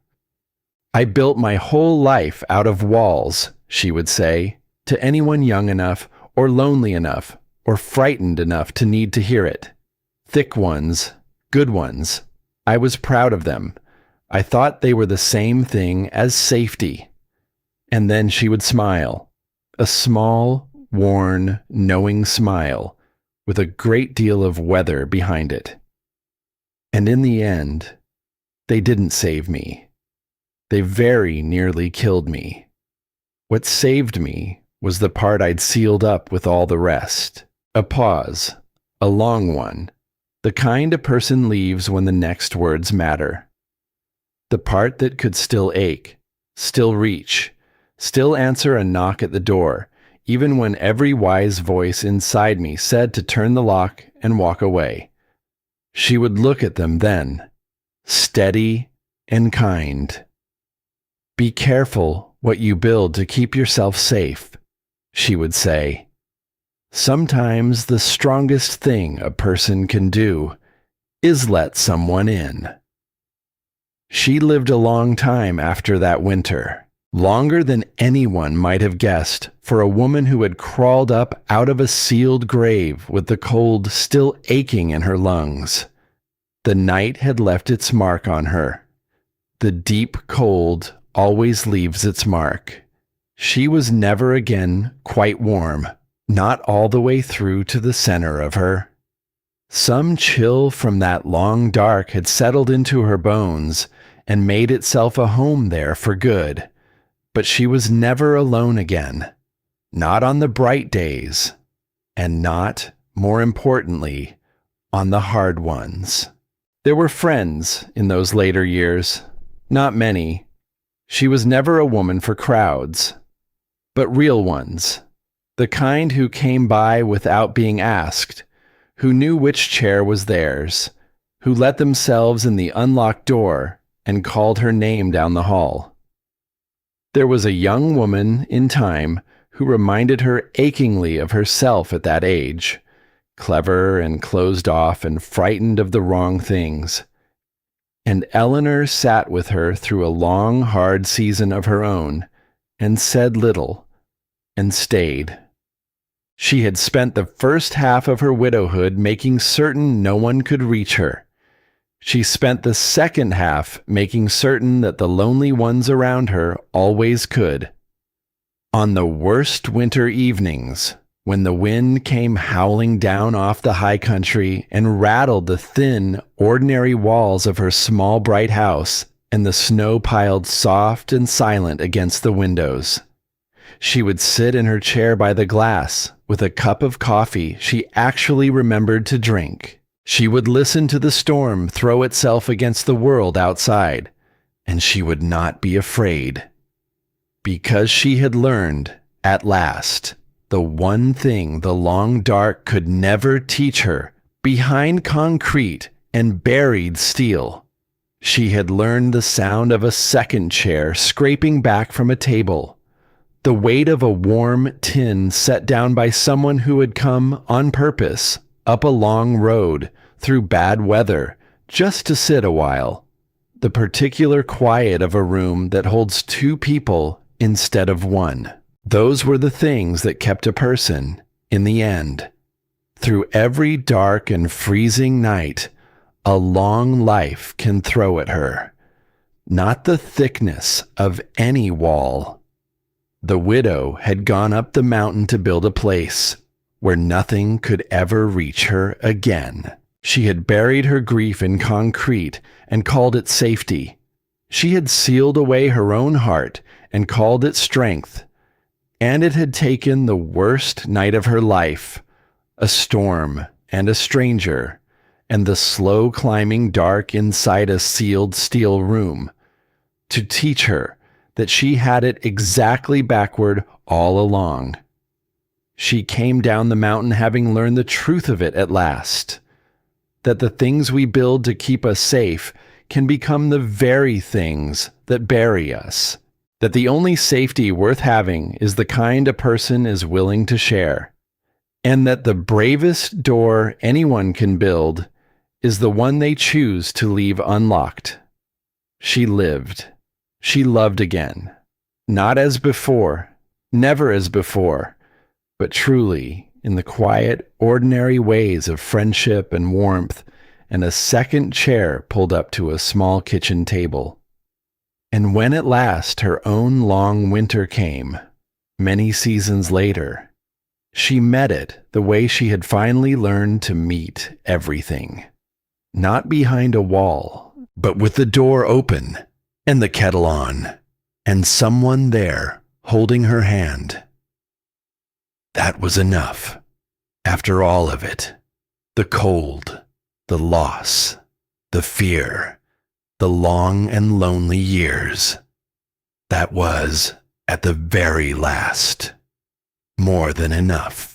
I built my whole life out of walls, she would say, to anyone young enough or lonely enough or frightened enough to need to hear it. Thick ones, good ones. I was proud of them. I thought they were the same thing as safety. And then she would smile, a small, worn, knowing smile, with a great deal of weather behind it. And in the end, they didn't save me. They very nearly killed me. What saved me was the part I'd sealed up with all the rest. A pause, a long one, the kind a person leaves when the next words matter. The part that could still ache, still reach, still answer a knock at the door, even when every wise voice inside me said to turn the lock and walk away. She would look at them then, steady and kind. Be careful what you build to keep yourself safe, she would say. Sometimes the strongest thing a person can do is let someone in. She lived a long time after that winter, longer than anyone might have guessed for a woman who had crawled up out of a sealed grave with the cold still aching in her lungs. The night had left its mark on her. The deep cold always leaves its mark. She was never again quite warm, not all the way through to the center of her. Some chill from that long dark had settled into her bones and made itself a home there for good. But she was never alone again, not on the bright days, and not, more importantly, on the hard ones. There were friends in those later years, not many. She was never a woman for crowds, but real ones, the kind who came by without being asked, who knew which chair was theirs, who let themselves in the unlocked door and called her name down the hall. There was a young woman in time who reminded her achingly of herself at that age, clever and closed off and frightened of the wrong things. And Eleanor sat with her through a long, hard season of her own, and said little, and stayed. She had spent the first half of her widowhood making certain no one could reach her. She spent the second half making certain that the lonely ones around her always could. On the worst winter evenings, when the wind came howling down off the high country and rattled the thin, ordinary walls of her small bright house, and the snow piled soft and silent against the windows, she would sit in her chair by the glass with a cup of coffee she actually remembered to drink. She would listen to the storm throw itself against the world outside, and she would not be afraid. Because she had learned, at last, the one thing the long dark could never teach her, behind concrete and buried steel. She had learned the sound of a second chair scraping back from a table, the weight of a warm tin set down by someone who had come on purpose up a long road through bad weather just to sit a while, the particular quiet of a room that holds two people instead of one. Those were the things that kept a person, in the end. Through every dark and freezing night, a long life can throw at her, not the thickness of any wall. The widow had gone up the mountain to build a place where nothing could ever reach her again. She had buried her grief in concrete and called it safety. She had sealed away her own heart and called it strength. And it had taken the worst night of her life, a storm and a stranger, and the slow climbing dark inside a sealed steel room, to teach her that she had it exactly backward all along. She came down the mountain having learned the truth of it at last, that the things we build to keep us safe can become the very things that bury us, that the only safety worth having is the kind a person is willing to share, and that the bravest door anyone can build is the one they choose to leave unlocked. She lived. She loved again. Not as before, never as before, but truly in the quiet, ordinary ways of friendship and warmth, and a second chair pulled up to a small kitchen table. And when at last her own long winter came, many seasons later, she met it the way she had finally learned to meet everything. Not behind a wall, but with the door open, and the kettle on, and someone there holding her hand. That was enough. After all of it, the cold, the loss, the fear, the long and lonely years, that was, at the very last, more than enough.